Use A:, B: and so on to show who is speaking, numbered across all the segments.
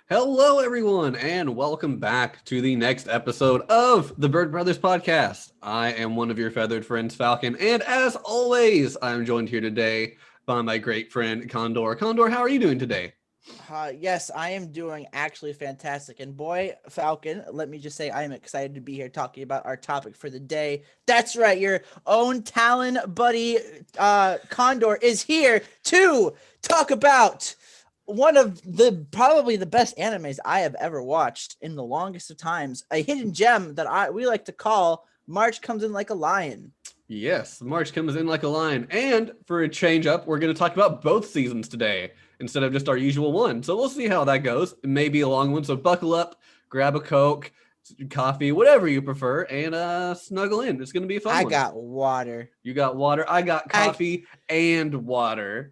A: Hello, everyone, and welcome back to the next episode of the Bird Brothers podcast. I am one of your feathered friends, Falcon, and as always, I'm joined here today by my great friend, Condor. Condor, how are you doing today?
B: Yes, I am doing actually fantastic. And boy, Falcon, let me just say I am excited to be here talking about our topic for the day. That's right, your own talent buddy, Condor, is here to talk about one of the probably the best animes I have ever watched in the longest of times. A hidden gem that we like to call March Comes In Like a Lion.
A: Yes, March comes in like a lion, and for a change up, we're going to talk about both seasons today instead of just our usual one. So we'll see how that goes. It may be a long one, so buckle up, grab a Coke, coffee, whatever you prefer, and snuggle in. It's going to be a fun one.
B: I got water.
A: You got water. I got coffee and water.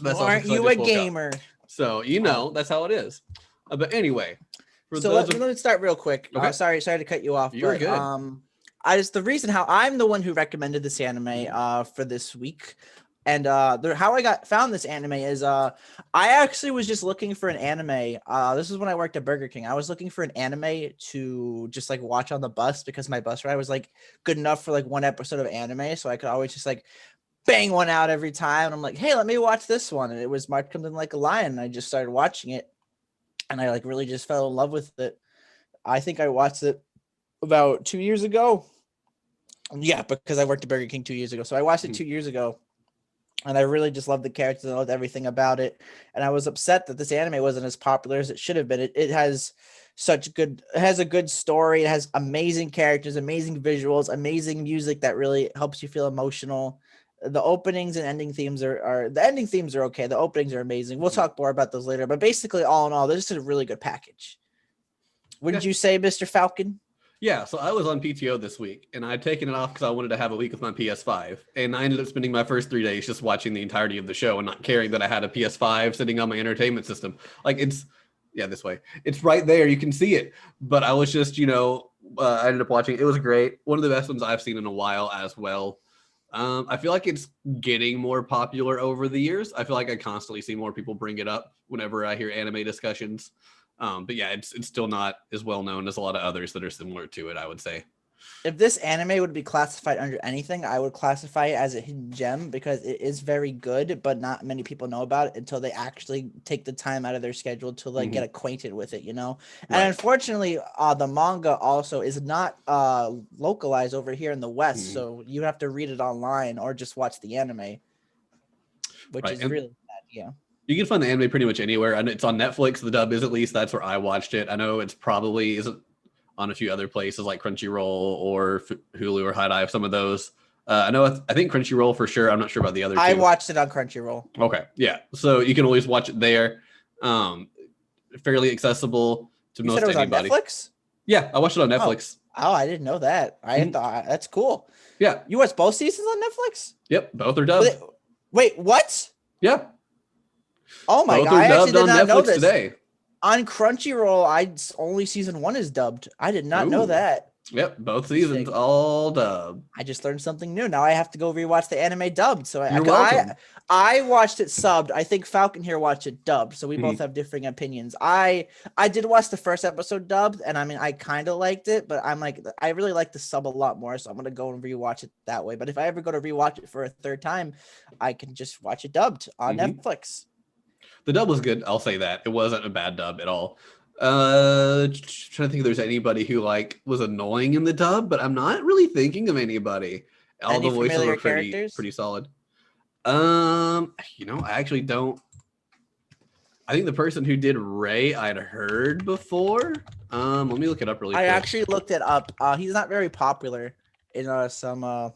B: Aren't you a gamer?
A: So, that's how it is. But anyway.
B: Let me start real quick.
A: Okay.
B: Sorry to cut you off.
A: You're good.
B: The reason how I'm the one who recommended this anime for this week, and how I found this anime is I actually was just looking for an anime. This is when I worked at Burger King. I was looking for an anime to just like watch on the bus because my bus ride was like good enough for like one episode of anime, so I could always just like bang one out every time. And I'm like, hey, let me watch this one. And it was March Comes In Like a Lion. And I just started watching it, and I like really just fell in love with it. I think I watched it about 2 years ago. Yeah, because I worked at Burger King 2 years ago. So I watched it 2 years ago, and I really just loved the characters and loved everything about it. And I was upset that this anime wasn't as popular as it should have been. It has a good story. It has amazing characters, amazing visuals, amazing music that really helps you feel emotional. The openings and ending themes are the ending themes are okay. The openings are amazing. We'll talk more about those later. But basically, all in all, this is a really good package. Wouldn't you say, Mr. Falcon?
A: Yeah, so I was on PTO this week, and I'd taken it off because I wanted to have a week with my PS5. And I ended up spending my first 3 days just watching the entirety of the show and not caring that I had a PS5 sitting on my entertainment system. Like, this way. It's right there. You can see it. But I was just, I ended up watching. It was great. One of the best ones I've seen in a while as well. I feel like it's getting more popular over the years. I feel like I constantly see more people bring it up whenever I hear anime discussions. But yeah, it's still not as well known as a lot of others that are similar to it, I would say.
B: If this anime would be classified under anything, I would classify it as a hidden gem because it is very good, but not many people know about it until they actually take the time out of their schedule to like get acquainted with it, And
A: Right.
B: Unfortunately, the manga also is not localized over here in the West, so you have to read it online or just watch the anime, which is really sad, yeah.
A: You can find the anime pretty much anywhere, and it's on Netflix. The dub is, at least that's where I watched it. I know it's probably isn't on a few other places like Crunchyroll or Hulu or High Dive, some of those. I think Crunchyroll for sure. I'm not sure about the other two.
B: I watched it on Crunchyroll.
A: Okay, yeah. So you can always watch it there. Fairly accessible to most anybody.
B: You said it was on Netflix?
A: Yeah, I watched it on Netflix.
B: Oh, I didn't know that. I thought that's cool.
A: Yeah.
B: You watched both seasons on Netflix?
A: Yep, both are dubbed.
B: Wait, what?
A: Yeah.
B: Oh my god! I actually did not know this.
A: Today.
B: On Crunchyroll, only season 1 is dubbed. I did not know that.
A: Yep, both seasons all dubbed.
B: I just learned something new. Now I have to go rewatch the anime dubbed. So
A: You're welcome.
B: I watched it subbed. I think Falcon here watched it dubbed. So we both have differing opinions. I did watch the first episode dubbed, and I mean I kind of liked it, but I'm like I really like the sub a lot more. So I'm gonna go and rewatch it that way. But if I ever go to rewatch it for a third time, I can just watch it dubbed on Netflix.
A: The dub was good. I'll say that. It wasn't a bad dub at all. Trying to think if there's anybody who like was annoying in the dub, but I'm not really thinking of anybody. All the voices were pretty solid. I actually don't. I think the person who did Rey I'd heard before. Let me look it up really quick.
B: I actually looked it up. He's not very popular in some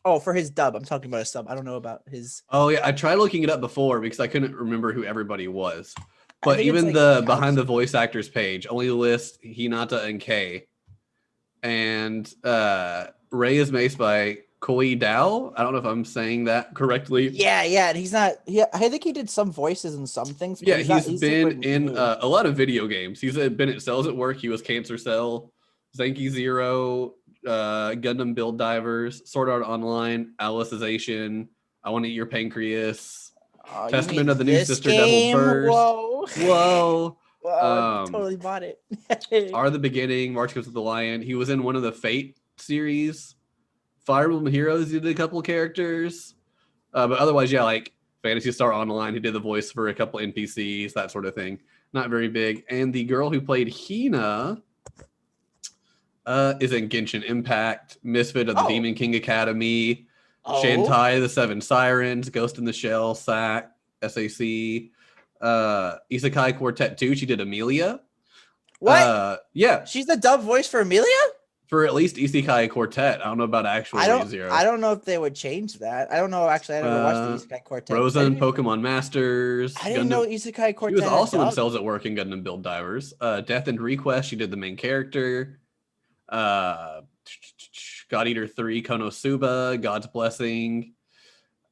B: for his dub. I'm talking about his sub. I don't know about his.
A: Oh yeah, I tried looking it up before because I couldn't remember who everybody was. But even the behind the voice actors page only lists Hinata and Kei. And Rey is maced by Koi Dao. I don't know if I'm saying that correctly.
B: Yeah, and he's not. Yeah, I think he did some voices in some things.
A: Yeah, he's been in a lot of video games. He's been at Cells at Work. He was Cancer Cell, Zenki Zero, Gundam Build Divers, Sword Art Online, Alicization, I Want to Eat Your Pancreas, Testament of the New Sister Devil First.
B: Whoa.
A: Whoa.
B: Whoa, totally bought it.
A: Are the Beginning, March Goes with the Lion. He was in one of the Fate series. Fire Emblem Heroes, he did a couple characters. But otherwise, yeah, like Fantasy Star Online, he did the voice for a couple NPCs, that sort of thing. Not very big. And the girl who played Hina is in Genshin Impact, Misfit of the Demon King Academy, Shantae, the Seven Sirens, Ghost in the Shell, SAC, Isekai Quartet 2. She did Amelia.
B: What?
A: Yeah.
B: She's the dub voice for Amelia?
A: For at least Isekai Quartet. I don't know about actual Re:Zero.
B: I don't know if they would change that. I don't know. Actually, I never watched the Isekai Quartet.
A: Rosa and Pokemon Masters.
B: I didn't know Isekai Quartet.
A: She was also in Cells at Work and Gundam Build Divers. Death and Request. She did the main character. God Eater 3, Konosuba, God's Blessing.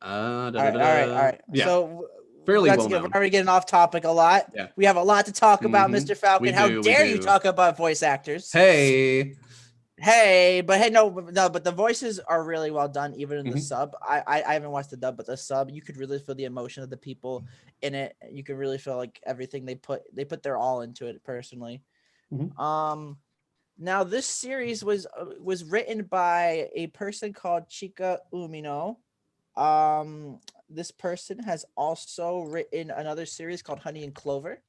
A: All
B: right.
A: Yeah.
B: So
A: fairly well known.
B: We're already getting off topic a lot.
A: Yeah.
B: We have a lot to talk about, Mr. Falcon. How dare you talk about voice actors? But the voices are really well done, even in the sub. I haven't watched the dub, but the sub, you could really feel the emotion of the people in it. You can really feel like everything they put their all into it personally. Now this series was written by a person called Chika Umino. This person has also written another series called Honey and Clover,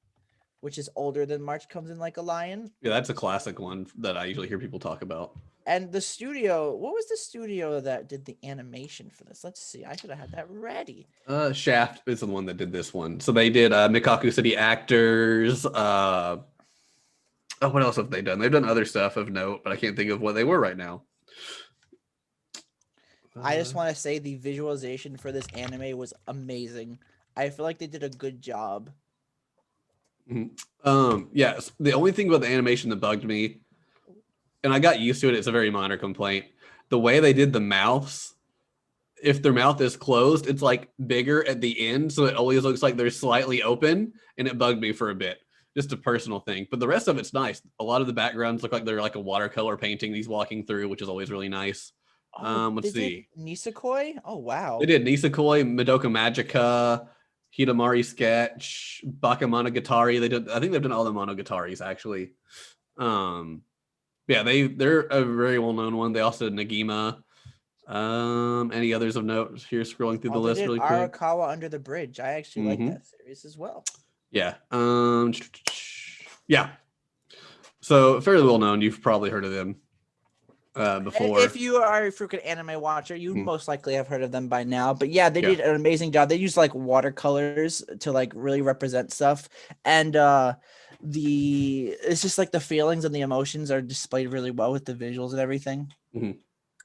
B: which is older than March Comes in Like a Lion.
A: Yeah, that's a classic one that I usually hear people talk about.
B: And the studio, what was the studio that did the animation for this? Let's see. I should have had that ready.
A: Shaft is the one that did this one. So they did Mikaku City Actors. What else have they done? They've done other stuff of note, but I can't think of what they were right now.
B: I just want to say the visualization for this anime was amazing. I feel like they did a good job.
A: Yes. The only thing about the animation that bugged me, and I got used to it, it's a very minor complaint. The way they did the mouths, if their mouth is closed, it's like bigger at the end, so it always looks like they're slightly open, and it bugged me for a bit. Just a personal thing. But the rest of it's nice. A lot of the backgrounds look like they're like a watercolor painting he's walking through, which is always really nice. Let's see.
B: Nisekoi? Oh, wow.
A: They did Nisekoi, Madoka Magica, Hidamari Sketch, Bakemonogatari. I think they've done all the Monogataris actually. Yeah, they're a very well-known one. They also did Nagima. Any others of note here scrolling through the list really quick?
B: Arakawa Under the Bridge. I actually like that series as well.
A: Yeah. Yeah. So fairly well known. You've probably heard of them before.
B: If you are a freaking anime watcher, you most likely have heard of them by now. But yeah, they did an amazing job. They used like watercolors to like really represent stuff, and it's just like the feelings and the emotions are displayed really well with the visuals and everything.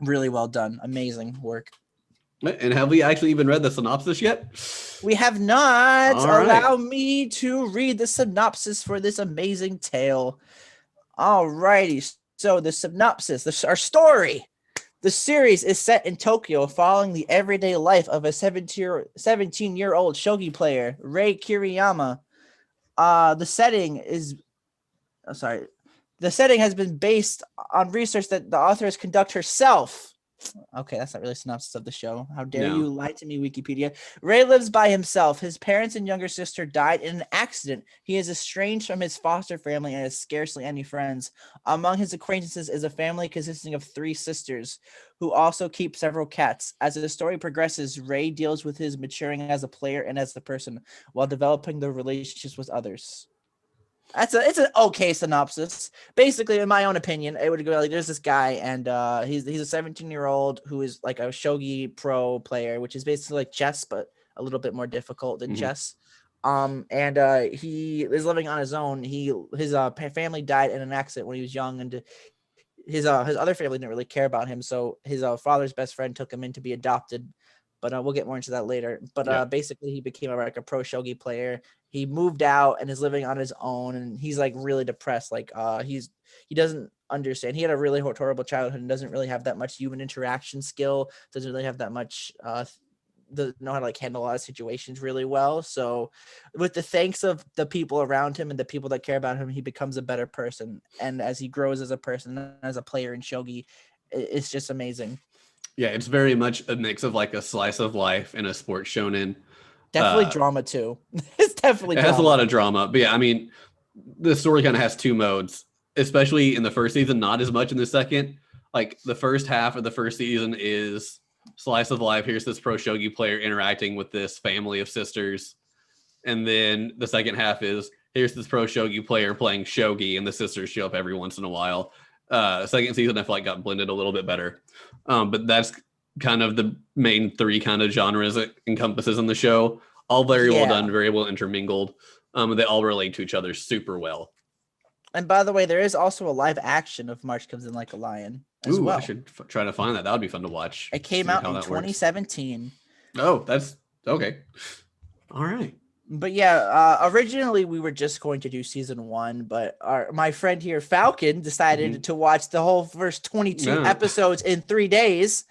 B: Really well done. Amazing work.
A: And have we actually even read the synopsis yet?
B: We have not.
A: All
B: Allow me to read the synopsis for this amazing tale. All righty. So the synopsis, our story. The series is set in Tokyo following the everyday life of a 17-year-old shogi player, Rei Kiriyama. The setting has been based on research that the author has conducted herself. Okay, that's not really a synopsis of the show. How dare you lie to me, Wikipedia. Rei lives by himself. His parents and younger sister died in an accident. He is estranged from his foster family and has scarcely any friends. Among his acquaintances is a family consisting of 3 sisters who also keep several cats. As the story progresses, Rei deals with his maturing as a player and as a person while developing the relationships with others. It's an okay synopsis. Basically, in my own opinion, it would go like there's this guy and he's a 17-year-old who is like a shogi pro player, which is basically like chess but a little bit more difficult than chess. And he is living on his own. His family died in an accident when he was young, and his other family didn't really care about him, so his father's best friend took him in to be adopted. But we'll get more into that later. But basically, he became a pro shogi player. He moved out and is living on his own, and he's like really depressed. Like he doesn't understand. He had a really horrible childhood and doesn't really have that much human interaction skill. Doesn't really have that much doesn't know how to like handle a lot of situations really well. So with the thanks of the people around him and the people that care about him, he becomes a better person. And as he grows as a person, as a player in shogi, it's just amazing.
A: Yeah, it's very much a mix of like a slice of life and a sports shonen.
B: Definitely drama too. It's definitely
A: it has a lot of drama. But yeah, I mean, the story kind of has two modes, especially in the first season, not as much in the second. Like the first half of the first season is slice of life. Here's this pro shogi player interacting with this family of sisters. And then the second half is here's this pro shogi player playing shogi, and the sisters show up every once in a while. Second season, I feel like got blended a little bit better. But that's kind of the main three kind of genres it encompasses in the show. All very well done, very well intermingled. They all relate to each other super well.
B: And by the way, there is also a live action of March Comes In Like a Lion as well.
A: I should try to find that. That would be fun to watch.
B: It came out in 2017.
A: Works. Oh, that's okay. All right.
B: But yeah, originally we were just going to do season 1, but my friend here, Falcon, decided to watch the whole first 22 episodes in 3 days.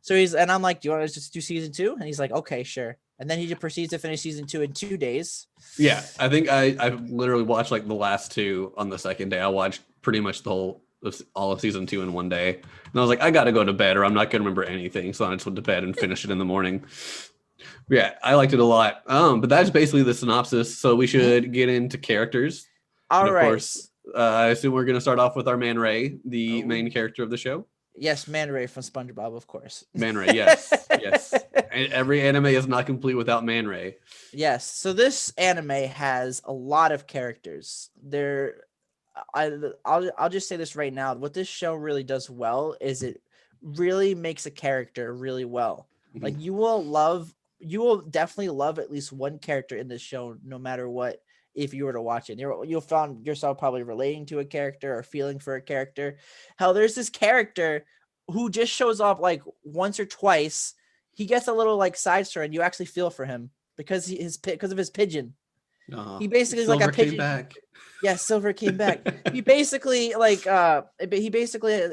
B: So I'm like, do you want to just do season 2? And he's like, okay, sure. And then he just proceeds to finish season 2 in 2 days.
A: Yeah, I think I literally watched like the last 2 on the second day. I watched pretty much all of season 2 in one day. And I was like, I got to go to bed or I'm not going to remember anything. So I just went to bed and finished it in the morning. Yeah, I liked it a lot. But that's basically the synopsis. So we should get into characters.
B: All right. Of
A: course, I assume we're going to start off with our man Rei, the main character of the show.
B: Yes, Man Ray from SpongeBob, of course.
A: Man Ray, yes, yes. And every anime is not complete without Man Ray.
B: Yes. So this anime has a lot of characters. I'll just say this right now. What this show really does well is it really makes a character really well. Like you will definitely love at least one character in this show, no matter what. If you were to watch it, you'll find yourself probably relating to a character or feeling for a character. Hell, there's this character who just shows up like once or twice. He gets a little like side story, and you actually feel for him because of his pigeon. He basically is like a pigeon. Back. Yeah, Silver came back. He basically he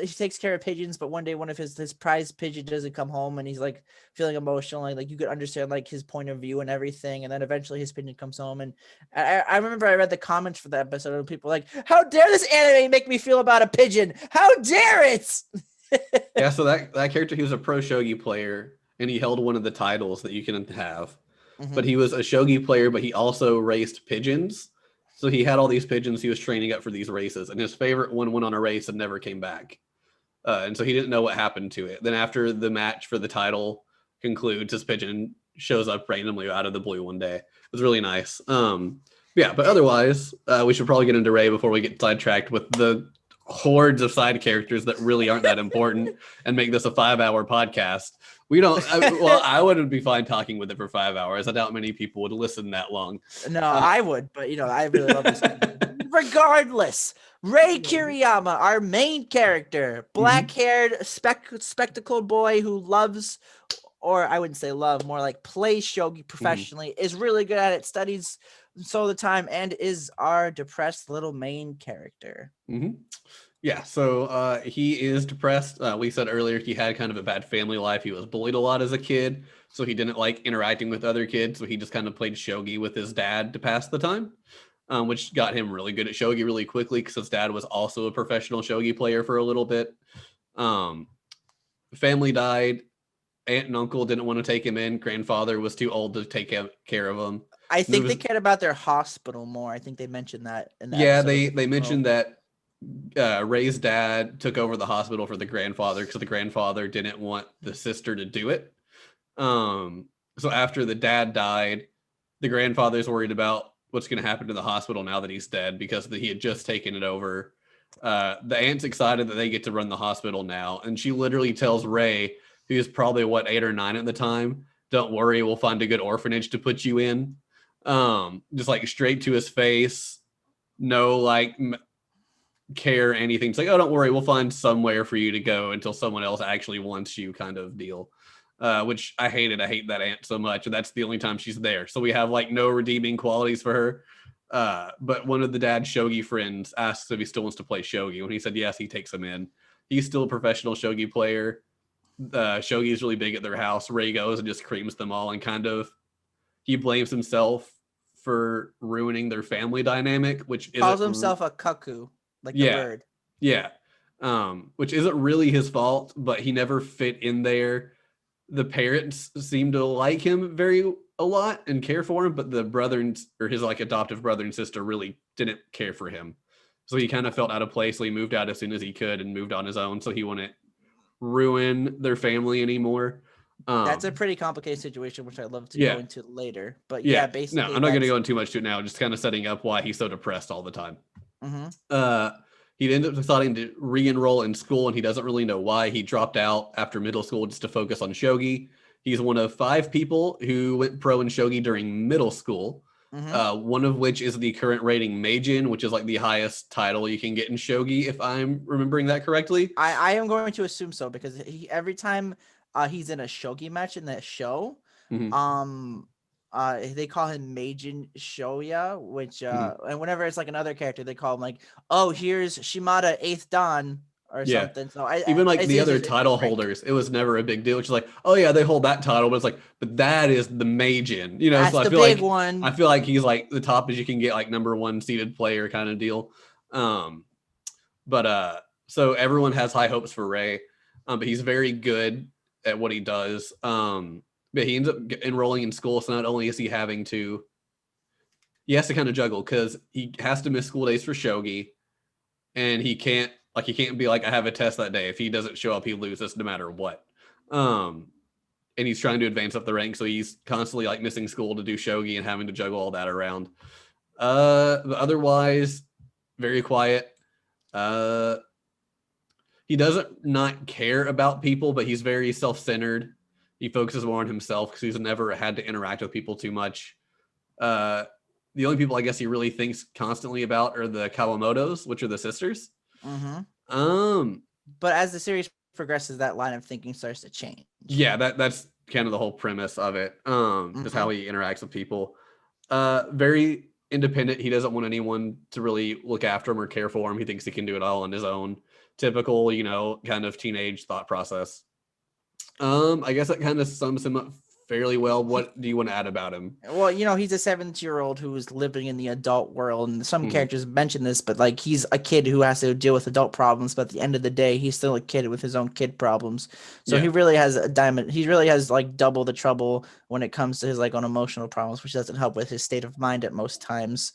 B: takes care of pigeons, but one day one of his prized pigeon doesn't come home, and he's like feeling emotional, and like you could understand like his point of view and everything, and then eventually his pigeon comes home. And I remember I read the comments for the episode, and people were like, "How dare this anime make me feel about a pigeon? How dare it!"
A: Yeah, so that character, he was a pro shogi player, and he held one of the titles that you can have. But he was a shogi player, but he also raced pigeons. So he had all these pigeons he was training up for these races, and his favorite one went on a race and never came back. And so he didn't know what happened to it. Then after the match for the title concludes, his pigeon shows up randomly out of the blue one day. It was really nice. Yeah, but otherwise, we should probably get into Rei before we get sidetracked with the hordes of side characters that really aren't that important and make this a 5-hour podcast. I wouldn't be fine talking with it for 5 hours. I doubt many people would listen that long.
B: No, I would, but I really love this. Regardless, Rei Kiriyama, our main character, black-haired, spectacled boy who loves, or I wouldn't say love, more like plays shogi professionally, is really good at it, studies so the time, and is our depressed little main character.
A: Yeah, so he is depressed. We said earlier he had kind of a bad family life. He was bullied a lot as a kid, so he didn't like interacting with other kids. So he just kind of played shogi with his dad to pass the time, which got him really good at shogi really quickly because his dad was also a professional shogi player for a little bit. Family died. Aunt and uncle didn't want to take him in. Grandfather was too old to take care of him.
B: I think they cared about their hospital more. I think they mentioned that.
A: Yeah, they mentioned that Rei's dad took over the hospital for the grandfather because the grandfather didn't want the sister to do it. So after the dad died, the grandfather's worried about what's going to happen to the hospital now that he's dead because he had just taken it over. The aunt's excited that they get to run the hospital now, and she literally tells Rei, who's probably 8 or 9 at the time, "Don't worry, we'll find a good orphanage to put you in." Just like straight to his face, no like care or anything. It's like, "Oh, don't worry, we'll find somewhere for you to go until someone else actually wants you," kind of deal. Which I hated. I hate that aunt so much, and that's the only time she's there. So we have like no redeeming qualities for her. But one of the dad's shogi friends asks if he still wants to play shogi. When he said yes, he takes him in. He's still a professional shogi player. Shogi is really big at their house. Rei goes and just creams them all, and kind of he blames himself for ruining their family dynamic, which
B: calls himself a cuckoo, like the bird.
A: Yeah. Which isn't really his fault, but he never fit in there. The parents seem to like him very a lot and care for him, but the brother or his like adoptive brother and sister really didn't care for him. So he kind of felt out of place. So he moved out as soon as he could and moved on his own. So he wouldn't ruin their family anymore.
B: That's a pretty complicated situation, which I'd love to go into later. But yeah, basically.
A: No, I'm not going to go into too much to it now. Just kind of setting up why he's so depressed all the time. He ended up deciding to re-enroll in school, and he doesn't really know why. He dropped out after middle school just to focus on shogi. He's one of 5 people who went pro in shogi during middle school. One of which is the current rating Meijin, which is like the highest title you can get in shogi, if I'm remembering that correctly.
B: I am going to assume so, because every time he's in a shogi match in that show, they call him Meijin Shoya, which and whenever it's like another character, they call him like, oh, here's Shimada 8th Dan or something. So
A: even like the other title holders, it was never a big deal. It's just like, oh yeah, they hold that title, but it's like, but that is the Meijin, you know.
B: That's
A: so I
B: the
A: feel
B: big
A: like
B: one.
A: I feel like he's like the top as you can get, like number 1 seeded player kind of deal. So everyone has high hopes for Rei, but he's very good at what he does. But he ends up enrolling in school, so not only is he has to kind of juggle because he has to miss school days for shogi, and he can't be like, I have a test that day. If he doesn't show up, he loses no matter what. And he's trying to advance up the ranks, so he's constantly like missing school to do shogi and having to juggle all that around. But otherwise, very quiet. He doesn't not care about people, but he's very self-centered. He focuses more on himself because he's never had to interact with people too much. The only people I guess he really thinks constantly about are the Kawamotos, which are the sisters.
B: But as the series progresses, that line of thinking starts to change.
A: Yeah, that's kind of the whole premise of it. Is how he interacts with people. Very independent. He doesn't want anyone to really look after him or care for him. He thinks he can do it all on his own. Typical, kind of teenage thought process. I guess that kind of sums him up fairly well. What do you want to add about him?
B: Well, he's a 17-year-old who's living in the adult world, and some characters mention this, but like he's a kid who has to deal with adult problems, but at the end of the day, he's still a kid with his own kid problems. So he really has he really has like double the trouble when it comes to his like own emotional problems, which doesn't help with his state of mind at most times.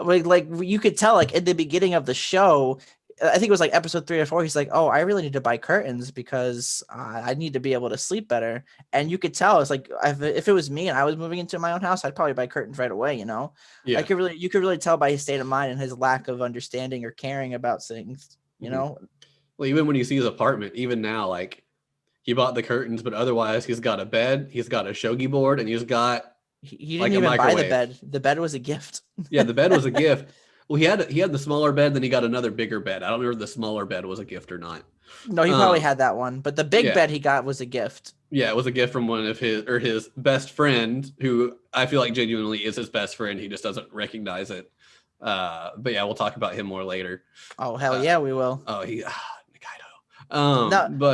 B: Like you could tell, like in the beginning of the show, I think it was like episode 3 or 4. He's like, oh, I really need to buy curtains because I need to be able to sleep better. And you could tell it's like, if it was me and I was moving into my own house, I'd probably buy curtains right away. Yeah. You could really tell by his state of mind and his lack of understanding or caring about things, Well,
A: even when you see his apartment, even now, like he bought the curtains, but otherwise he's got a bed, he's got a shogi board, and he's got
B: he didn't even buy the bed. The bed was a gift.
A: Yeah, the bed was a gift. Well, he had the smaller bed, then he got another bigger bed. I don't remember if the smaller bed was a gift or not.
B: No, he probably had that one, but the big bed he got was a gift.
A: Yeah, it was a gift from one of his best friend, who I feel like genuinely is his best friend. He just doesn't recognize it. But yeah, we'll talk about him more later.
B: Oh, hell yeah, we will.
A: Oh, Nikaido.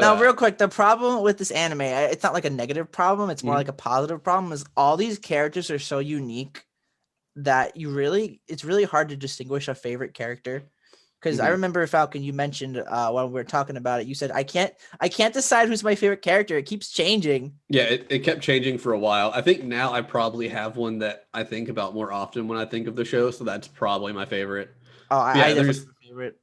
B: Now, real quick, the problem with this anime, it's not like a negative problem. It's more like a positive problem, is all these characters are so unique that it's really hard to distinguish a favorite character. Because I remember, Falcon, you mentioned when we were talking about it, you said, I can't decide who's my favorite character. It keeps changing.
A: Yeah, it kept changing for a while. I think now I probably have one that I think about more often when I think of the show, so that's probably my favorite.
B: There's my favorite.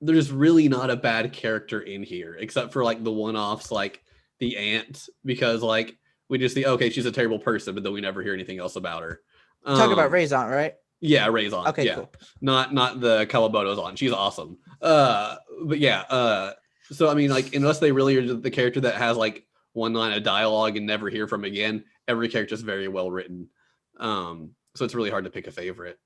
A: There's really not a bad character in here, except for like the one-offs, like the aunt, because like we just see, okay, she's a terrible person, but then we never hear anything else about her.
B: Talk about Rei's aunt, right?
A: Yeah, Rei's aunt.
B: Okay,
A: yeah.
B: cool.
A: Not the Kawamoto's aunt. She's awesome. But yeah. So I mean, like, unless they really are the character that has like one line of dialogue and never hear from again, every character is very well written. So it's really hard to pick a favorite.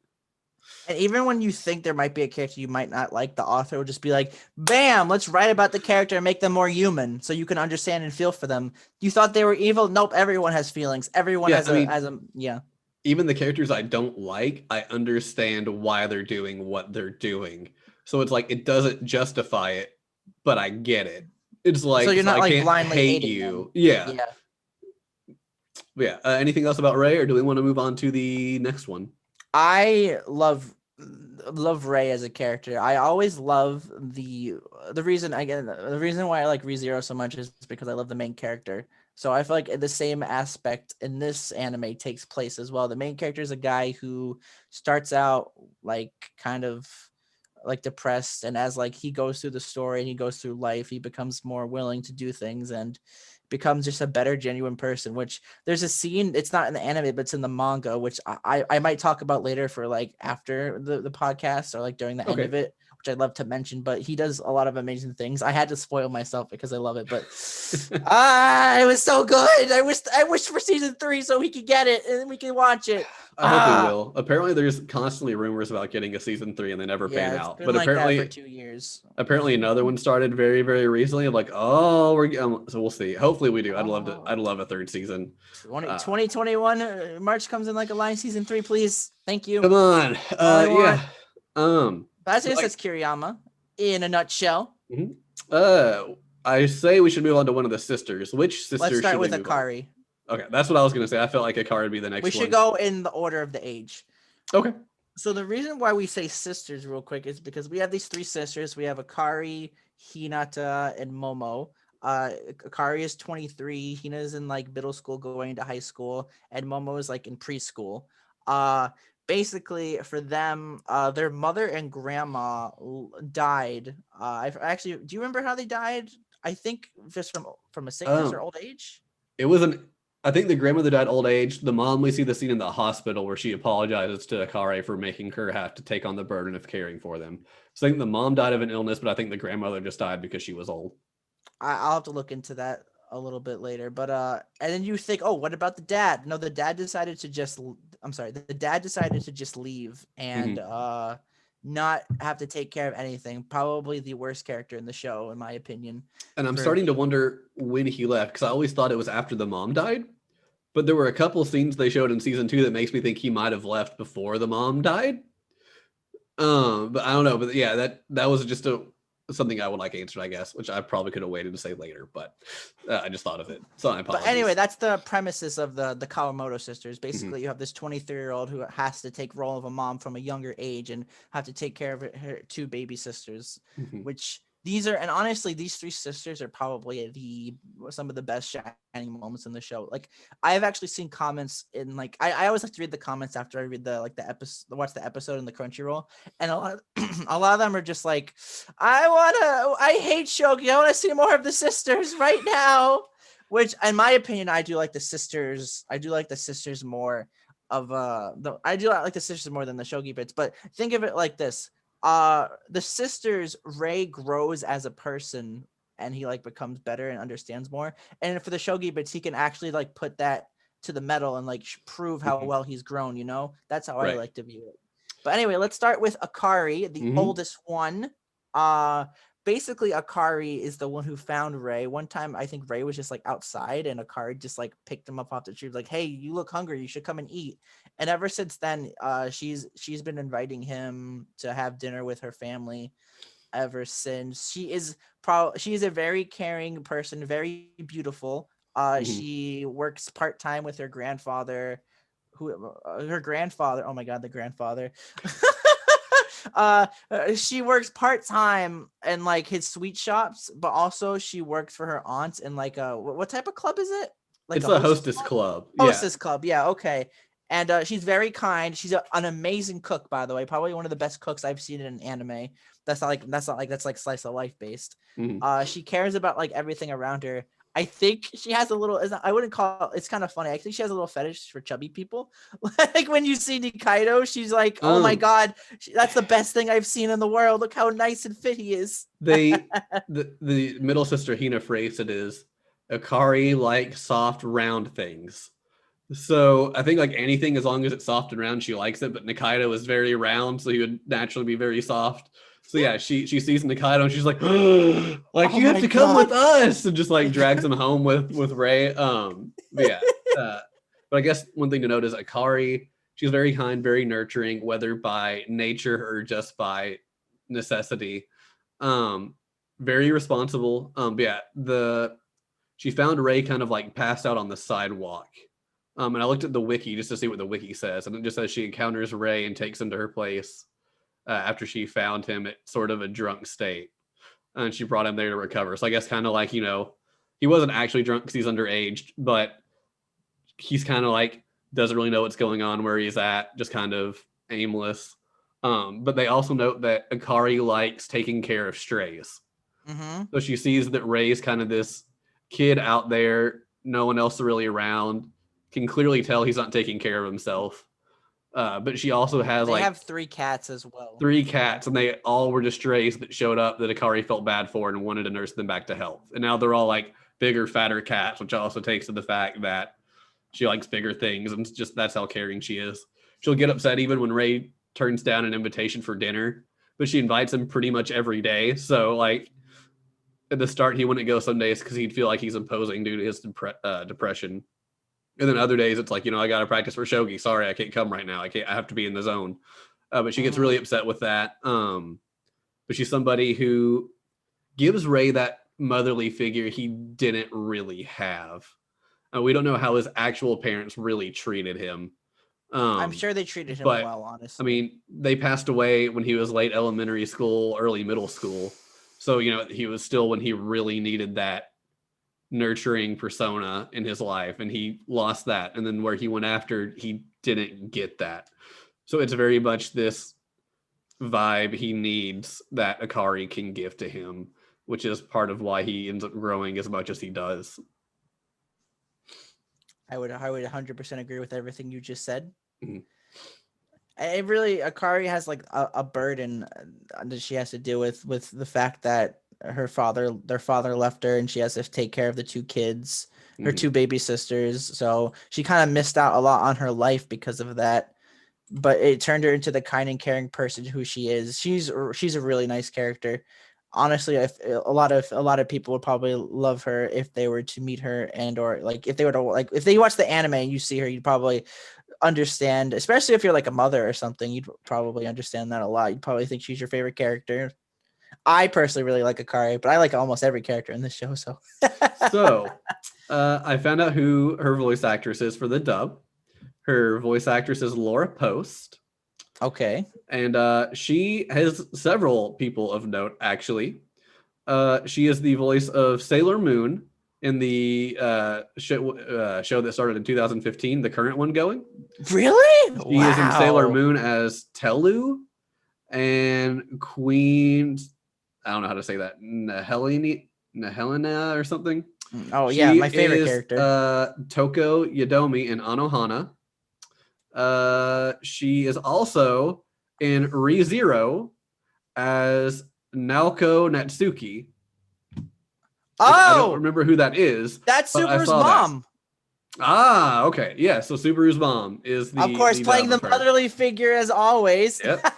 B: And even when you think there might be a character you might not like, the author will just be like, bam, let's write about the character and make them more human so you can understand and feel for them. You thought they were evil? Nope, everyone has feelings. Everyone has a.
A: Even the characters I don't like, I understand why they're doing what they're doing. So it's like, it doesn't justify it, but I get it. It's like,
B: so you're not like blindly
A: hating you. Yeah. Anything else about Rei, or do we want to move on to the next one?
B: I love Rei as a character. I always love the reason why I like ReZero so much is because I love the main character. So I feel like the same aspect in this anime takes place as well. The main character is a guy who starts out like kind of like depressed, and as like he goes through the story and he goes through life, he becomes more willing to do things and becomes just a better genuine person. Which there's a scene, it's not in the anime but it's in the manga, which I might talk about later for like after the podcast or like during the end of it, which I'd love to mention. But he does a lot of amazing things. I had to spoil myself because I love it, but it was so good. I wish for season 3 so we could get it and we can watch it.
A: I hope we will. Apparently, there's constantly rumors about getting a season 3, and they never pan
B: it's
A: out.
B: been
A: But
B: like
A: apparently,
B: that for 2 years.
A: apparently another one started very, very recently. I'm like, oh, so we'll see. Hopefully, we do. I'd love to. I'd love a 3rd season.
B: 2021 March comes in like a line season 3, please. Thank you.
A: Come on. Yeah.
B: That's just that's Kiriyama in a nutshell.
A: I say we should move on to one of the sisters. Which sister?
B: Let's start
A: should
B: with
A: we move
B: Akari.
A: on? Okay, that's what I was gonna say. I felt like Akari would be the next one.
B: We should go in the order of the age.
A: Okay.
B: So the reason why we say sisters real quick is because we have these 3 sisters. We have Akari, Hinata, and Momo. Akari is 23. Hina's in like middle school going to high school, and Momo is like in preschool. Basically for them, their mother and grandma died. Actually, do you remember how they died? I think just from a sickness or old age.
A: It was I think the grandmother died old age. The mom, we see the scene in the hospital where she apologizes to Akari for making her have to take on the burden of caring for them. So I think the mom died of an illness, but I think the grandmother just died because she was old.
B: I'll have to look into that a little bit later. But and then you think, oh, what about the dad? No, the dad decided to just leave and not have to take care of anything. Probably the worst character in the show, in my opinion.
A: And I'm starting to wonder when he left, because I always thought it was after the mom died. But there were a couple scenes they showed in season 2 that makes me think he might have left before the mom died. But I don't know. But yeah, that was just something I would like answered, I guess, which I probably could have waited to say later, but I just thought of it. So I apologize.
B: But anyway, that's the premises of the Kawamoto sisters. Basically, you have this 23-year-old who has to take role of a mom from a younger age and have to take care of her 2 baby sisters, which and honestly, these 3 sisters are probably some of the best shining moments in the show. Like, I have actually seen comments in like I always like to read the comments after I read the episode, watch the episode in the Crunchyroll, and a lot of them are just like, I hate shogi. I want to see more of the sisters right now. Which, in my opinion, I do like the sisters. I do like the sisters more of I do like the sisters more than the shogi bits. But think of it like this. The sisters, Rei grows as a person and he like becomes better and understands more, and for the shogi bits he can actually like put that to the metal and like prove how well he's grown, that's how I like to view it. But anyway, let's start with Akari, the oldest one. Basically Akari is the one who found Rei. One time I think Rei was just like outside and Akari just like picked him up off the tree, like, hey, you look hungry, you should come and eat. And ever since then, she's been inviting him to have dinner with her family ever since. She is a very caring person, very beautiful. She works part-time with her grandfather, oh my god, the grandfather. She works part-time in like his sweet shops, but also she works for her aunt in like what type of club is it? Like
A: it's a hostess club.
B: Hostess club, yeah, okay. And she's very kind. She's an amazing cook, by the way. Probably one of the best cooks I've seen in an anime. That's like slice of life based. She cares about like everything around her. I think she has a little, I wouldn't call it's kind of funny. I think she has a little fetish for chubby people. Like when you see Nikaido, she's like, oh my God, that's the best thing I've seen in the world. Look how nice and fit he is.
A: The middle sister Hina phrased it is, Akari like soft round things. So I think like anything, as long as it's soft and round, she likes it. But Nikaido is very round, so he would naturally be very soft. So yeah, she sees Nikaido and she's like, like, you have to come with us, and just like drags him home with Rei. But I guess one thing to note is Akari, she's very kind, very nurturing, whether by nature or just by necessity. Very responsible. But yeah, she found Rei kind of like passed out on the sidewalk. And I looked at the wiki just to see what the wiki says, and it just says she encounters Rei and takes him to her place after she found him at sort of a drunk state, and she brought him there to recover. So I guess kind of like, he wasn't actually drunk because he's underage, but he's kind of like doesn't really know what's going on where he's at, just kind of aimless. But they also note that Akari likes taking care of strays.
B: Mm-hmm.
A: So she sees that Rey's kind of this kid out there, no one else really around, can clearly tell he's not taking care of himself. But she also has
B: They have 3 cats as well.
A: 3 cats, and they all were just strays that showed up that Akari felt bad for and wanted to nurse them back to health. And now they're all like bigger, fatter cats, which also takes to the fact that she likes bigger things, and just that's how caring she is. She'll get upset even when Rey turns down an invitation for dinner, but she invites him pretty much every day. So like at the start, he wouldn't go some days because he'd feel like he's imposing due to his depression. And then other days, it's like, I got to practice for shogi. Sorry, I can't come right now. I have to be in the zone. But she gets really upset with that. But she's somebody who gives Rey that motherly figure he didn't really have. We don't know how his actual parents really treated him.
B: I'm sure they treated him well, honestly.
A: I mean, they passed away when he was late elementary school, early middle school. So, he was still when he really needed that nurturing persona in his life, and he lost that. And then where he went after, he didn't get that. So it's very much this vibe he needs that Akari can give to him, which is part of why he ends up growing as much as he does.
B: I would 100% agree with everything you just said.
A: Mm-hmm.
B: It really, Akari has like a burden that she has to deal with the fact that their father left her, and she has to take care of the 2 kids, her 2 baby sisters. So she kind of missed out a lot on her life because of that. But it turned her into the kind and caring person who she is. She's a really nice character. Honestly, if a lot of people would probably love her if they were to meet her, and or like if they were to like if they watch the anime and you see her, you'd probably understand, especially if you're like a mother or something, you'd probably understand that a lot. You'd probably think she's your favorite character. I personally really like Akari, but I like almost every character in this show. So
A: I found out who her voice actress is for the dub. Her voice actress is Laura Post.
B: Okay.
A: And she has several people of note, actually. She is the voice of Sailor Moon in the show that started in 2015, the current one going.
B: Really?
A: She is in Sailor Moon as Telu, and Queen, I don't know how to say that, Nahelena or something.
B: Oh, yeah, my favorite character.
A: Toko Yadomi in Anohana. She is also in ReZero as Naoko Natsuki. I don't remember who that is.
B: That's Subaru's mom.
A: Ah, okay. Yeah, so Subaru's mom is
B: of course, playing the motherly figure as always.
A: Yep.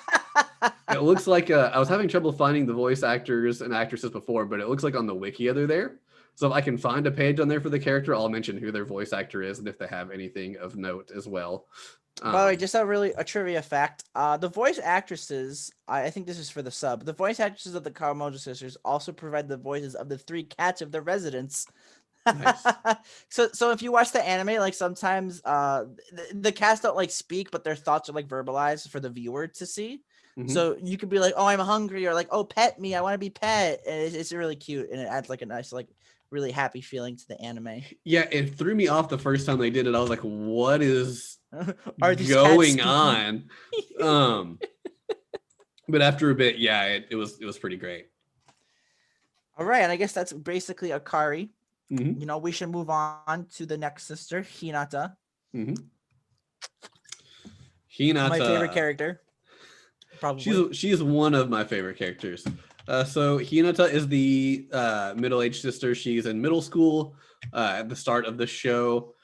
A: It looks like I was having trouble finding the voice actors and actresses before, but it looks like on the wiki they're there. So if I can find a page on there for the character, I'll mention who their voice actor is and if they have anything of note as well.
B: By the way, just a trivia fact. The voice actresses, I think this is for the sub, the voice actresses of the Kawamoto Sisters also provide the voices of the 3 cats of the residents. Nice. So if you watch the anime, like sometimes the cats don't like speak, but their thoughts are like verbalized for the viewer to see. Mm-hmm. So you could be like, oh, I'm hungry, or like, oh, pet me, I want to be pet. And it's really cute, and it adds like a nice, like really happy feeling to the anime.
A: Yeah, it threw me off the first time they did it. I was like, what is going on? But after a bit, yeah, it was pretty great.
B: All right, and I guess that's basically Akari.
A: Mm-hmm.
B: We should move on to the next sister, Hinata.
A: Mm-hmm. Hinata,
B: my favorite character. Probably.
A: She's one of my favorite characters. So Hinata is the middle-aged sister. She's in middle school at the start of the show.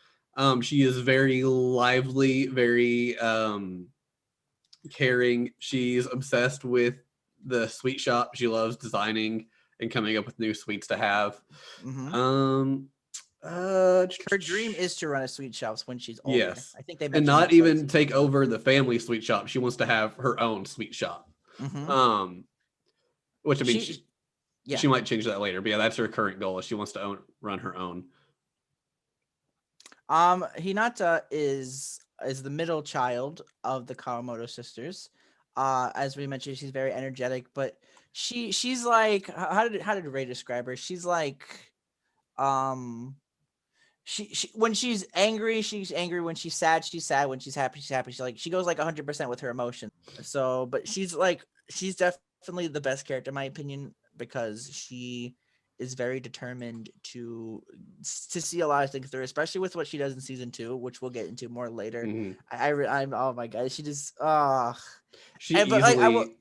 A: She is very lively, very caring. She's obsessed with the sweet shop. She loves designing and coming up with new sweets to have.
B: Mm-hmm. Her dream is to run a sweet shop when she's older.
A: Yes.
B: I think they
A: and not even take over the family sweet shop. She wants to have her own sweet shop.
B: Mm-hmm.
A: Which I mean, she might change that later. But yeah, that's her current goal. Is she wants to run her own.
B: Hinata is the middle child of the Kawamoto sisters. As we mentioned, she's very energetic, but she's like, how did Rei describe her? She's like She when she's angry, she's angry. When she's sad. When she's happy, she's happy. She goes like 100% with her emotions. So, but she's definitely the best character in my opinion because she is very determined to see a lot of things through, especially with what she does in season 2, which we'll get into more later. I'm oh my god, she just
A: She
B: and, but like
A: easily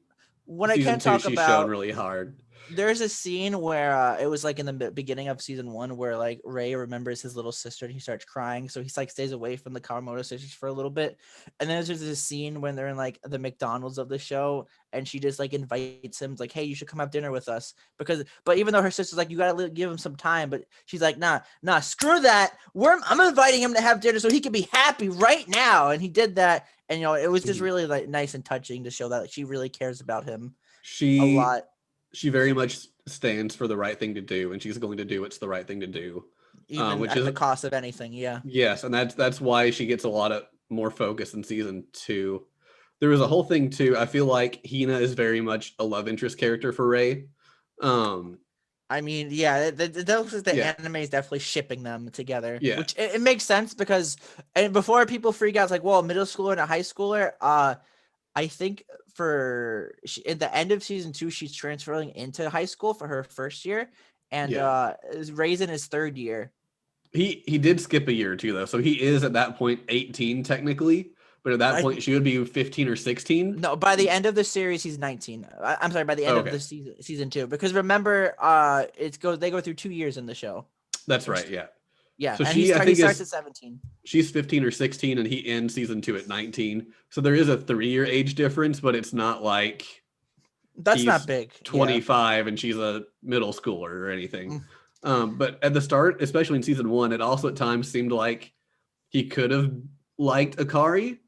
B: when I
A: season
B: can't
A: 2
B: talk
A: she's shown
B: about
A: really hard.
B: there's a scene where it was like in the beginning of season 1 where like Rei remembers his little sister and he starts crying, so he's like stays away from the Kawamoto Sisters for a little bit, and then there's this scene when they're in like the McDonald's of the show and she just like invites him like, hey, you should come have dinner with us, but even though her sister's like, you gotta give him some time, but she's like, nah, screw that, I'm inviting him to have dinner so he can be happy right now, and he did that, and it was just really like nice and touching to show that like, she really cares about him a lot.
A: She very much stands for the right thing to do, and she's going to do what's the right thing to do,
B: Even
A: which
B: at
A: is
B: the cost of anything. Yeah.
A: yes, and that's why she gets a lot of more focus in season 2. There was a whole thing too. I feel like Hina is very much a love interest character for Rei.
B: I mean, yeah, the anime is definitely shipping them together, which it makes sense because, and before people freak out, it's like, well, a middle schooler and a high schooler. I think at the end of season 2, she's transferring into high school for her first year, and is raising his third year.
A: He did skip a year or two though, so he is at that point 18 technically, but at that point she would be 15 or 16.
B: No, by the end of the series, he's 19. I'm sorry, by the end of the season 2, because remember, they go through 2 years in the show.
A: That's right, yeah.
B: Yeah, so he starts at 17.
A: She's 15 or 16, and he ends season 2 at 19. So there is a 3-year age difference, but it's not like
B: that's not big.
A: 25 and she's a middle schooler or anything. But at the start, especially in season 1, it also at times seemed like he could have liked Akari.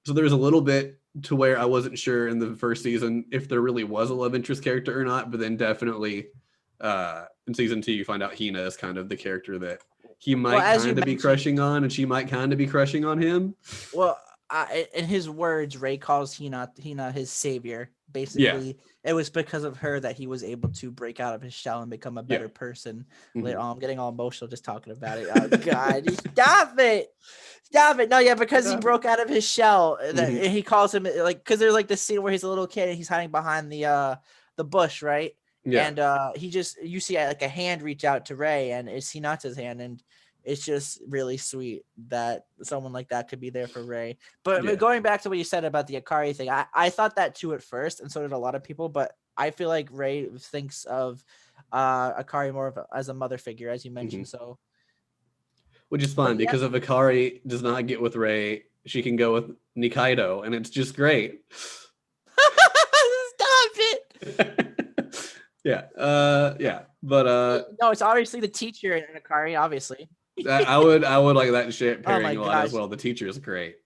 A: So there was a little bit to where I wasn't sure in the first season if there really was a love interest character or not. But then definitely in season 2, you find out Hina is kind of the character that he might kind of be crushing on, and she might kind of be crushing on him.
B: Well, in his words, Rei calls Hina his savior. Basically, it was because of her that he was able to break out of his shell and become a better person. Later on, I'm getting all emotional just talking about it. Oh God, stop it! No, yeah, because he broke out of his shell. He calls him like, because there's like this scene where he's a little kid and he's hiding behind the bush, right? Yeah. And you see like a hand reach out to Rei, and it's Hinata's hand, and it's just really sweet that someone like that could be there for Rei. But going back to what you said about the Akari thing, I thought that too at first, and so did a lot of people. But I feel like Rei thinks of Akari more as a mother figure, as you mentioned. So,
A: which is fun because if Akari does not get with Rei, she can go with Nikaido, and it's just great.
B: Stop it.
A: But
B: no, it's obviously the teacher in Akari, obviously.
A: I would like that shit pairing a lot as well. The teacher is great.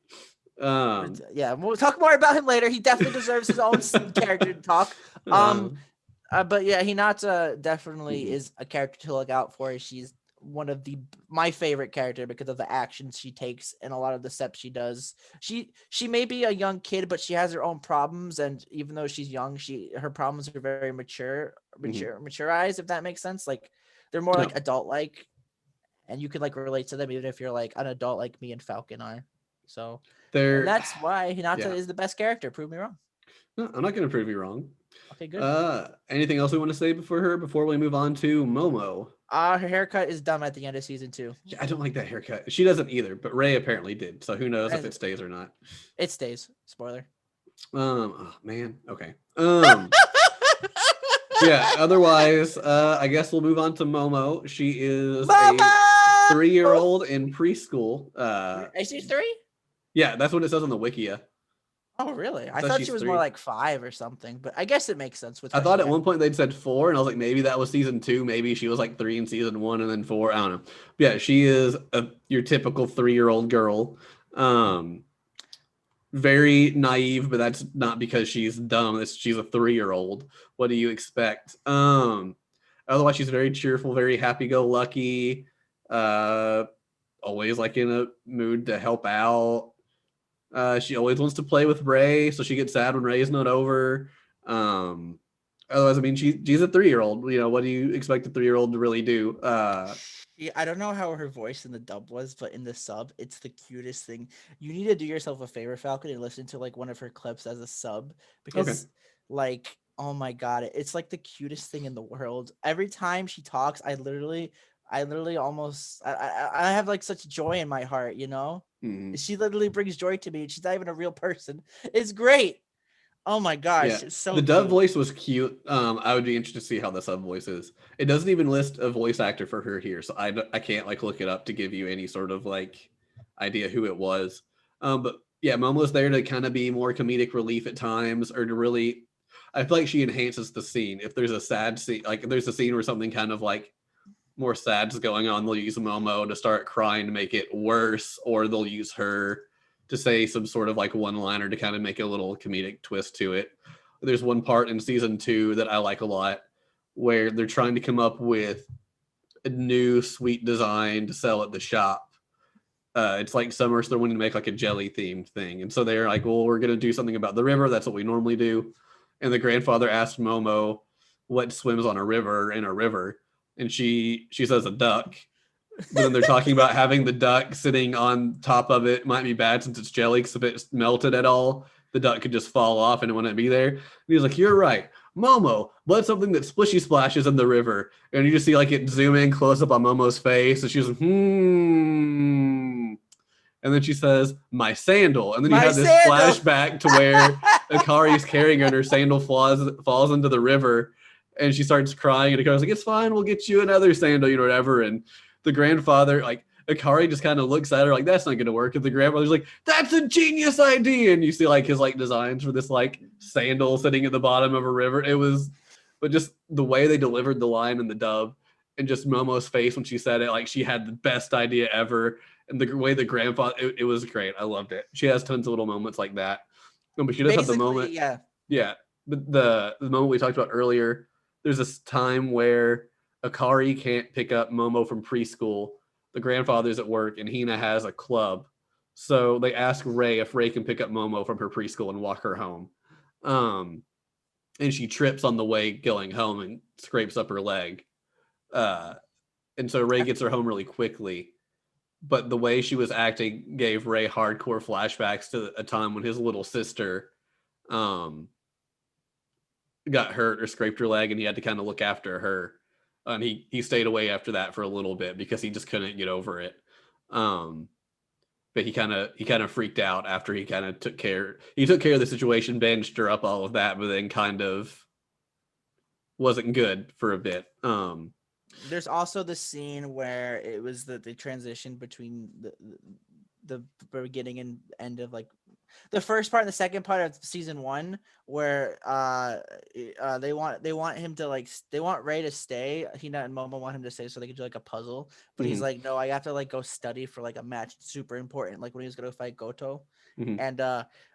B: We'll talk more about him later. He definitely deserves his own character to talk. But yeah, Hinata definitely is a character to look out for. She's one of my favorite character because of the actions she takes and a lot of the steps she does. She may be a young kid, but she has her own problems, and even though she's young, her problems are very maturized, if that makes sense. Like they're more like adult like, and you can like relate to them even if you're like an adult like me and Falcon are. So that's why Hinata is the best character. Prove me wrong.
A: No, I'm not going to prove you wrong.
B: Okay, good.
A: Anything else we want to say before we move on to Momo?
B: Her haircut is dumb at the end of season 2.
A: Yeah, I don't like that haircut. She doesn't either, but Rei apparently did. So who knows if it stays or not?
B: It stays. Spoiler.
A: Oh man. Okay. Yeah. Otherwise, I guess we'll move on to Momo. She is a 3-year-old in preschool.
B: Is she 3?
A: Yeah, that's what it says on the Wikia.
B: Oh, really? I thought she was 3. More like 5 or something, but I guess it makes sense.
A: I thought at one point they'd said 4, and I was like, maybe that was season 2. Maybe she was like 3 in season 1 and then 4. I don't know. But yeah, she is your typical 3-year-old girl. Very naive, but that's not because she's dumb. She's a 3-year-old. What do you expect? Otherwise, she's very cheerful, very happy-go-lucky. Always like in a mood to help out. She always wants to play with Rei, so she gets sad when Rei's not over. Otherwise, I mean, she's a 3-year-old. You know, what do you expect a 3-year-old to really do?
B: Yeah, I don't know how her voice in the dub was, but in the sub, it's the cutest thing. You need to do yourself a favor, Falcon, and listen to like one of her clips as a sub
A: Okay.
B: because, like, oh my god, it's like the cutest thing in the world. Every time she talks, I literally almost, I have like such joy in my heart. You know,
A: Mhm.
B: she literally brings joy to me. She's not even a real person. It's great. Oh my
A: Yeah,
B: gosh, it's
A: the
B: so
A: dub
B: cute.
A: voice was cute. I would be interested to see how the sub voice is. It doesn't even list a voice actor for her here, so I can't like look it up to give you any sort of like idea who it was. But yeah, Momo's there to kind of be more comedic relief at times, or to really, I feel like she enhances the scene. If there's a sad scene, like if there's a scene where something kind of like more sad's going on, they'll use Momo to start crying to make it worse, or they'll use her to say some sort of like one-liner to kind of make a little comedic twist to it. There's one part in season 2 that I like a lot where they're trying to come up with a new sweet design to sell at the shop. It's like summer, so they're wanting to make like a jelly themed thing. And so they're like, well, we're going to do something about the river. That's what we normally do. And the grandfather asked Momo what swims on a river in a river. And she says a duck. But then they're talking about having the duck sitting on top of it might be bad since it's jelly, because if it's melted at all, the duck could just fall off and it wouldn't be there. And he's like, you're right. Momo, what's something that splishy splashes in the river? And you just see like it zoom in close up on Momo's face. And she's like, And then she says, my sandal. And then you
B: My
A: have this
B: sandal.
A: flashback to where Akari's carrying her and her sandal falls into the river. And she starts crying. And Akari's like, it's fine. We'll get you another sandal, whatever. And the grandfather, like, Akari just kind of looks at her like, that's not going to work. And the grandfather's like, that's a genius idea. And you see like his like designs for this like sandal sitting at the bottom of a river. But just the way they delivered the line in the dub and just Momo's face when she said it, like she had the best idea ever. And the way the grandfather, it was great. I loved it. She has tons of little moments like that. But she does have the
B: Basically,
A: moment.
B: yeah.
A: Yeah. But the moment we talked about earlier, there's this time where Akari can't pick up Momo from preschool. The grandfather's at work and Hina has a club. So they ask Rei if Rei can pick up Momo from her preschool and walk her home. And she trips on the way going home and scrapes up her leg. Uh, and so Rei gets her home really quickly. But the way she was acting gave Rei hardcore flashbacks to a time when his little sister got hurt or scraped her leg, and he had to kind of look after her. And he stayed away after that for a little bit because he just couldn't get over it. But he kind of freaked out after he kind of took care of the situation, benched her up, all of that, but then kind of wasn't good for a bit.
B: There's also the scene where it was the transition between the beginning and end of like the first part and the second part of season 1, where they want him to like they want Rei to stay. Hina and Momo want him to stay so they can do like a puzzle, but he's like, no, I have to like go study for like a match. It's super important, like when he was gonna fight Goto. And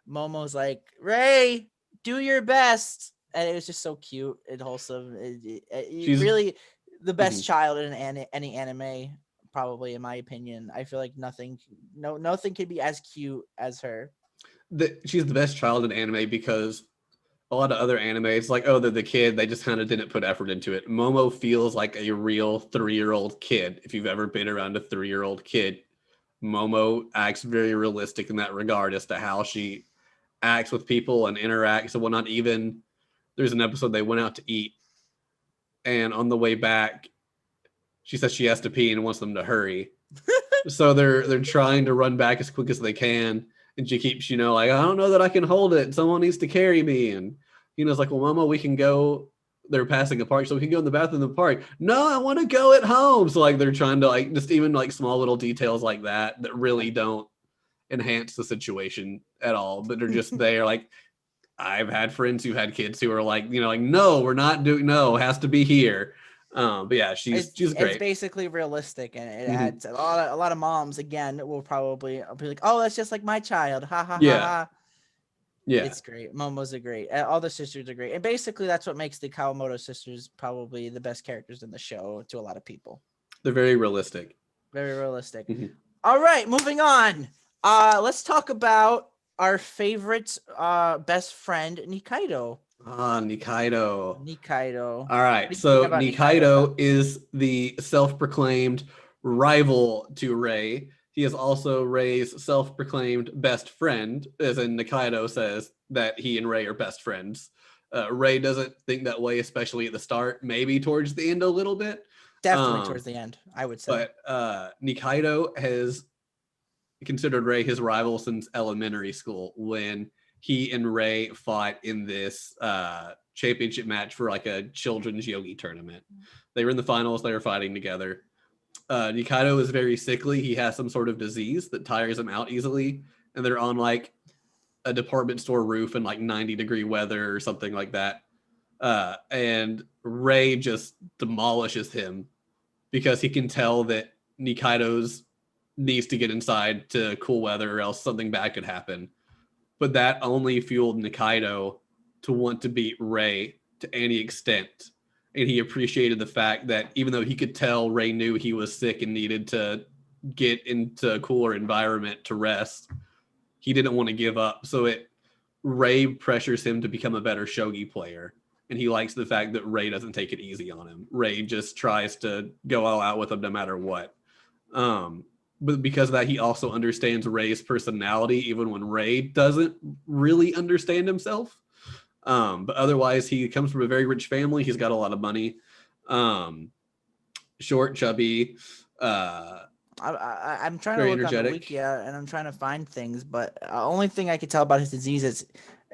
B: Momo's like, Rei, do your best. And it was just so cute and wholesome. It
A: She's
B: really the best child in any anime, probably, in my opinion. I feel like nothing can be as cute as her.
A: she's the best child in anime because a lot of other anime, it's like, oh, they're the kid. They just kind of didn't put effort into it. Momo feels like a real 3-year-old kid. If you've ever been around a 3-year-old kid, Momo acts very realistic in that regard as to how she acts with people and interacts and whatnot. Even there's an episode they went out to eat, and on the way back, she says she has to pee and wants them to hurry. So they're trying to run back as quick as they can, and she keeps, like, I don't know that I can hold it. Someone needs to carry me. And like, well, Momo, we can go. They're passing a park, so we can go in the bathroom in the park. No, I want to go at home. So like they're trying to like just even like small little details like that really don't enhance the situation at all, but they're just there. Like I've had friends who had kids who are like, like, no, we're not doing, no, it has to be here. But yeah, she's great.
B: It's basically realistic, and it adds a lot of moms again will probably be like, oh, that's just like my child, ha ha ha ha.
A: Yeah,
B: It's great. Momo's are great. All the sisters are great, and basically that's what makes the Kawamoto sisters probably the best characters in the show to a lot of people.
A: They're very realistic.
B: Very realistic. All right, moving on. Let's talk about our favorite best friend, Nikaido.
A: Ah, Nikaido.
B: Nikaido.
A: All
B: What
A: right,
B: do you think
A: so
B: about Nikaido?
A: Nikaido is the self-proclaimed rival to Rei. He is also Rei's self-proclaimed best friend, as in Nikaido says that he and Rei are best friends. Rei doesn't think that way, especially at the start, maybe towards the end a little bit.
B: Definitely towards the end, I would say.
A: But Nikaido has considered Rei his rival since elementary school when he and Rei fought in this championship match for like a children's yogi tournament. They were in the finals, they were fighting together. Nikaido is very sickly. He has some sort of disease that tires him out easily. And they're on like a department store roof in like 90-degree weather or something like that. And Rei just demolishes him because he can tell that Nikaido's needs to get inside to cool weather or else something bad could happen. But that only fueled Nikaido to want to beat Rei to any extent. And he appreciated the fact that even though he could tell Rei knew he was sick and needed to get into a cooler environment to rest, he didn't want to give up. So Rei pressures him to become a better shogi player. And he likes the fact that Rei doesn't take it easy on him. Rei just tries to go all out with him no matter what. But because of that, he also understands Rei's personality, even when Rei doesn't really understand himself. But otherwise, he comes from a very rich family. He's got a lot of money. Short, chubby.
B: I'm trying to
A: Very
B: look
A: energetic.
B: on the wiki, and I'm trying to find things, but only thing I can tell about his disease is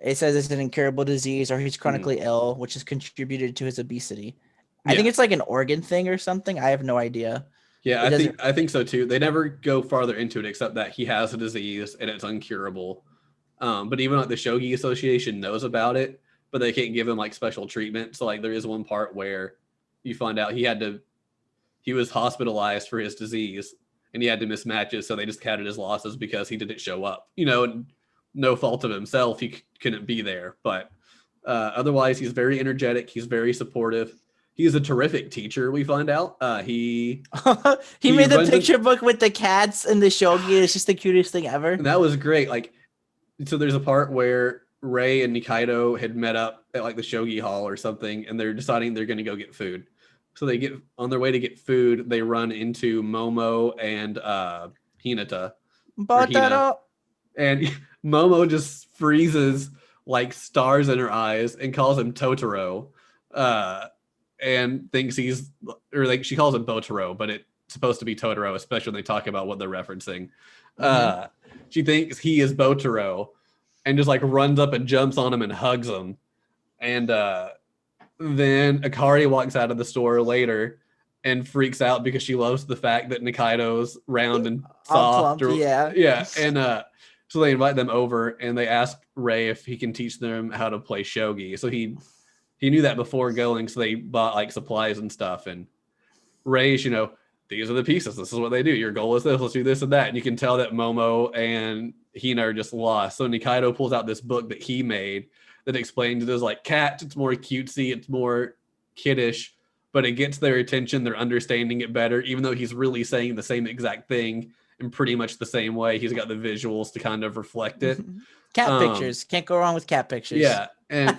B: it says it's an incurable disease or he's chronically ill, which has contributed to his obesity. I think it's like an organ thing or something. I have no idea.
A: Yeah, I think so too. They never go farther into it except that he has a disease and it's uncurable. But even like the Shogi Association knows about it, but they can't give him like special treatment. So like there is one part where you find out he was hospitalized for his disease and he had to miss matches, so they just counted his losses because he didn't show up. No fault of himself, he couldn't be there. But otherwise, he's very energetic. He's very supportive. He's a terrific teacher. We find out he
B: made the picture book with the cats and the shogi. It's just the cutest thing ever.
A: And that was great. Like, so there's a part where Rei and Nikaido had met up at like the shogi hall or something, and they're deciding they're going to go get food. So they get on their way to get food. They run into Momo and Hinata. And Momo just freezes like stars in her eyes and calls him Totoro. And thinks she calls him Botaro, but it's supposed to be Totoro, especially when they talk about what they're referencing. She thinks he is Botaro and just like runs up and jumps on him and hugs him. And then Akari walks out of the store later and freaks out because she loves the fact that Nikaido's round and soft.
B: Yeah.
A: And so they invite them over and they ask Rei if he can teach them how to play shogi. So he knew that before going, so they bought like supplies and stuff. And Rei's, these are the pieces. This is what they do. Your goal is this. Let's do this and that. And you can tell that Momo and Hina are just lost. So Nikaido pulls out this book that he made that explains it as like cats. It's more cutesy. It's more kiddish, but it gets their attention. They're understanding it better, even though he's really saying the same exact thing in pretty much the same way. He's got the visuals to kind of reflect it.
B: Cat pictures. Can't go wrong with cat pictures.
A: Yeah. And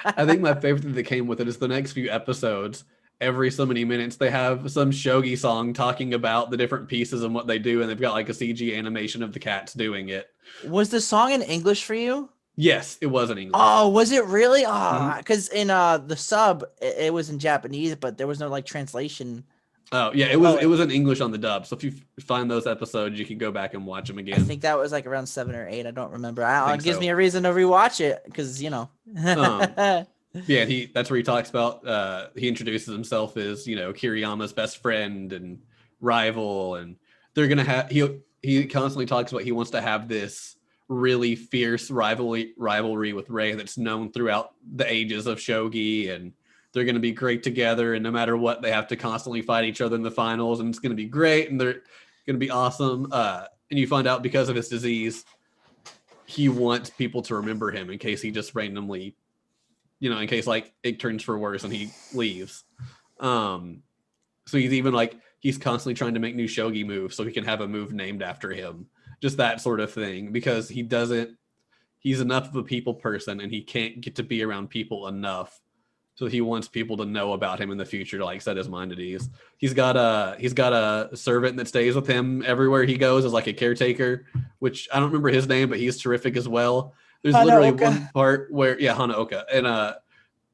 A: I think my favorite thing that came with it is the next few episodes. Every so many minutes, they have some shogi song talking about the different pieces and what they do. And they've got like a CG animation of the cats doing it.
B: Was the song in English for you?
A: Yes, it was in English.
B: Oh, was it really? Oh, because in the sub, it was in Japanese, but there was no like translation.
A: Oh yeah, it was in English on the dub. So if you find those episodes, you can go back and watch them again.
B: I think that was like around 7 or 8. I don't remember. It gives me a reason to rewatch it because
A: Yeah, that's where he talks about. He introduces himself as Kiriyama's best friend and rival, and they're gonna have. He constantly talks about he wants to have this really fierce rivalry with Rei that's known throughout the ages of shogi, and they're going to be great together, and no matter what, they have to constantly fight each other in the finals, and it's going to be great, and they're going to be awesome. And you find out because of his disease, he wants people to remember him in case he just randomly, in case like it turns for worse and he leaves. So he's even like, he's constantly trying to make new shogi moves so he can have a move named after him. Just that sort of thing, because he doesn't he's enough of a people person and he can't get to be around people enough. So he wants people to know about him in the future to like set his mind at ease. He's got a servant that stays with him everywhere he goes as like a caretaker, which I don't remember his name, but he's terrific as well. There's literally one part where Hanaoka, and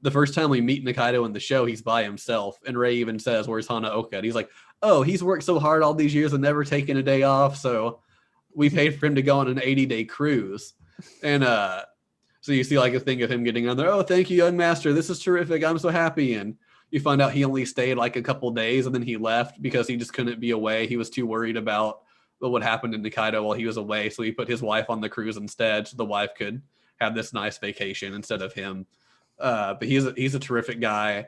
A: the first time we meet Nikaido in the show, he's by himself, and Rei even says, "Where's Hanaoka?" And he's like, "Oh, he's worked so hard all these years and never taken a day off, so we paid for him to go on an 80-day cruise." And so you see like a thing of him getting on there. "Oh, thank you, young master. This is terrific. I'm so happy." And you find out he only stayed like a couple days and then he left because he just couldn't be away. He was too worried about what happened to Nikaido while he was away. So he put his wife on the cruise instead, so the wife could have this nice vacation instead of him. But he's a terrific guy.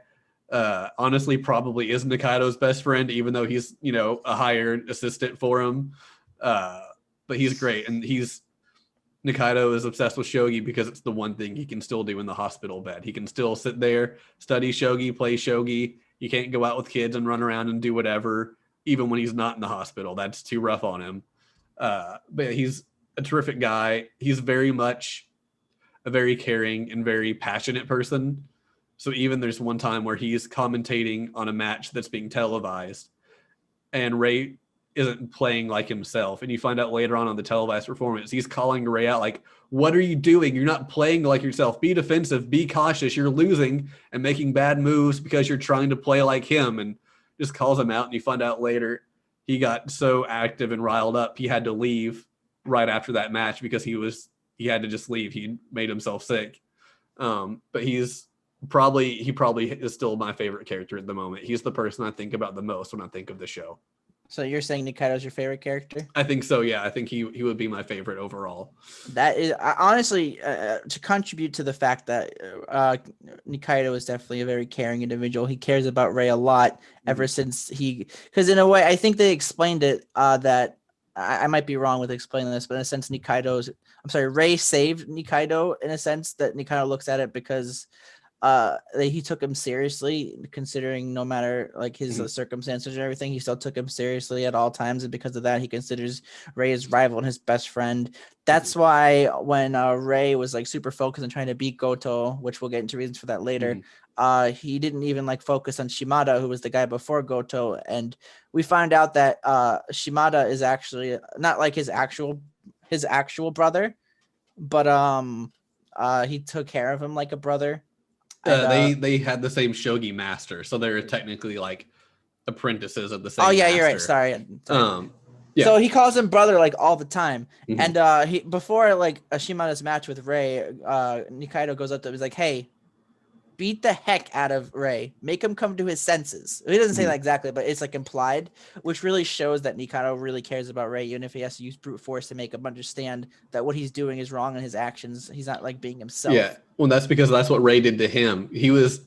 A: Honestly, probably is Nikaido's best friend, even though he's, a hired assistant for him. But he's great. And Nikaido is obsessed with shogi because it's the one thing he can still do in the hospital bed. He can still sit there, study shogi, play shogi. He can't go out with kids and run around and do whatever, even when he's not in the hospital. That's too rough on him. But he's a terrific guy. He's very much a very caring and very passionate person. So even there's one time where he's commentating on a match that's being televised and Rei isn't playing like himself. And you find out later on the televised performance, he's calling Rei out like, "What are you doing? You're not playing like yourself. Be defensive, be cautious. You're losing and making bad moves because you're trying to play like him." And just calls him out. And you find out later he got so active and riled up, he had to leave right after that match because he had to just leave. He made himself sick. But he probably is still my favorite character at the moment. He's the person I think about the most when I think of the show.
B: So you're saying Nikaido's your favorite character?
A: I think so, yeah. I think he would be my favorite overall.
B: That is honestly to contribute to the fact that Nikaido is definitely a very caring individual. He cares about Rei a lot ever since because in a way, I think they explained it that I might be wrong with explaining this, but in a sense, Rei saved Nikaido in a sense that Nikaido looks at it because he took him seriously, considering no matter like his circumstances and everything, he still took him seriously at all times, and because of that, he considers Rei his rival and his best friend. That's why when Rei was like super focused on trying to beat Goto, which we'll get into reasons for that later, he didn't even like focus on Shimada, who was the guy before Goto, and we find out that Shimada is actually not like his actual brother, but he took care of him like a brother.
A: They had the same shogi master, so they're technically like apprentices of the same.
B: Oh yeah,
A: master.
B: You're right. Sorry.
A: Yeah.
B: So he calls him brother like all the time, and he before like Shimada's match with Rei, Nikaido goes up to him. He's like, "Hey, beat the heck out of Rei. Make him come to his senses." He doesn't say that exactly, but it's like implied, which really shows that Nikaido really cares about Rei, even if he has to use brute force to make him understand that what he's doing is wrong in his actions. He's not like being himself.
A: Yeah, well, that's because that's what Rei did to him. He was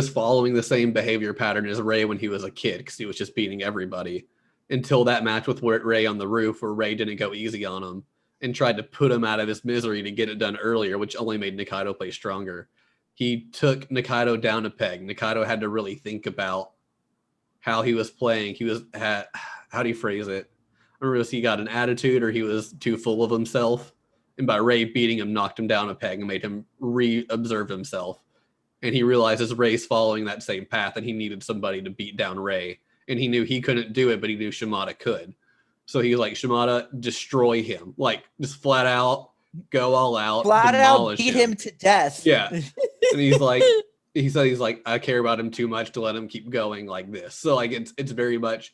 A: following the same behavior pattern as Rei when he was a kid, because he was just beating everybody until that match with Rei on the roof, where Rei didn't go easy on him and tried to put him out of his misery to get it done earlier, which only made Nikaido play stronger. He took Nikaido down a peg. Nikaido had to really think about how he was playing. How do you phrase it? I remember he got an attitude or he was too full of himself. And by Rei beating him, knocked him down a peg and made him re-observe himself. And he realizes Rei's following that same path and he needed somebody to beat down Rei. And he knew he couldn't do it, but he knew Shimada could. So he was like, "Shimada, destroy him. Like, just flat out, go all out.
B: Flat out beat him to death."
A: Yeah. And he's like, "I care about him too much to let him keep going like this." So like it's very much,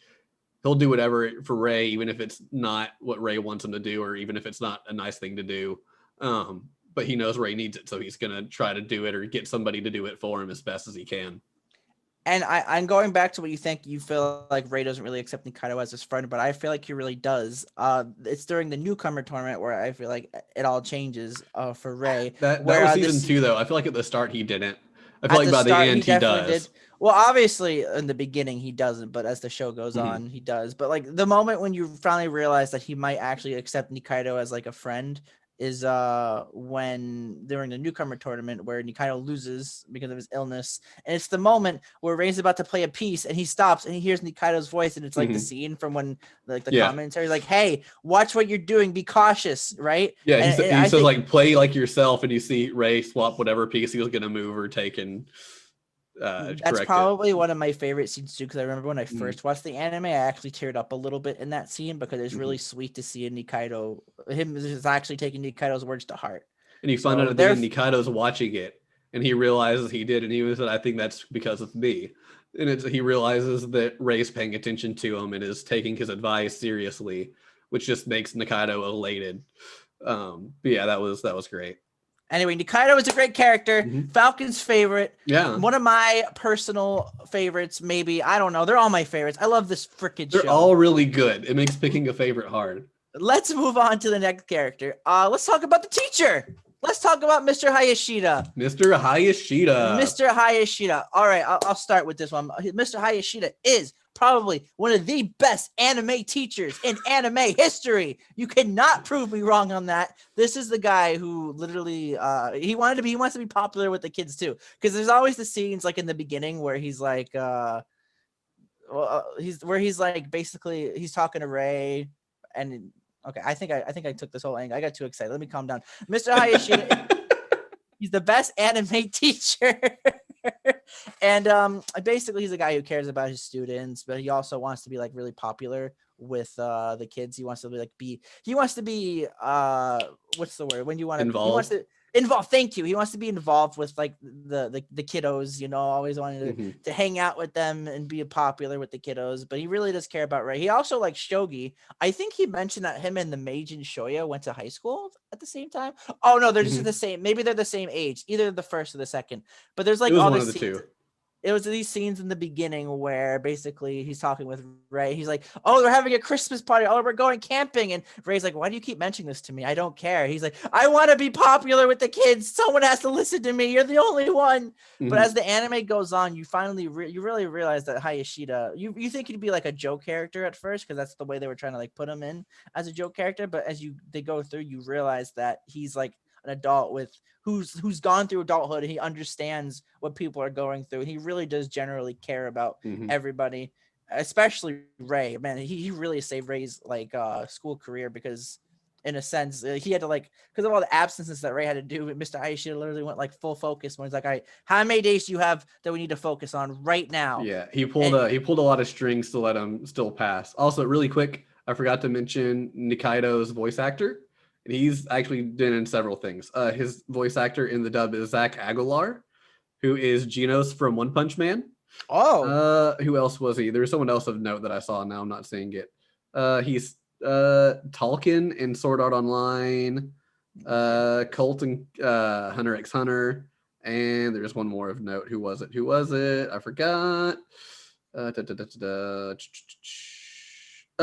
A: he'll do whatever for Rei, even if it's not what Rei wants him to do, or even if it's not a nice thing to do. But he knows Rei needs it, so he's gonna try to do it or get somebody to do it for him as best as he can.
B: And I'm going back to what you think. You feel like Rei doesn't really accept Nikaido as his friend, but I feel like he really does. It's during the newcomer tournament where I feel like it all changes for Rei.
A: That was season 2, though. I feel like at the start he didn't. I feel like by the end he does.
B: Well, obviously in the beginning he doesn't, but as the show goes on, he does. But like the moment when you finally realize that he might actually accept Nikaido as like a friend is when during the newcomer tournament where Nikaido loses because of his illness, and it's the moment where Rei's about to play a piece and he stops and he hears Nikaido's voice, and it's like the scene from when like the commentary like, hey, watch what you're doing, be cautious, right?
A: Yeah,
B: and
A: he says like play like yourself, and you see Rei swap whatever piece he was gonna move or take and
B: that's probably one of my favorite scenes too, because I remember when I first watched the anime, I actually teared up a little bit in that scene because it's really sweet to see him is actually taking Nikaido's words to heart.
A: And you find out at the end Nikaido's watching it, and he realizes he did, and he said, "I think that's because of me." And he realizes that Rei's paying attention to him and is taking his advice seriously, which just makes Nikaido elated. But yeah, that was great.
B: Anyway, Nikaido is a great character. Falcon's favorite.
A: Yeah.
B: One of my personal favorites, maybe. I don't know. They're all my favorites. I love this freaking show.
A: They're all really good. It makes picking a favorite hard.
B: Let's move on to the next character. Let's talk about the teacher. Let's talk about Mr. Hayashida.
A: Mr. Hayashida.
B: Mr. Hayashida. All right, I'll start with this one. Mr. Hayashida is probably one of the best anime teachers in anime history. You cannot prove me wrong on that. This is the guy who literally he wants to be popular with the kids too, because there's always the scenes like in the beginning where he's like basically he's talking to Rei, and okay, I think I took this whole angle. I got too excited. Let me calm down. Mr. Hayashida, he's the best anime teacher. And basically he's a guy who cares about his students, but he also wants to be like really popular with the kids. He wants to be what's the word when you want to
A: involved.
B: He wants to involve. Thank you. He wants to be involved with like the kiddos, always wanted to hang out with them and be popular with the kiddos, but he really does care about Rei. He also likes shogi. I think he mentioned that him and the Meijin Shoya went to high school at the same time. Oh no, they're just the same. Maybe they're the same age, either the first or the second. But there's like all the two. It was these scenes in the beginning where basically he's talking with Rei. He's like, oh, they're having a Christmas party. Oh, we're going camping. And Rei's like, why do you keep mentioning this to me? I don't care. He's like, I want to be popular with the kids. Someone has to listen to me. You're the only one. But as the anime goes on, you finally, you really realize that Hayashida, you think he'd be like a joke character at first, because that's the way they were trying to like put him in as a joke character. But as they go through, you realize that he's like an adult with who's gone through adulthood, and he understands what people are going through, and he really does generally care about everybody, especially Rei. Man, he really saved Rei's like school career, because in a sense he had to because of all the absences that Rei had to do. Mr. Hayashida literally went like full focus when he's like, all right, how many days do you have that we need to focus on right now?
A: Yeah, he pulled a lot of strings to let him still pass. Also, really quick, I forgot to mention Nikaido's voice actor. And he's actually been in several things. His voice actor in the dub is Zach Aguilar, who is Genos from One Punch Man.
B: Oh.
A: Who else was he? There was someone else of note that I saw. Now I'm not seeing it. He's Tolkien in Sword Art Online, Colt and Hunter x Hunter, and there's one more of note. Who was it? I forgot. Oh,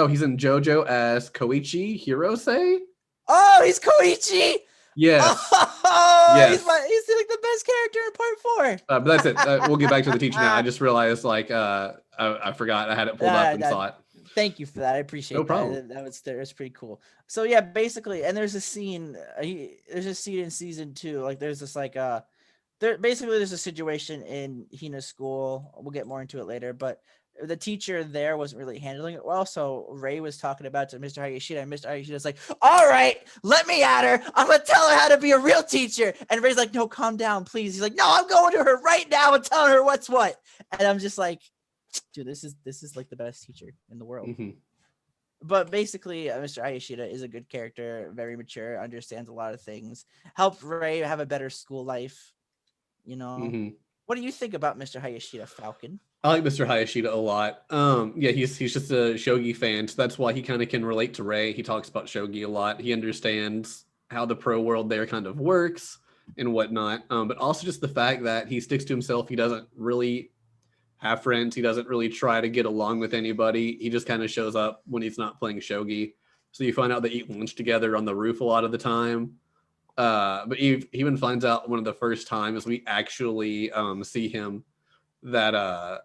A: he's in JoJo as Koichi Hirose.
B: Oh, he's Koichi.
A: Yes.
B: Oh, yes. He's like the best character in part 4.
A: But that's it. We'll get back to the teacher now. I just realized I forgot. I had it pulled up and saw it.
B: Thank you for that. I appreciate that. No problem. That was pretty cool. So yeah, basically, and there's a scene. There's a scene in season 2. Like there's this there's a situation in Hina's school. We'll get more into it later, but the teacher there wasn't really handling it well. So Rei was talking about to Mr. Hayashida, and Mr. Hayashida's like, all right, let me at her. I'm going to tell her how to be a real teacher. And Rei's like, no, calm down, please. He's like, no, I'm going to her right now and telling her what's what. And I'm just like, dude, this is like the best teacher in the world. But basically, Mr. Hayashida is a good character, very mature, understands a lot of things, helped Rei have a better school life. What do you think about Mr. Hayashida, Falcon?
A: I like Mr. Hayashida a lot. Yeah, he's just a shogi fan, so that's why he kind of can relate to Rei. He talks about shogi a lot. He understands how the pro world there kind of works and whatnot. But also just the fact that he sticks to himself. He doesn't really have friends. He doesn't really try to get along with anybody. He just kind of shows up when he's not playing shogi. So you find out they eat lunch together on the roof a lot of the time. But he even finds out one of the first times we actually see him that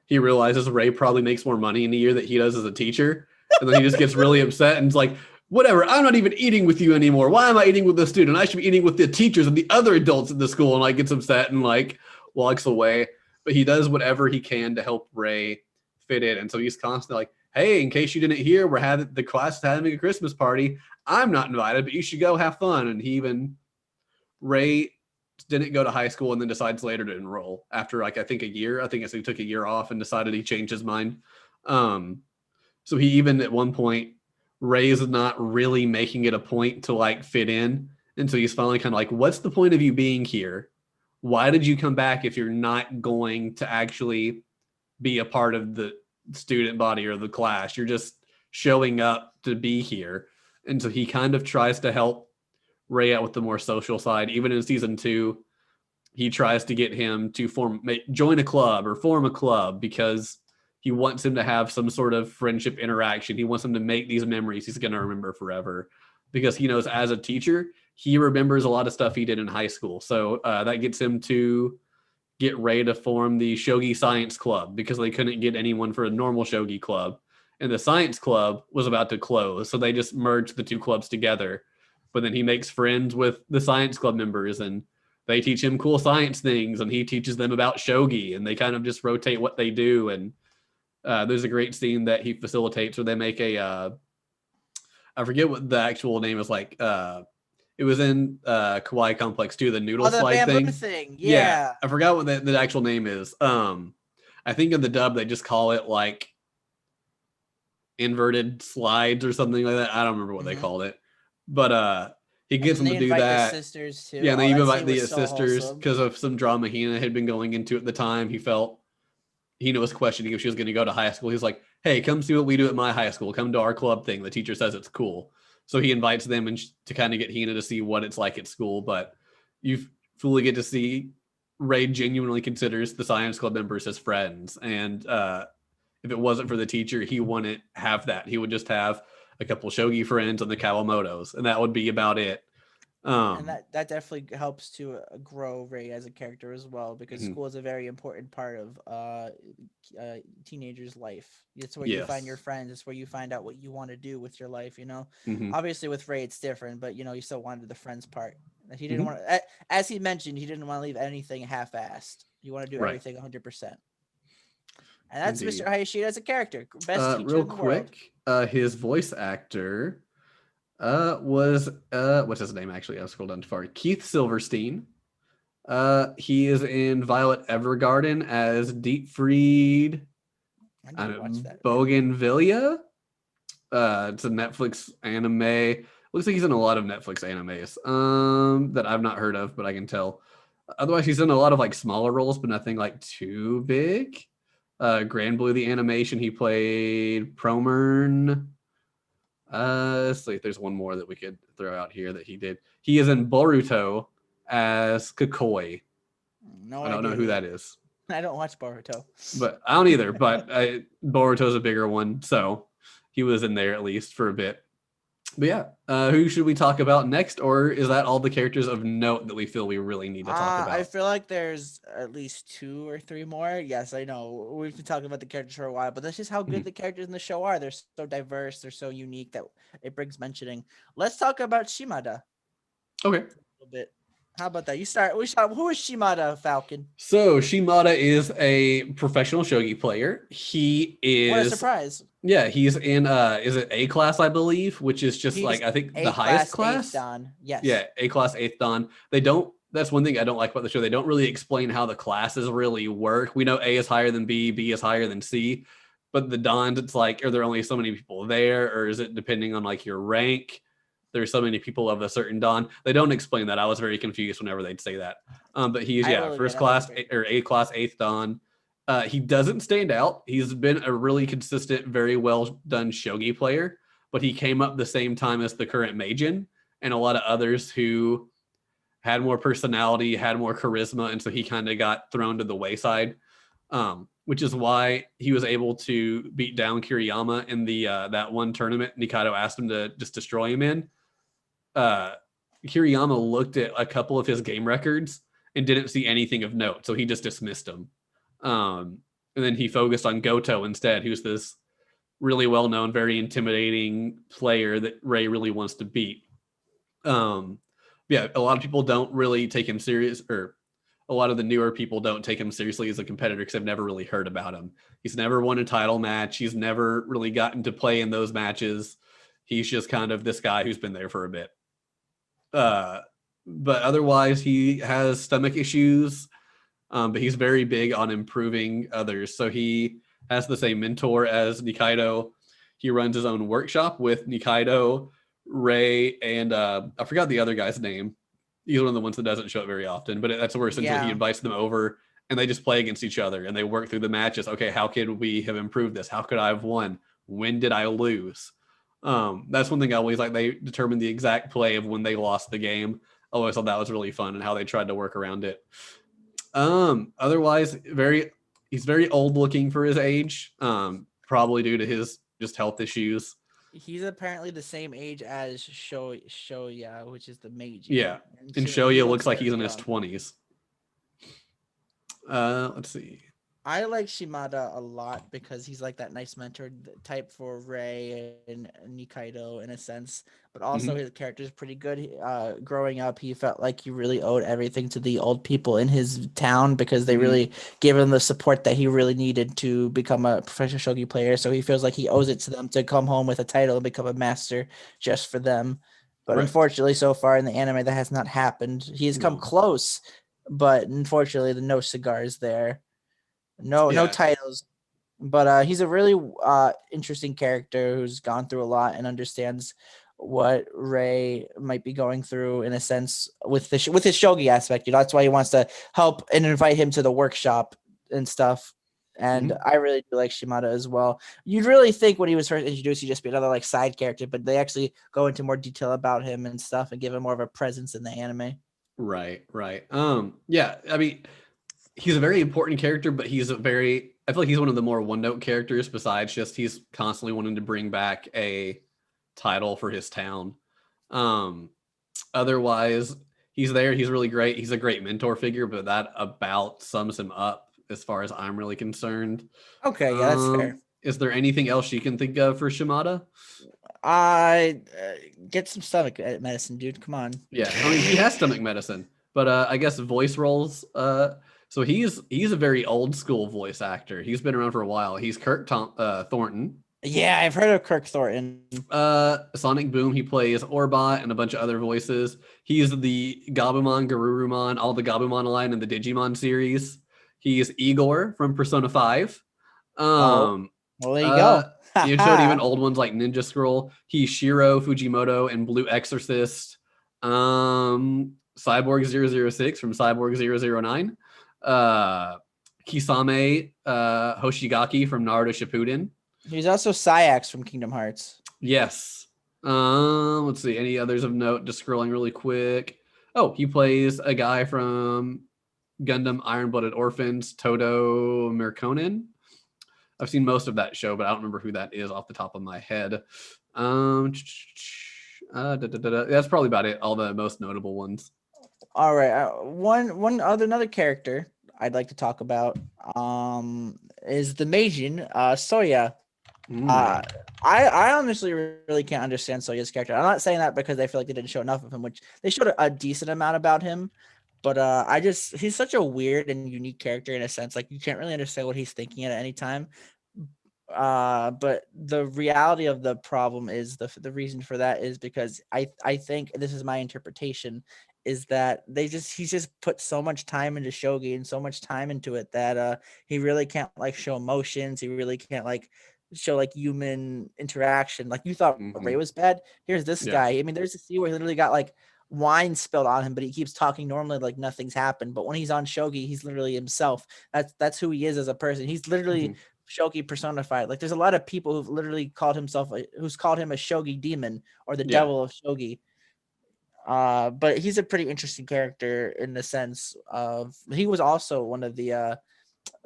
A: he realizes Rei probably makes more money in a year that he does as a teacher. And then he just gets really upset and is like, whatever, I'm not even eating with you anymore. Why am I eating with the student? I should be eating with the teachers and the other adults at the school. And like gets upset and like walks away. But he does whatever he can to help Rei fit in. And so he's constantly like, hey, in case you didn't hear, the class is having a Christmas party. I'm not invited, but you should go have fun. And Rei didn't go to high school and then decides later to enroll after like, I think a year. I think he took a year off and decided he changed his mind. So he even at one point, Rei is not really making it a point to like fit in. And so he's finally kind of like, what's the point of you being here? Why did you come back if you're not going to actually be a part of the student body or the class? You're just showing up to be here. And so he kind of tries to help Rei out with the more social side. Even in season 2, he tries to get him to join a club or form a club because he wants him to have some sort of friendship interaction. He wants him to make these memories he's going to remember forever because he knows as a teacher, he remembers a lot of stuff he did in high school. So that gets him to get Rei to form the Shogi Science Club because they couldn't get anyone for a normal Shogi club. And the Science Club was about to close. So they just merged the two clubs together. But then he makes friends with the Science Club members and they teach him cool science things and he teaches them about Shogi and they kind of just rotate what they do. And there's a great scene that he facilitates where they make I forget what the actual name is like. It was in Kawaii Complex 2, the noodle slide thing.
B: Yeah.
A: I forgot what the actual name is. I think in the dub they just call it like inverted slides or something like that. I don't remember what they called it. But he gets them to do that.
B: The sisters too.
A: Yeah, and they even invite the sisters because of some drama Hina had been going into at the time. He felt Hina was questioning if she was going to go to high school. He's like, hey, come see what we do at my high school. Come to our club thing. The teacher says it's cool. So he invites them to kind of get Hina to see what it's like at school. But you fully get to see Rei genuinely considers the science club members as friends. And if it wasn't for the teacher, he wouldn't have that. He would just have a couple shogi friends and the Kawamotos, and that would be about it.
B: And that definitely helps to grow Rei as a character as well, because school is a very important part of teenager's life. It's where you find your friends. It's where you find out what you want to do with your life. Obviously with Rei it's different, but you still wanted the friends part. He didn't want to, as he mentioned, he didn't want to leave anything half-assed. You want to do everything 100%. And that's Mr. Hayashida as a character. Best teacher
A: real
B: in the world.
A: Quick, his voice actor was what's his name actually? I've scrolled down too far. Keith Silverstein. He is in Violet Evergarden as Dietfried Bougainvillea. It's a Netflix anime. Looks like he's in a lot of Netflix animes that I've not heard of, but I can tell. Otherwise, he's in a lot of like smaller roles, but nothing like too big. Grand Blue the animation, he played Promern. Let's see if there's one more that we could throw out here that he did. He is in Boruto as Kakoi. I don't know who that is.
B: I don't watch Boruto.
A: But I don't either, but Boruto's a bigger one, so he was in there at least for a bit. But yeah, who should we talk about next, or is that all the characters of note that we feel we really need to talk about?
B: I feel like there's at least 2 or 3 more. Yes, I know we've been talking about the characters for a while, but that's just how good the characters in the show are. They're so diverse, they're so unique that it brings mentioning. Let's talk about Shimada.
A: Okay.
B: A little bit. How about that? You start. Who is Shimada Falcon?
A: So Shimada is a professional shogi player. He is.
B: What a surprise!
A: Yeah, he's in is it A class, I believe, which is just like I think the highest class.
B: Dan. Yes.
A: Yeah, A class 8th Dan. They don't. That's one thing I don't like about the show. They don't really explain how the classes really work. We know A is higher than B is higher than C, but the Dans, it's like, are there only so many people there, or is it depending on like your rank? There's so many people of a certain Dan. They don't explain that. I was very confused whenever they'd say that. But he is first class or A class 8th Dan. He doesn't stand out. He's been a really consistent, very well done shogi player, but he came up the same time as the current Meijin and a lot of others who had more personality, had more charisma, and so he kind of got thrown to the wayside, which is why he was able to beat down Kiriyama in the that one tournament Nikaido asked him to just destroy him in. Kiriyama looked at a couple of his game records and didn't see anything of note, so he just dismissed him. And then he focused on Goto instead, who's this really well known, very intimidating player that Rey really wants to beat. Yeah, a lot of people don't really take him serious, or a lot of the newer people don't take him seriously as a competitor because they've never really heard about him. He's never won a title match. He's never really gotten to play in those matches. He's just kind of this guy who's been there for a bit. But otherwise, he has stomach issues, but he's very big on improving others. So he has the same mentor as Nikaido. He runs his own workshop with Nikaido, Rey, and I forgot the other guy's name. He's one of the ones that doesn't show up very often, but that's where essentially he invites them over and they just play against each other and they work through the matches. Okay, how could we have improved this? How could I have won? When did I lose? That's one thing I always like. They determine the exact play of when they lost the game. I always thought that was really fun and how they tried to work around it. Otherwise, he's very old looking for his age, probably due to his just health issues.
B: He's apparently the same age as Shoya, which is the mage.
A: Yeah, and Shoya looks like he's in his 20s. Let's see.
B: I like Shimada a lot because he's like that nice mentor type for Rey and Nikaido in a sense, but also his character is pretty good. Growing up, he felt like he really owed everything to the old people in his town because they really gave him the support that he really needed to become a professional shogi player. So he feels like he owes it to them to come home with a title and become a master just for them. But unfortunately, so far in the anime, that has not happened. He has come close, but unfortunately, no cigars there. No titles, but he's a really interesting character who's gone through a lot and understands what Rey might be going through in a sense with his shogi aspect. You know, that's why he wants to help and invite him to the workshop and stuff. And I really do like Shimada as well. You'd really think when he was first introduced, he'd just be another like side character, but they actually go into more detail about him and stuff and give him more of a presence in the anime.
A: Right. Yeah, I mean, he's a very important character, but I feel like he's one of the more one-note characters besides just he's constantly wanting to bring back a title for his town. Otherwise, he's there. He's really great. He's a great mentor figure, but that about sums him up as far as I'm really concerned.
B: Okay, yeah, that's fair.
A: Is there anything else you can think of for Shimada?
B: Get some stomach medicine, dude. Come on.
A: Yeah, I mean, he has stomach medicine, but I guess voice roles. So he's a very old school voice actor. He's been around for a while. He's Kirk Thornton.
B: Yeah, I've heard of Kirk Thornton.
A: Sonic Boom, he plays Orbot and a bunch of other voices. He's the Gabumon, Garurumon, all the Gabumon line in the Digimon series. He's Igor from Persona 5.
B: Well, there you go.
A: You showed even old ones like Ninja Scroll. He's Shiro Fujimoto in Blue Exorcist. Cyborg 006 from Cyborg 009. Kisame Hoshigaki from Naruto Shippuden.
B: He's also Sayax from Kingdom Hearts.
A: Yes. Let's see. Any others of note? Just scrolling really quick. Oh, he plays a guy from Gundam Iron-Blooded Orphans, Todo Mirkonen. I've seen most of that show, but I don't remember who that is off the top of my head. That's probably about it. All the most notable ones. All
B: right. Another character I'd like to talk about is the Meijin, Soya. I honestly really can't understand Soya's character. I'm not saying that because I feel like they didn't show enough of him, which they showed a decent amount about him. But he's such a weird and unique character in a sense. Like you can't really understand what he's thinking at any time. But the reality of the problem is the reason for that is because I think this is my interpretation is that he's just put so much time into shogi and so much time into it that he really can't like show emotions. He really can't like show like human interaction. Like you thought Rey was bad. Here's this guy. I mean, there's a scene where he literally got like wine spilled on him, but he keeps talking normally like nothing's happened. But when he's on shogi, he's literally himself. That's who he is as a person. He's literally shogi personified. Like there's a lot of people who've literally called him a shogi demon or the devil of shogi. But he's a pretty interesting character in the sense of he was also one of the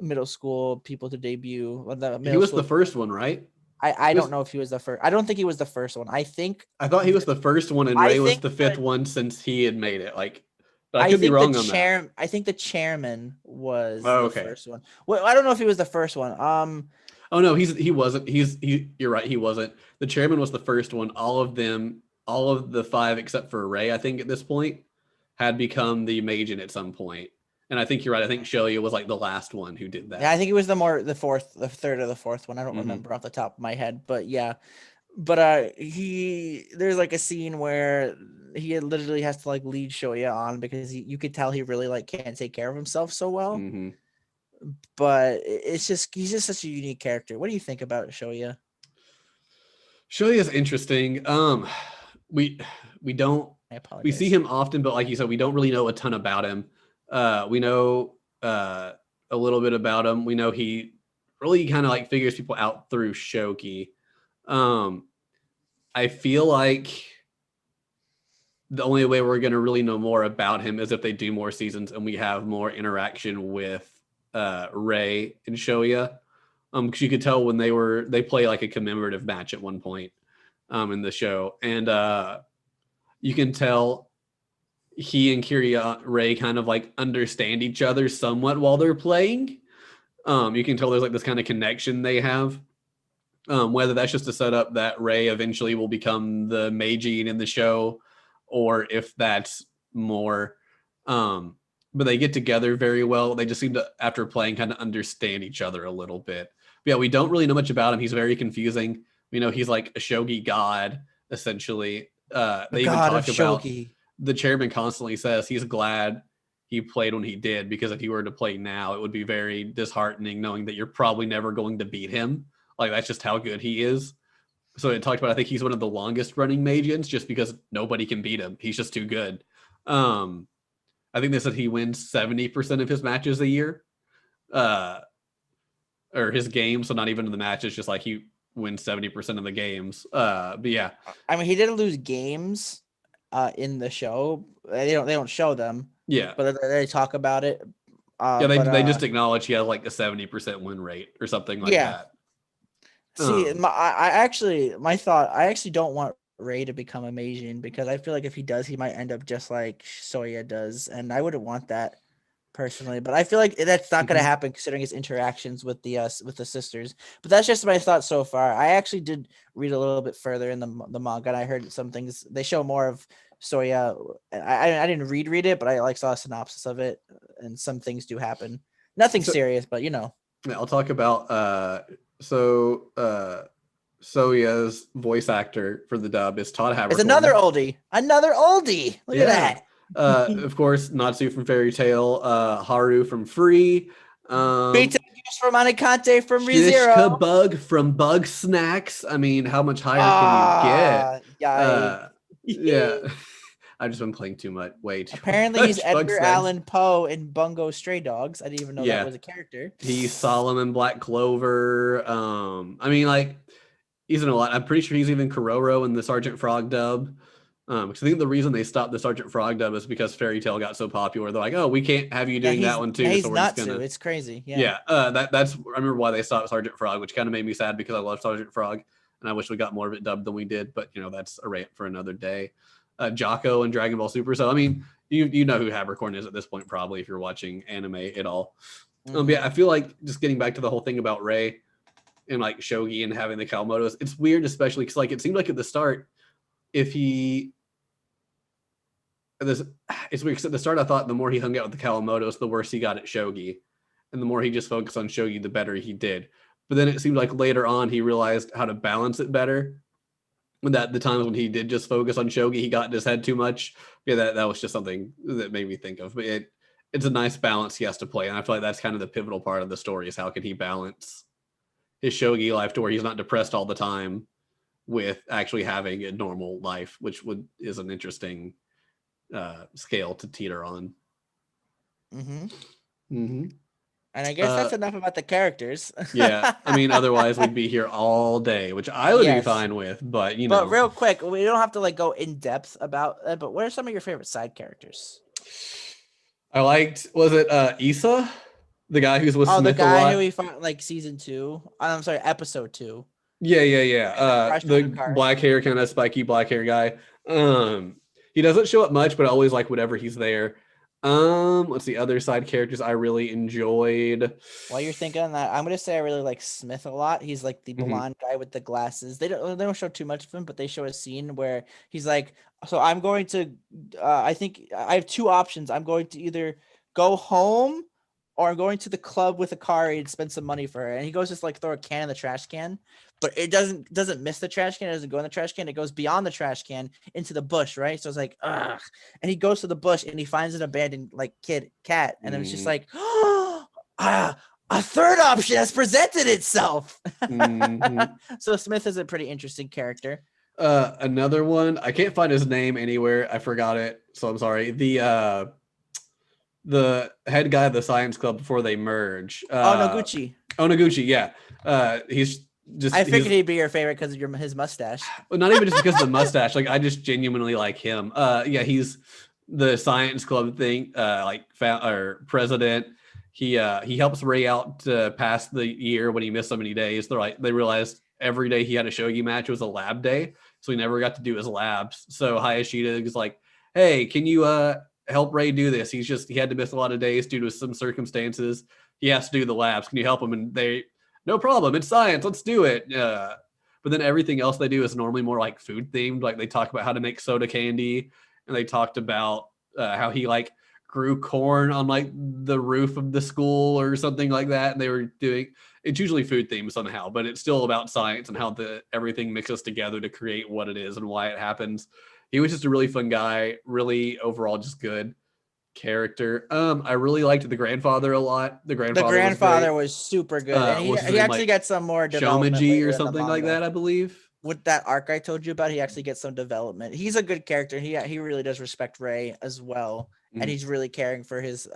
B: middle school people to debut.
A: He was the first one, right?
B: I don't know if he was the first. I don't think he was the first one. I thought
A: he was the first one, and Rey was the fifth one since he had made it. Like But I could be wrong on that.
B: I think the chairman was
A: Oh,
B: the
A: okay.
B: first one. Well, I don't know if he was the first one.
A: Oh no, he wasn't. You're right. He wasn't. The chairman was the first one. All of them, all of the five except for Rei, I think at this point, had become the Meijin at some point. And I think you're right. I think Shoya was like the last one who did that.
B: Yeah, I think it was the third or the fourth one. I don't remember off the top of my head, but yeah. But there's like a scene where he literally has to like lead Shoya on because you could tell he really like can't take care of himself so well.
A: Mm-hmm.
B: But he's just such a unique character. What do you think about Shoya?
A: Shoya is interesting. We don't we see him often, but like you said, we don't really know a ton about him. We know a little bit about him. We know he really kind of like figures people out through shogi. I feel like the only way we're going to really know more about him is if they do more seasons and we have more interaction with Rei and Shoya. Because you could tell when they play like a commemorative match at one point in the show, and you can tell he and Rei kind of like understand each other somewhat while they're playing. You can tell there's like this kind of connection they have. Whether that's just to set up that Rei eventually will become the Meijin in the show, or if that's more. But they get together very well. They just seem to, after playing, kind of understand each other a little bit. But yeah, we don't really know much about him. He's very confusing. We know he's like a shogi god, essentially. They even talk about the chairman constantly says he's glad he played when he did, because if he were to play now, it would be very disheartening knowing that you're probably never going to beat him. Like, that's just how good he is. So it talked about, I think he's one of the longest running Meijins just because nobody can beat him. He's just too good. I think they said he wins 70% of his matches a year. Or his games, so not even in the matches, just like he wins 70% of the games. But yeah.
B: I mean, he didn't lose games in the show. They don't show them.
A: Yeah.
B: But they talk about it.
A: Yeah, they just acknowledge he has like a 70% win rate or something like that.
B: See, I actually don't want Rei to become a Meijin, because I feel like if he does, he might end up just like Soya does, and I wouldn't want that personally. But I feel like that's not going to happen considering his interactions with the sisters. But that's just my thoughts so far. I actually did read a little bit further in the manga, and I heard some things. They show more of Soya. I didn't read it, but I like saw a synopsis of it, and some things do happen. Nothing serious, but you know.
A: I'll talk about Soya's voice actor for the dub is Todd Havercorn.
B: It's another oldie. Look at that.
A: Of course, Natsu from Fairy Tail, Haru from Free,
B: Beta from Anakante from ReZero,
A: Bug from Bug Snacks. I mean, how much higher can you get? Yeah. I've just been playing too much.
B: Apparently, he's Edgar Allan Poe in Bungo Stray Dogs. I didn't even know that was a character.
A: He's Solomon Black Clover. I mean, like, he's in a lot. I'm pretty sure he's even Kororo in the Sergeant Frog dub. Because I think the reason they stopped the Sergeant Frog dub is because Fairy Tail got so popular. They're like, oh, we can't have you doing that one too.
B: He's so we're just gonna. It's crazy.
A: Yeah. That's I remember why they stopped Sergeant Frog, which kind of made me sad because I love Sergeant Frog and I wish we got more of it dubbed than we did. But that's a rant for another day. Jocko and Dragon Ball Super. So I mean, you know who Havercorn is at this point, probably, if you're watching anime at all. Yeah, I feel like just getting back to the whole thing about Rei and like shogi and having the Kawamotos, it's weird, especially because like it seemed like at the start, it's weird because at the start I thought the more he hung out with the Kawamotos, the worse he got at shogi, and the more he just focused on shogi, the better he did. But then it seemed like later on he realized how to balance it better. That the times when he did just focus on shogi, he got in his head too much. Yeah, that was just something that made me think of. But it's a nice balance he has to play, and I feel like that's kind of the pivotal part of the story, is how can he balance his shogi life to where he's not depressed all the time with actually having a normal life, which is an interesting scale to teeter on.
B: And I guess that's enough about the characters.
A: Yeah, I mean, otherwise we'd be here all day, which I would be fine with. But
B: But real quick, we don't have to like go in depth about it. But what are some of your favorite side characters?
A: I liked, was it Issa, the guy who's with Smith
B: the guy
A: a lot?
B: Who we found like season 2. I'm sorry, episode 2.
A: Yeah. The black hair, kind of spiky black hair guy. He doesn't show up much, but always like whenever he's there. What's the other side characters I really enjoyed?
B: While you're thinking on that, I'm gonna say I really like Smith a lot. He's like the
A: Mhm.
B: blonde guy with the glasses. They don't show too much of him, but they show a scene where he's like, "So I'm going to, I think I have two options. I'm going to either go home or I'm going to the club with Akari and spend some money for her." And he goes just like throw a can in the trash can, but it doesn't miss the trash can. It doesn't go in the trash can. It goes beyond the trash can into the bush, right? So it's like, ugh. And he goes to the bush and he finds an abandoned like cat, and it was just like, ah, a third option has presented itself.
A: Mhm.
B: So Smith is a pretty interesting character.
A: Another one, I can't find his name anywhere. I forgot it, so I'm sorry. The head guy of the science club before they merge.
B: Oh, Noguchi.
A: Onoguchi, yeah. He's just
B: I figured he'd be your favorite because of his mustache.
A: well, not even just because of the mustache. Like I just genuinely like him. Yeah, he's the science club thing, or president. He helps Ray out to pass the year when he missed so many days. They realized every day he had a shogi match was a lab day, so he never got to do his labs. So Hayashida is like, "Hey, can you help Ray do this? He had to miss a lot of days due to some circumstances. He has to do the labs. Can you help him?" And they, no problem. It's science. Let's do it. But then everything else they do is normally more like food themed. Like they talk about how to make soda candy, and they talked about how he like grew corn on like the roof of the school or something like that. And they were doing it's usually food themed somehow, but it's still about science and how everything mixes together to create what it is and why it happens. He was just a really fun guy, really overall just good character. I really liked the grandfather a lot. The
B: The
A: grandfather was
B: grandfather
A: great.
B: was super good, and
A: What's his
B: he
A: name?
B: actually
A: Like
B: gets some more development
A: Shomeji
B: later
A: or
B: in the
A: something like
B: manga.
A: that, I believe.
B: With that arc I told you about, he actually gets some development. He's a good character. He really does respect Ray as well, and he's really caring for his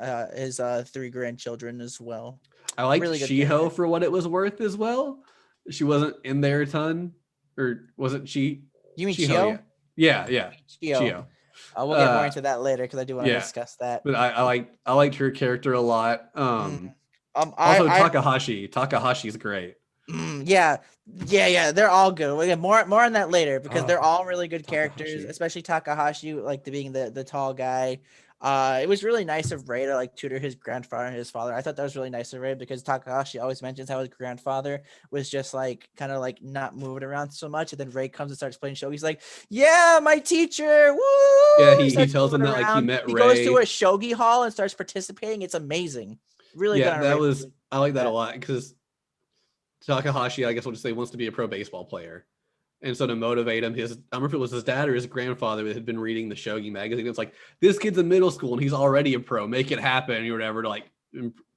B: three grandchildren as well.
A: I liked
B: Really good character.
A: Shiho for what it was worth as well. She wasn't in there a ton, or wasn't she?
B: You mean
A: Shiho, yeah,
B: Chio?
A: yeah,
B: Chio.
A: Chio.
B: We'll get more into that later because I do want to
A: Yeah,
B: discuss that.
A: but I liked her character a lot.
B: Mm.
A: Also
B: I
A: Takahashi's great.
B: Yeah. They're all good. We'll get more on that later because they're all really good characters,
A: Takahashi.
B: especially Takahashi, like being the tall guy. It was really nice of Ray to like tutor his grandfather and his father. I thought that was really nice of Ray because Takahashi always mentions how his grandfather was just like kind of like not moving around so much, and then Ray comes and starts playing shogi. He's like, "Yeah, my teacher, woo!"
A: Yeah, he
B: starts
A: tells him
B: moving
A: that like he
B: around.
A: met
B: He
A: Ray.
B: goes to a shogi hall and starts participating. It's amazing. Really good
A: Yeah,
B: on
A: that
B: Ray.
A: was I like that a lot because Takahashi, I guess we'll just say, wants to be a pro baseball player. And so to motivate him, I don't remember if it was his dad or his grandfather that had been reading the Shogi magazine. It's like, this kid's in middle school and he's already a pro. Make it happen or whatever to like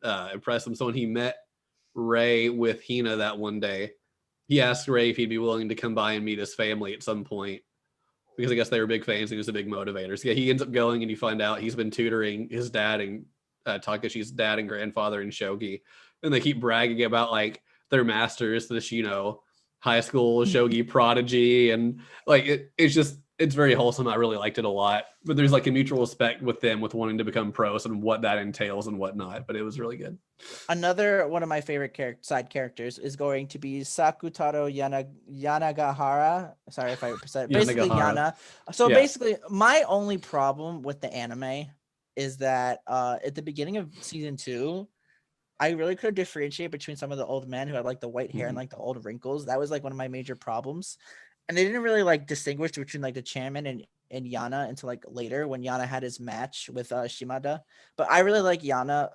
A: impress him. So when he met Ray with Hina that one day, he asked Ray if he'd be willing to come by and meet his family at some point because I guess they were big fans and he was a big motivator. So yeah, he ends up going and you find out he's been tutoring his dad and Takashi's dad and grandfather in Shogi. And they keep bragging about like their masters, this, high school shogi prodigy, and like it's very wholesome. I really liked it a lot, but there's like a mutual respect with them with wanting to become pros and what that entails and whatnot. But it was really good.
B: Another one of my favorite side characters is going to be Sakutaro Yanagahara. Sorry if I said basically Yana. So basically, my only problem with the anime is that at the beginning of season 2, I really could differentiate between some of the old men who had like the white hair and like the old wrinkles. That was like one of my major problems. And they didn't really like distinguish between like the chairman and Yana until like later when Yana had his match with Shimada. But I really like Yana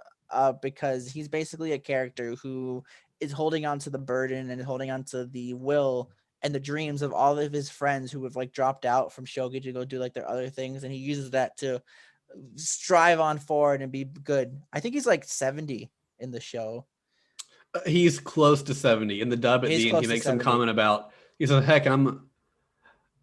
B: because he's basically a character who is holding on to the burden and holding on to the will and the dreams of all of his friends who have like dropped out from shogi to go do like their other things. And he uses that to strive on forward and be good. I think he's like 70 in the show.
A: He's close to 70. In the dub at the end, he makes some comment about, he says, heck, I'm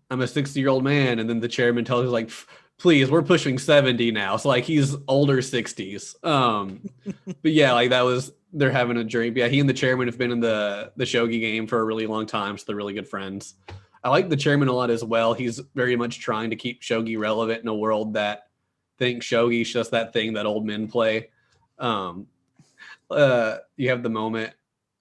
A: a 60-year-old man. And then the chairman tells him like, please, we're pushing 70 now. So like he's older 60s. But yeah, like they're having a drink. Yeah, he and the chairman have been in the shogi game for a really long time. So they're really good friends. I like the chairman a lot as well. He's very much trying to keep shogi relevant in a world that thinks shogi's just that thing that old men play. You have the moment.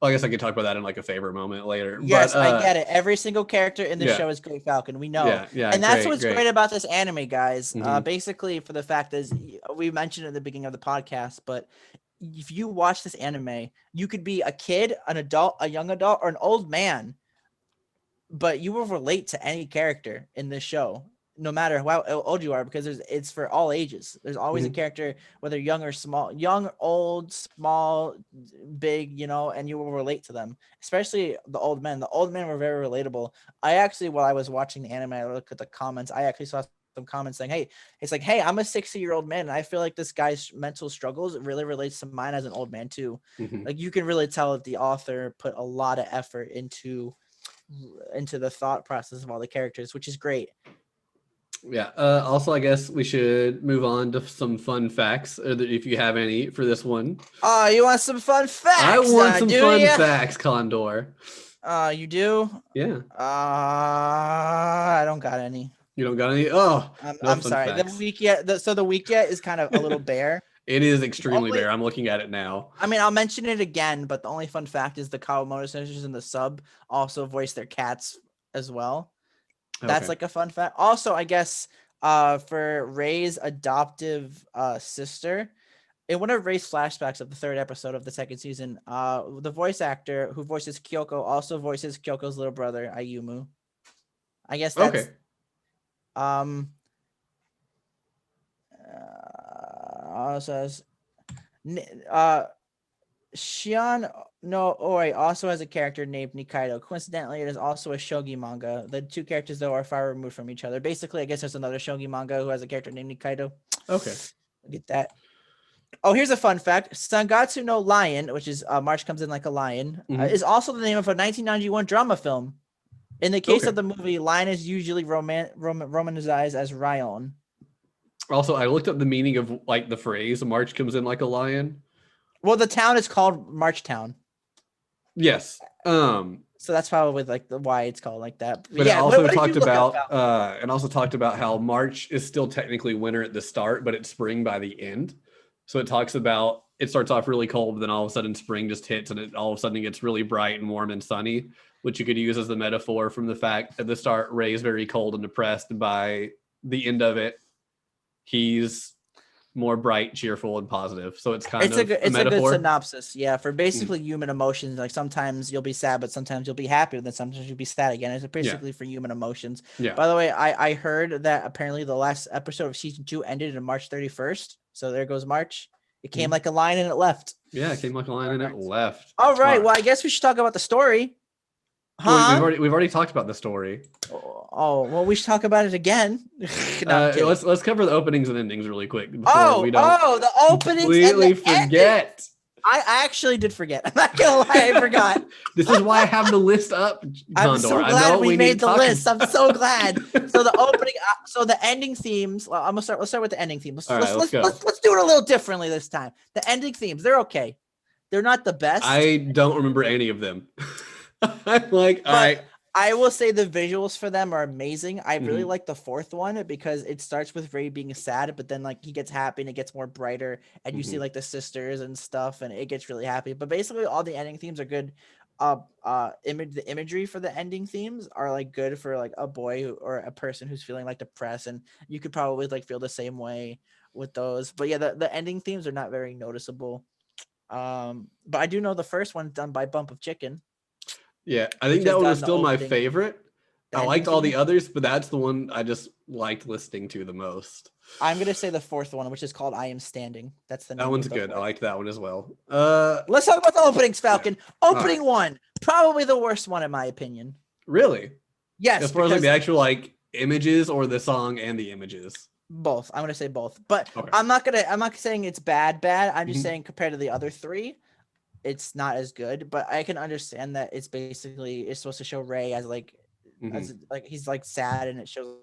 A: Well, I guess I could talk about that in like a favorite moment later.
B: Yes,
A: But
B: I get it. Every single character in the show is Great Falcon. We know.
A: Yeah,
B: And that's
A: great,
B: what's
A: great.
B: great about this anime, guys.
A: Mhm.
B: Basically, for the fact is, we mentioned at the beginning of the podcast, but if you watch this anime, you could be a kid, an adult, a young adult, or an old man, but you will relate to any character in this show, no matter how old you are, because it's for all ages. There's always a
A: Mhm.
B: character, whether young or small, young, old, small, big, and you will relate to them, especially the old men. The old men were very relatable. I actually, while I was watching the anime, I looked at the comments. I actually saw some comments saying, "Hey, it's like, hey, I'm a 60-year-old man, and I feel like this guy's mental struggles really relates to mine as an old man too."
A: Mhm.
B: Like, you can really tell that the author put a lot of effort into the thought process of all the characters, which is great.
A: Yeah. Also, I guess we should move on to some fun facts, if you have any for this one.
B: Oh, you want some fun facts?
A: I want some
B: do
A: fun
B: ya?
A: facts, Condor.
B: You do?
A: Yeah.
B: I don't got any.
A: You don't got any? Oh, no
B: I'm
A: fun
B: sorry.
A: facts.
B: The week yet is kind of a little bare.
A: It is extremely
B: Only,
A: bare. I'm looking at it now.
B: I mean, I'll mention it again, but the only fun fact is the Kawamoto Sisters in the sub also voice their cats as well. That's
A: Okay.
B: like a fun fact. Also, I guess for Rey's adoptive sister, in one of Rey's flashbacks of the third episode of the second season, the voice actor who voices Kyoko also voices Kyoko's little brother, Ayumu. I guess that's
A: Okay.
B: Also has Shion no Oi also has a character named Nikaido. Coincidentally, it is also a shogi manga. The two characters, though, are far removed from each other. Basically, I guess there's another shogi manga who has a character named Nikaido.
A: Okay.
B: Get that. Oh, here's a fun fact. Sangatsu no Lion, which is March Comes in Like a Lion, is also the name of a 1991 drama film. In the case of the movie, Lion is usually romanized as Ryon.
A: Also, I looked up the meaning of like the phrase "March comes in like a lion."
B: Well, the town is called Marchtown.
A: Yes.
B: So that's probably like why it's called like that.
A: But
B: yeah,
A: it also
B: what
A: talked about how March is still technically winter at the start, but it's spring by the end. So it talks about it starts off really cold, but then all of a sudden spring just hits, and it all of a sudden gets really bright and warm and sunny, which you could use as the metaphor from the fact at the start Rey is very cold and depressed, and by the end of it, he's more bright, cheerful, and positive. So it's kind of a good
B: synopsis, yeah, for basically human emotions. Like sometimes you'll be sad, but sometimes you'll be happy, and then sometimes you'll be sad again. It's basically for human emotions.
A: Yeah.
B: By the way, I heard that apparently the last episode of season 2 ended on March 31st. So there goes March. It came like a line and it left.
A: Yeah, it came like a line and it left.
B: All right. Well, I guess we should talk about the story.
A: Huh? We've already talked about the story.
B: Oh, well, we should talk about it again.
A: No, let's cover the openings and endings really quick.
B: The openings
A: completely and the forget.
B: Endings. I actually did forget. I'm not gonna lie, I forgot.
A: This is why I have the list up, Condor.
B: I'm so glad we made the list. I'm so glad. So the opening, so the ending themes. Well, let's start with the ending theme. Let's do it a little differently this time. The ending themes, they're okay. They're not the best.
A: I don't remember any of them. I'm like, all right.
B: I will say the visuals for them are amazing. I really like the fourth one because it starts with Rey being sad, but then like he gets happy and it gets more brighter, and you see like the sisters and stuff, and it gets really happy. But basically, all the ending themes are good. The imagery for the ending themes are like good for like a boy or a person who's feeling like depressed, and you could probably like feel the same way with those. But yeah, the ending themes are not very noticeable. But I do know the first one's done by Bump of Chicken.
A: Yeah, I think that one was still my favorite. I liked all the others, but that's the one I just liked listening to the most.
B: I'm gonna say the fourth one, which is called "I Am Standing." That's the name.
A: That one's good. I liked that one as well.
B: Let's talk about the openings, Falcon. Yeah. Opening one, probably the worst one in my opinion.
A: Really?
B: Yes.
A: As far as like the actual like images or the song and the images.
B: Both. I'm gonna say both, but I'm not saying it's bad. I'm just saying compared to the other three, it's not as good. But I can understand that it's supposed to show Rey as like as like he's like sad, and it shows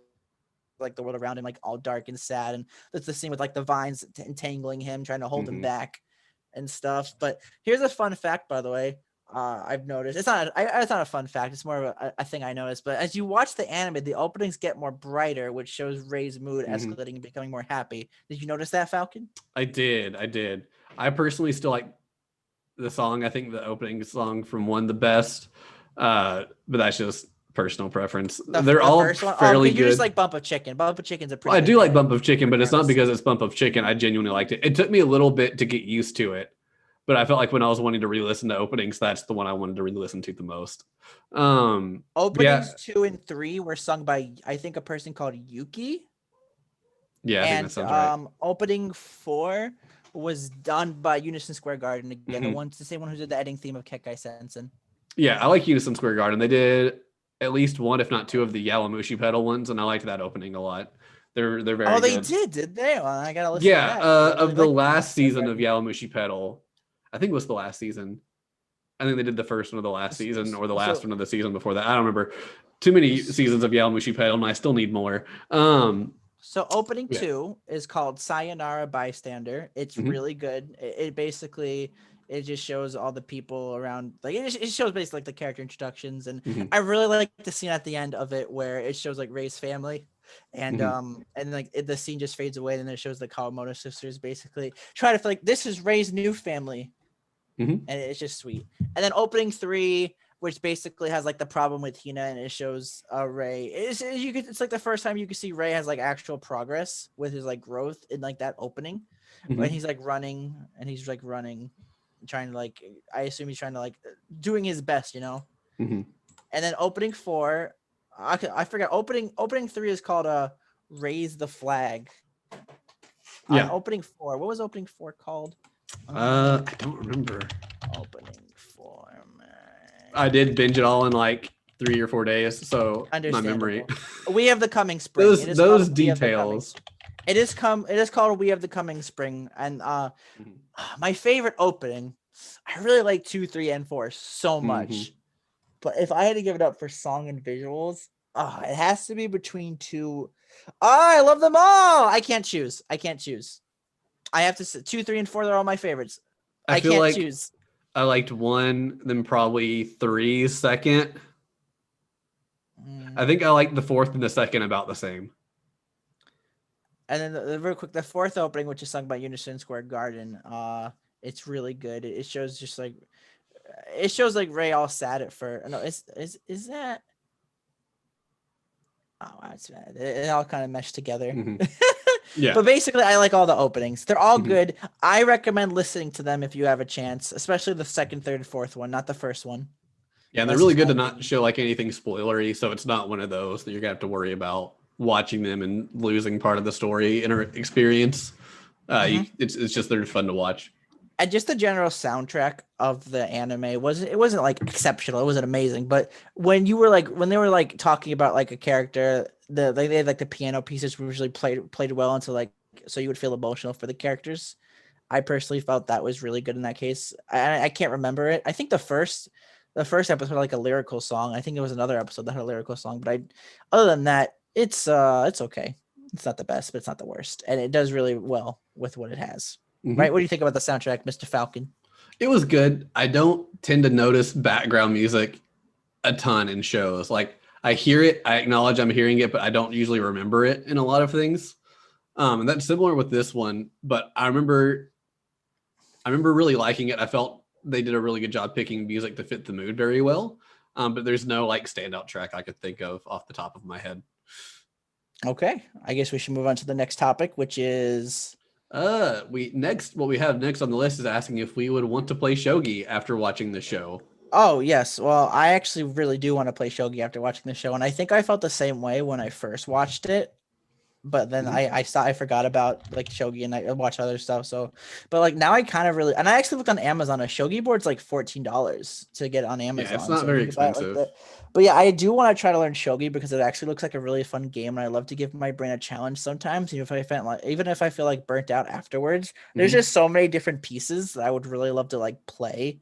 B: like the world around him like all dark and sad, and that's the scene with like the vines entangling him, trying to hold him back and stuff. But here's a fun fact, by the way. I've noticed it's not a fun fact, it's more of a thing I noticed, but as you watch the anime, the openings get more brighter, which shows Rey's mood escalating and becoming more happy. Did you notice that, Falcon?
A: I did. I personally still like the song. I think the opening song from one the best, but that's just personal preference. They're all
B: first one?
A: fairly
B: You
A: good.
B: just like Bump of Chicken. Bump of Chicken's a pretty.
A: Well, I
B: good
A: do like
B: band,
A: Bump of Chicken, but it's not
B: regardless.
A: because it's Bump of Chicken. I genuinely liked it. It took me a little bit to get used to it, but I felt like when I was wanting to re-listen to openings, that's the one I wanted to re-listen to the most.
B: Openings 2 and 3 were sung by, I think, a person called Yuki.
A: Yeah, I think that sounds right.
B: Opening 4 was done by Unison Square Garden again. The same one who did the ending theme of Kekkai Sensen.
A: Yeah, I like Unison Square Garden. They did at least one, if not two, of the Yawamushi pedal ones, and I liked that opening a lot. They're very good.
B: Oh, they did they? Well, I gotta listen.
A: Yeah,
B: to that.
A: of the last season of Yawamushi pedal, I think it was the last season. I think they did the first one of the last season or the last one of the season before that. I don't remember. Too many seasons of Yawamushi pedal, and I still need more.
B: So opening 2 is called Sayonara Bystander. It's really good. It basically, it just shows all the people around. Like it shows basically like the character introductions, and I really like the scene at the end of it where it shows like Rei's family, and like the scene just fades away, and then it shows the Kawamoto sisters basically try to feel like this is Rei's new family, and it's just sweet. And then opening 3, which basically has like the problem with Hina, and it shows Rei. It's like the first time you can see Rei has like actual progress with his like growth in like that opening, when he's like running, trying to like, I assume he's trying to like doing his best, you know. And then opening 4, I forgot. Opening 3 is called Raise the Flag.
A: Yeah.
B: Opening 4. What was opening 4 called?
A: I don't remember.
B: Opening 4.
A: I did binge it all in like 3 or 4 days, so my memory.
B: We Have the Coming Spring.
A: Those details.
B: It is called We Have the Coming Spring, and my favorite opening. I really like 2, 3, and 4 so much, but if I had to give it up for song and visuals, it has to be between 2. I love them all. I can't choose. I have to say 2, 3, and 4. They're all my favorites. I can't choose.
A: I liked 1, then probably 3 second. I think I liked the 4th and the 2nd about the same.
B: And then real quick, the 4th opening, which is sung by Unison Square Garden, it's really good. It shows just like Rei all sad at first. No, is that? Oh, that's bad. It all kind of meshed together. Yeah. But basically, I like all the openings. They're all good. I recommend listening to them if you have a chance, especially the 2nd, 3rd, and 4th one, not the first one.
A: Yeah, and they're really good to not show like anything spoilery, so it's not one of those that you're gonna have to worry about watching them and losing part of the story experience. It's just they're fun to watch.
B: And just the general soundtrack of the anime wasn't like exceptional. It wasn't amazing, but when they were like talking about like a character, they had like the piano pieces usually played well until like, so you would feel emotional for the characters. I personally felt that was really good in that case. I can't remember it. I think the first episode had like a lyrical song. I think it was another episode that had a lyrical song, but other than that, it's okay. It's not the best, but it's not the worst, and it does really well with what it has. Right? What do you think about the soundtrack, Mr. Falcon?
A: It was good. I don't tend to notice background music a ton in shows. Like I hear it, I acknowledge I'm hearing it, but I don't usually remember it in a lot of things. And that's similar with this one, but I remember really liking it. I felt they did a really good job picking music to fit the mood very well. But there's no like standout track I could think of off the top of my head.
B: Okay. I guess we should move on to the next topic, which is
A: what we have next on the list is asking if we would want to play shogi after watching the show.
B: Oh, yes. Well, I actually really do want to play shogi after watching the show, and I think I felt the same way when I first watched it. But then I forgot about like shogi and I watched other stuff. So, but like now I kind of really, and I actually looked on Amazon. A shogi board's like $14 to get on Amazon.
A: Yeah, it's not very expensive.
B: But yeah, I do want to try to learn shogi because it actually looks like a really fun game, and I love to give my brain a challenge sometimes. Even if I feel like burnt out afterwards, there's just so many different pieces that I would really love to like play,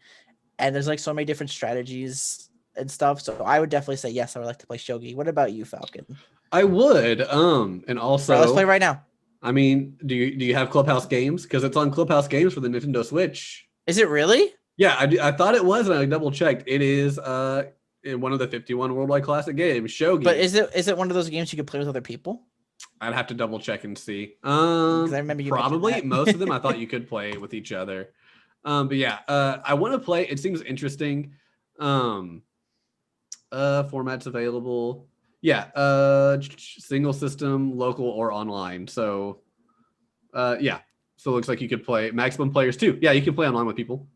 B: and there's like so many different strategies and stuff. So I would definitely say yes. I would like to play shogi. What about you, Falcon?
A: I would. And also,
B: let's play right now.
A: I mean, do you have Clubhouse Games? Because it's on Clubhouse Games for the Nintendo Switch.
B: Is it really?
A: Yeah, I thought it was, and I double checked. It is in one of the 51 worldwide classic games, shogi.
B: But is it one of those games you can play with other people?
A: I'd have to double check and see.
B: I remember you
A: probably most of them. I thought you could play with each other. But yeah, I want to play. It seems interesting. Formats available. Yeah, single system, local or online. So, yeah. So it looks like you could play maximum players too. Yeah, you can play online with people.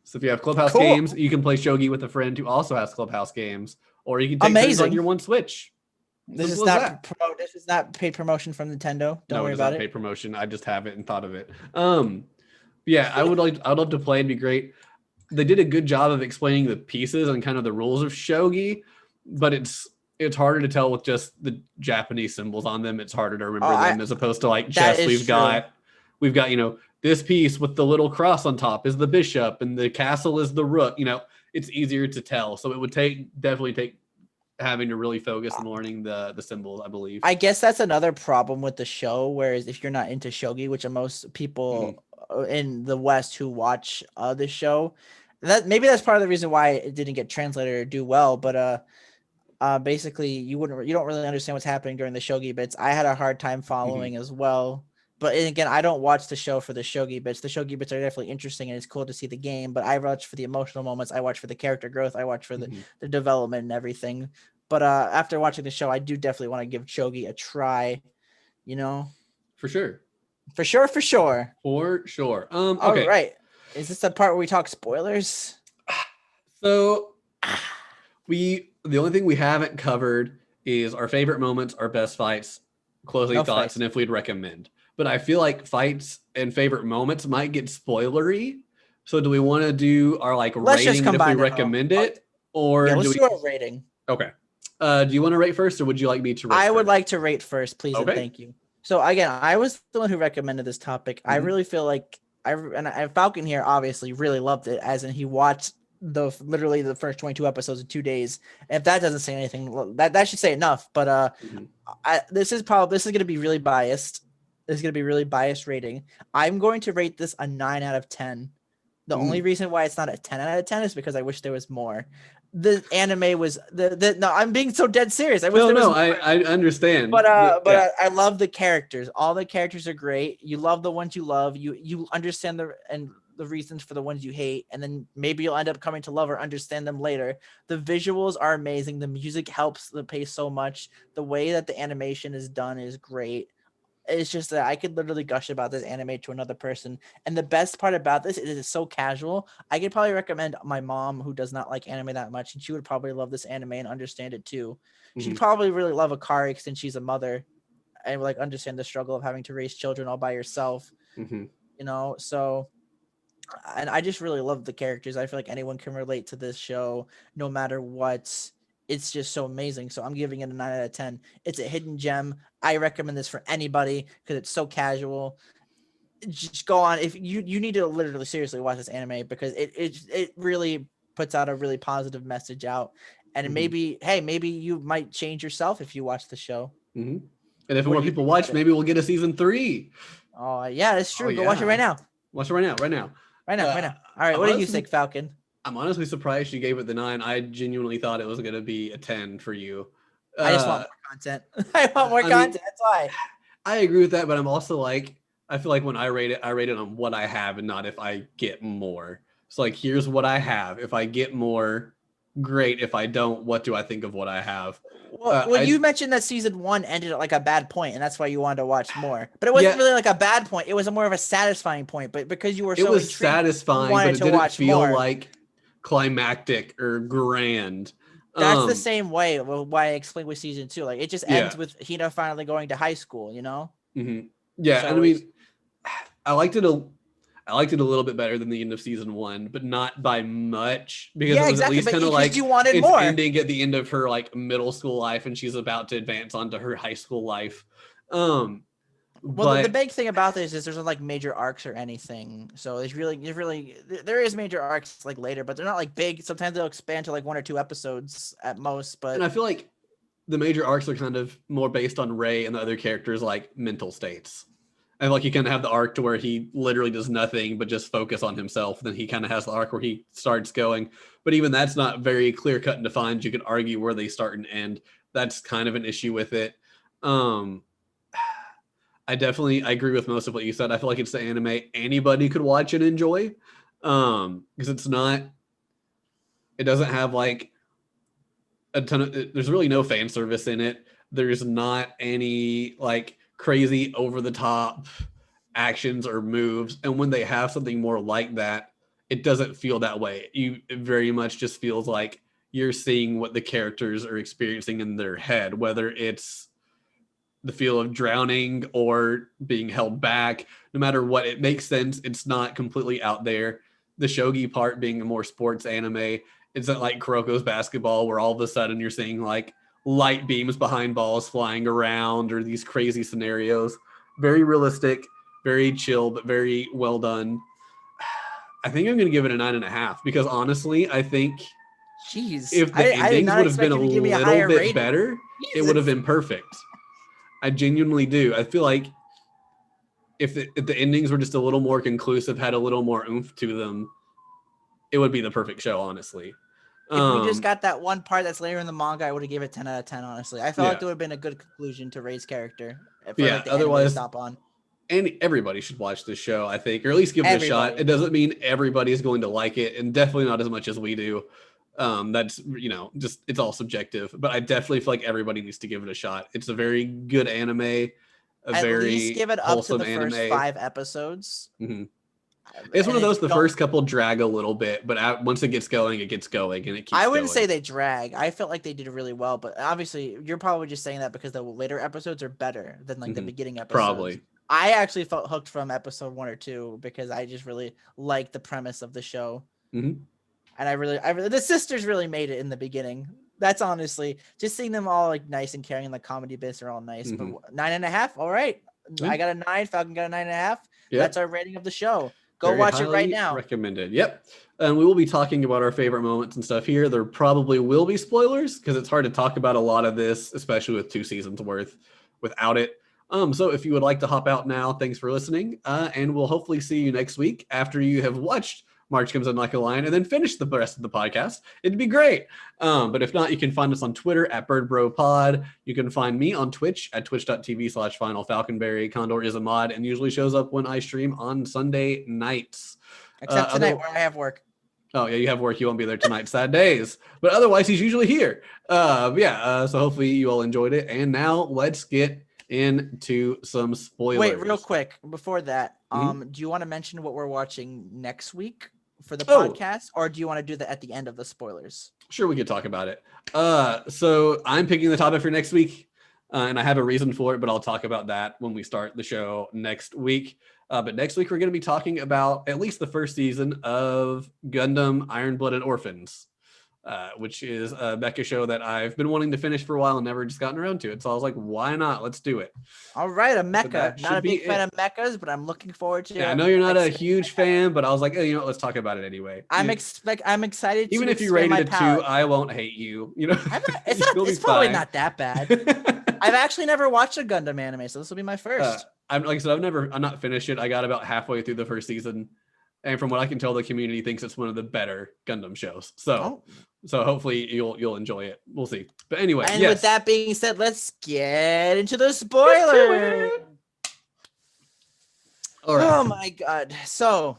A: So if you have Clubhouse
B: Cool.
A: games, you can play shogi with a friend who also has Clubhouse games, or you can take turns on your one Switch.
B: This is
A: Simple as
B: not this is not paid promotion from Nintendo. Don't worry
A: it is
B: about
A: not
B: it.
A: paid promotion. I just have it and thought of it. Yeah, I'd love to play. It'd be great. They did a good job of explaining the pieces and kind of the rules of shogi, but it's harder to tell with just the Japanese symbols on them. It's harder to remember them as opposed to like chess. We've got this piece with the little cross on top is the bishop and the castle is the rook. It's easier to tell. So it would definitely take having to really focus on learning the symbols, I believe.
B: I guess that's another problem with the show. Whereas if you're not into shogi, which are most people in the West who watch the show, that's part of the reason why it didn't get translated or do well. But basically you don't really understand what's happening during the shogi bits. I had a hard time following as well. But again, I don't watch the show for the shogi bits. The shogi bits are definitely interesting and it's cool to see the game, but I watch for the emotional moments. I watch for the character growth. I watch for the development and everything. But after watching the show, I do definitely want to give shogi a try,
A: For sure.
B: For sure.
A: Okay.
B: All right. Is this the part where we talk spoilers?
A: So the only thing we haven't covered is our favorite moments, our best fights, closing thoughts, and if we'd recommend. But I feel like fights and favorite moments might get spoilery. So do we want to do our rating if we recommend it? Or
B: let's do our rating.
A: Okay. Do you want to rate first or would you like me to rate
B: I would like to rate first, please,
A: okay.
B: And thank you. So again, I was the one who recommended this topic. I really feel like Falcon here obviously really loved it, as in he watched literally the first 22 episodes in 2 days. And if that doesn't say anything, that should say enough. But this is going to be really biased. This is going to be really biased rating. I'm going to rate this a 9 out of 10. The only reason why it's not a 10 out of 10 is because I wish there was more. The anime was no, I'm being so dead serious. I
A: understand.
B: But I love the characters. All the characters are great. You love the ones you love. You understand the reasons for the ones you hate, and then maybe you'll end up coming to love or understand them later. The visuals are amazing. The music helps the pace so much. The way that the animation is done is great. It's just that I could literally gush about this anime to another person. And the best part about this is it's so casual. I could probably recommend my mom, who does not like anime that much, and she would probably love this anime and understand it too. She'd probably really love Akari since she's a mother and understand the struggle of having to raise children all by yourself. So, and I just really love the characters. I feel like anyone can relate to this show no matter what. It's just so amazing. So I'm giving it a 9 out of 10. It's a hidden gem. I recommend this for anybody because it's so casual. Just go on. If you need to literally seriously watch this anime because it really puts out a really positive message out. And maybe you might change yourself if you watch the show.
A: And if more people watch, maybe we'll get a season 3.
B: Oh yeah, it's true. Go watch it right now.
A: Watch it right now.
B: All right. What do you think, Falcon?
A: I'm honestly surprised you gave it the 9. I genuinely thought it was going to be a 10 for you.
B: I just want more content. I want more content. That's why.
A: I agree with that, but I'm also I feel like when I rate it on what I have and not if I get more. So here's what I have. If I get more, great. If I don't, what do I think of what I have?
B: Well, you mentioned that season 1 ended at a bad point, and that's why you wanted to watch more. But it wasn't really a bad point. It was more of a satisfying point. But because you were so intrigued,
A: satisfying, but it didn't feel like climactic or grand.
B: That's the same way why I explained with season 2. It just ends with Hina finally going to high school, Yeah,
A: so and I mean, I liked it a little bit better than the end of season 1, but not by much because it was at least kind of
B: you wanted
A: it's
B: more.
A: Ending at the end of her middle school life, and she's about to advance onto her high school life.
B: Well, the big thing about this is there's major arcs or anything. So it's there is major arcs later, but they're not big. Sometimes they'll expand to 1 or 2 episodes at most. But
A: and I feel like the major arcs are kind of more based on Rei and the other characters' mental states. And you kind of have the arc to where he literally does nothing but just focus on himself. Then he kind of has the arc where he starts going, but even that's not very clear cut and defined. You could argue where they start and end. That's kind of an issue with it. I agree with most of what you said. I feel like it's the anime anybody could watch and enjoy. Because it doesn't have like a ton of, there's really no fan service in it. There's not any like crazy over the top actions or moves. And when they have something more like that, it doesn't feel that way. It very much just feels like you're seeing what the characters are experiencing in their head, whether it's the feel of drowning or being held back. No matter what, it makes sense. It's not completely out there. The shogi part being a more sports anime, isn't like Kuroko's basketball where all of a sudden you're seeing like light beams behind balls flying around or these crazy scenarios. Very realistic, very chill, but very well done. I think I'm going to give it a 9.5 because honestly, I think
B: Jeez,
A: if the endings would have been a little bit better, it would have been perfect. I genuinely do. I feel like if the endings were just a little more conclusive, had a little more oomph to them, it would be the perfect show, honestly.
B: If we just got that one part that's later in the manga, I would have given it 10 out of 10, honestly. I felt like it would have been a good conclusion to Rei's character. Like the otherwise, stop on.
A: And everybody should watch this show, I think, or at least give it a shot. It doesn't mean everybody is going to like it, and definitely not as much as we do. That's, just it's all subjective, but I definitely feel like everybody needs to give it a shot. It's a very good anime. At least
B: give it up to the first 5 episodes.
A: Mm-hmm. It's one of those, the first couple drag a little bit, but once it gets going, and it keeps going.
B: I wouldn't say they drag. I felt like they did really well, but obviously you're probably just saying that because the later episodes are better than like the beginning episodes.
A: Probably.
B: I actually felt hooked from episode 1 or 2 because I just really liked the premise of the show.
A: Mm-hmm.
B: And I really, the sisters really made it in the beginning. That's honestly just seeing them all like nice and caring, and the comedy bits are all nice. Mm-hmm. But 9.5, all right. Mm-hmm. I got a 9. Falcon got a 9.5. Yep. That's our rating of the show. Go watch it right now.
A: Recommended. Yep. And we will be talking about our favorite moments and stuff here. There probably will be spoilers because it's hard to talk about a lot of this, especially with 2 seasons worth without it. So if you would like to hop out now, thanks for listening. And we'll hopefully see you next week after you have watched March Comes In Like a Lion and then finish the rest of the podcast. It'd be great. But if not, you can find us on Twitter at BirdBroPod. You can find me on Twitch at twitch.tv/FinalFalconberry. Condor is a mod and usually shows up when I stream on Sunday nights.
B: Except tonight where I have work.
A: Oh, yeah, you have work. You won't be there tonight. Sad days. But otherwise, he's usually here. So hopefully you all enjoyed it. And now let's get into some spoilers.
B: Wait, real quick before that, do you want to mention what we're watching next week for the podcast, or do you want to do that at the end of the spoilers?
A: Sure, we could talk about it. So I'm picking the topic for next week, and I have a reason for it, but I'll talk about that when we start the show next week. But next week we're going to be talking about at least the first season of Gundam Iron Blooded Orphans, which is a mecha show that I've been wanting to finish for a while and never just gotten around to it. So I was like, why not? Let's do it.
B: All right, a mecha. Not a big fan of mechas, but I'm looking forward to it.
A: Yeah, I know you're not a huge fan, but I was like, let's talk about it anyway.
B: I'm excited.
A: Even if you rated it 2, I won't hate you.
B: It's probably not that bad. I've actually never watched a Gundam anime, so this will be my first.
A: Like I said, I'm not finished it. I got about halfway through the first season. And from what I can tell, the community thinks it's one of the better Gundam shows. So hopefully you'll enjoy it. We'll see. But anyway,
B: and with that being said, let's get into the spoilers. All right. Oh my god. So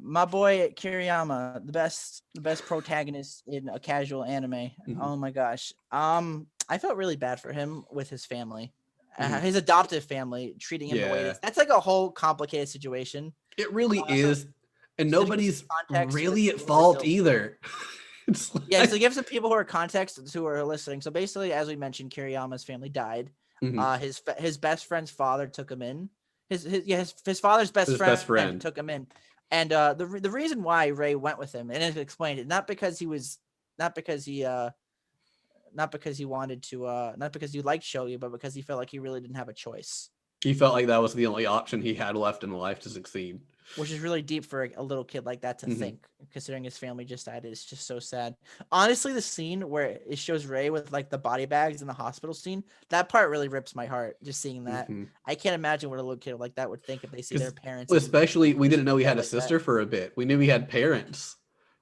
B: my boy Kiriyama, the best protagonist in a casual anime. Mm-hmm. Oh my gosh. I felt really bad for him with his family. His adoptive family treating him the way it is. That's like a whole complicated situation.
A: It really is. And nobody's really at fault either.
B: So give some people who are context who are listening. So basically, as we mentioned, Kiriyama's family died. Mm-hmm. His best friend's father took him in. His father's best friend took him in. And the reason why Rei went with him, and it explained it, not because he wanted to, not because he liked shogi, but because he felt like he really didn't have a choice.
A: He felt like that was the only option he had left in life to succeed.
B: Which is really deep for a little kid like that to think, considering his family just died. It's just so sad. Honestly, the scene where it shows Rei with like the body bags in the hospital scene, that part really rips my heart. Just seeing that, I can't imagine what a little kid like that would think if they see their parents.
A: Especially, we didn't know he had a sister for a bit. We knew he had parents,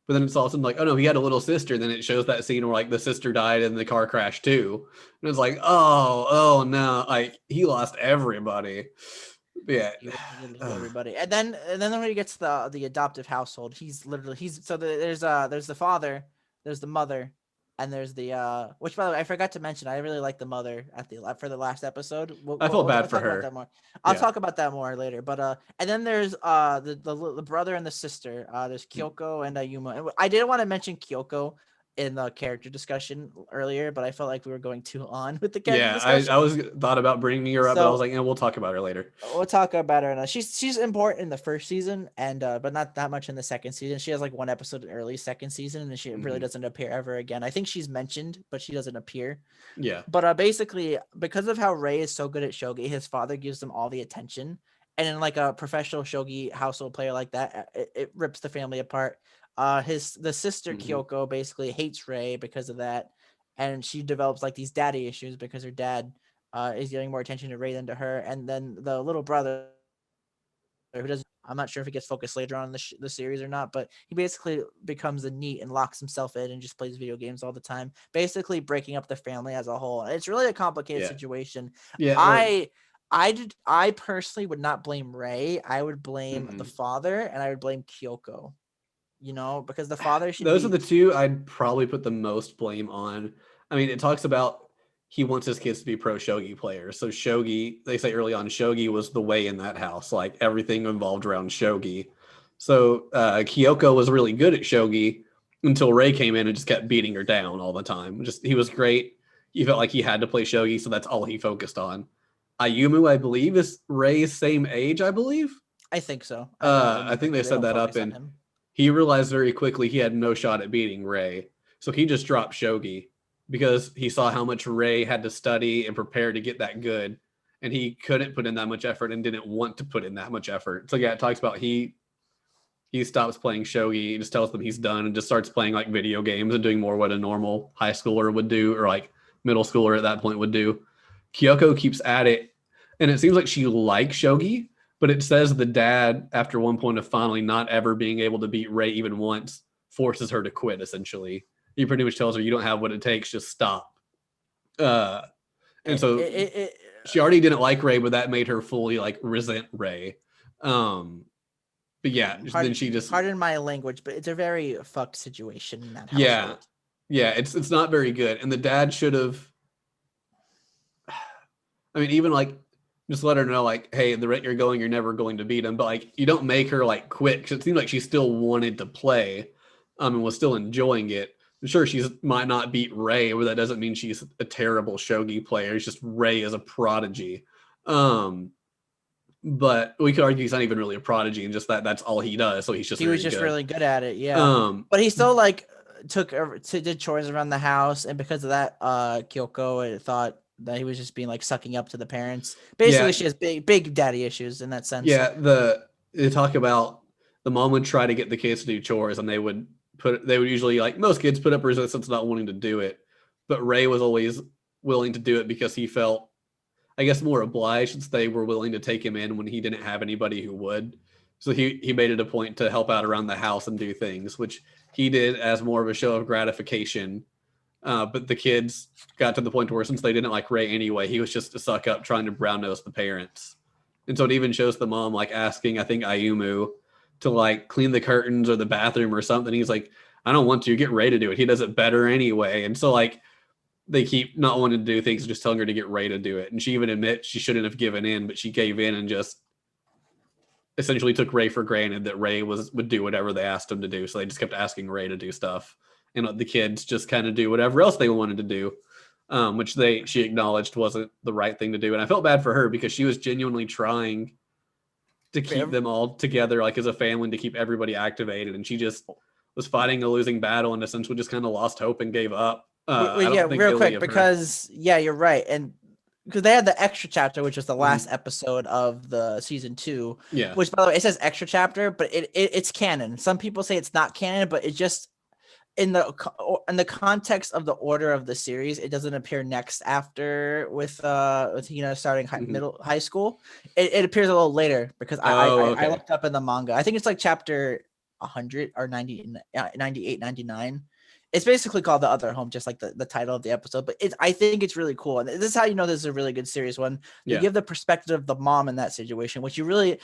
A: But then it's also like, oh no, he had a little sister. Then it shows that scene where like the sister died in the car crash too. And it's like, oh no, like he lost everybody. Yeah.
B: He literally killed everybody. And then when he gets the adoptive household, there's the father, there's the mother, and there's the which, by the way, I forgot to mention, I really like the mother for the last episode.
A: I felt bad for
B: talk
A: her.
B: about that more. I'll talk about that more later. But and then there's the brother and the sister. There's Kyoko and Ayuma. And I didn't want to mention Kyoko in the character discussion earlier, but I felt like we were going too on with the character discussion.
A: I was thought about bringing her up, but I was like, we'll talk about her later.
B: We'll talk about her now. She's important in the first season, and but not that much in the second season. She has like one episode in early second season, and she really doesn't appear ever again. I think she's mentioned, but she doesn't appear.
A: Yeah.
B: But basically, because of how Rei is so good at shogi, his father gives him all the attention, and in like a professional shogi household player like that, it rips the family apart. The sister Kyoko basically hates Rei because of that, and she develops like these daddy issues because her dad is giving more attention to Rei than to her. And then the little brother, who doesn't, I'm not sure if it gets focused later on in the series or not, but he basically becomes a NEET and locks himself in and just plays video games all the time, basically breaking up the family as a whole. It's really a complicated situation.
A: Yeah.
B: I personally would not blame Rei. I would blame the father, and I would blame Kyoko. Because the father should.
A: Those are the two I'd probably put the most blame on. I mean, it talks about he wants his kids to be pro shogi players. So shogi, they say early on, shogi was the way in that house. Like everything involved around shogi. So Kyoko was really good at shogi until Rei came in and just kept beating her down all the time. He was great. He felt like he had to play shogi, so that's all he focused on. Ayumu, I believe, is Rei's same age, I believe.
B: I think so.
A: I think they set that up, and he realized very quickly he had no shot at beating Rei. So he just dropped shogi because he saw how much Rei had to study and prepare to get that good. And he couldn't put in that much effort and didn't want to put in that much effort. So yeah, it talks about he stops playing shogi. He just tells them he's done and just starts playing like video games and doing more what a normal high schooler would do, or like middle schooler at that point would do. Kyoko keeps at it, and it seems like she likes shogi, but it says the dad, after one point of finally not ever being able to beat Rei even once, forces her to quit, essentially. He pretty much tells her, you don't have what it takes, just stop. And so she already didn't like Rei, but that made her fully like resent Rei. But yeah, then she just...
B: Pardon my language, but it's a very fucked situation in that household.
A: Yeah, it's not very good. And the dad should have... I mean, even like, just let her know, like, hey, the rate you're going, you're never going to beat him. But like, you don't make her like quit, because it seemed like she still wanted to play, and was still enjoying it. I'm sure she might not beat Rei, but that doesn't mean she's a terrible shogi player. It's just Rei is a prodigy. But we could argue he's not even really a prodigy, and just that's all he does. So he was just
B: really good at it. Yeah. But he still like did chores around the house, and because of that, Kyoko thought that he was just being like sucking up to the parents. Basically, she has big daddy issues in that sense.
A: Yeah, they talk about the mom would try to get the kids to do chores, and they would usually, like most kids, put up resistance not wanting to do it. But Rei was always willing to do it because he felt, I guess, more obliged, since they were willing to take him in when he didn't have anybody who would. So he made it a point to help out around the house and do things, which he did as more of a show of gratification. But the kids got to the point where, since they didn't like Rei anyway, he was just a suck up trying to brown nose the parents. And so it even shows the mom like asking, I think, Ayumu to like clean the curtains or the bathroom or something. He's like, I don't want to, get Rei to do it. He does it better anyway. And so like they keep not wanting to do things and just telling her to get Rei to do it. And she even admits she shouldn't have given in, but she gave in and just essentially took Rei for granted that Rei would do whatever they asked him to do. So they just kept asking Rei to do stuff. And the kids just kind of do whatever else they wanted to do, which she acknowledged wasn't the right thing to do. And I felt bad for her because she was genuinely trying to keep them all together, like as a family, to keep everybody activated. And she just was fighting a losing battle and essentially just kind of lost hope and gave up.
B: Real quick, because you're right. And because they had the extra chapter, which was the last episode of the season 2, which, by the way, it says extra chapter, but it's canon. Some people say it's not canon, but it just, in the context of the order of the series, it doesn't appear next after with starting high school. It appears a little later because I looked up in the manga. I think it's like chapter 100 or 90, 98, 99. It's basically called The Other Home, just like the title of the episode. But I think it's really cool. And this is how you know this is a really good series when you give the perspective of the mom in that situation, which it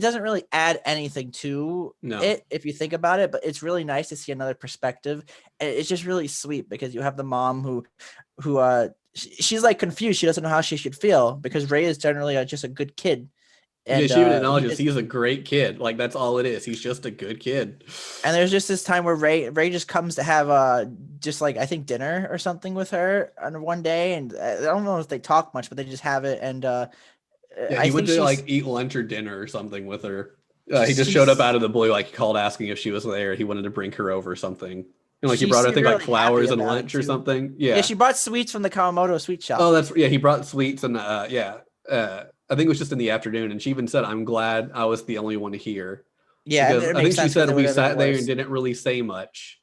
B: doesn't really add anything to it if you think about it. But it's really nice to see another perspective. And it's just really sweet because you have the mom who she's like confused. She doesn't know how she should feel because Rei is generally just a good kid. And
A: she even acknowledges he's a great kid. Like, that's all it is. He's just a good kid.
B: And there's just this time where Rei just comes to have just like I think dinner or something with her on one day, and I don't know if they talk much, but they just have it. And
A: he went to like eat lunch or dinner or something with her. He just showed up out of the blue, like he called asking if she was there. He wanted to bring her over or something. And like he brought, I think, like flowers and lunch or something. Yeah,
B: she brought sweets from the Kawamoto sweet shop.
A: Oh, he brought sweets and I think it was just in the afternoon, and she even said, "I'm glad I was the only one here."
B: Yeah,
A: because I think she said we sat there and didn't really say much.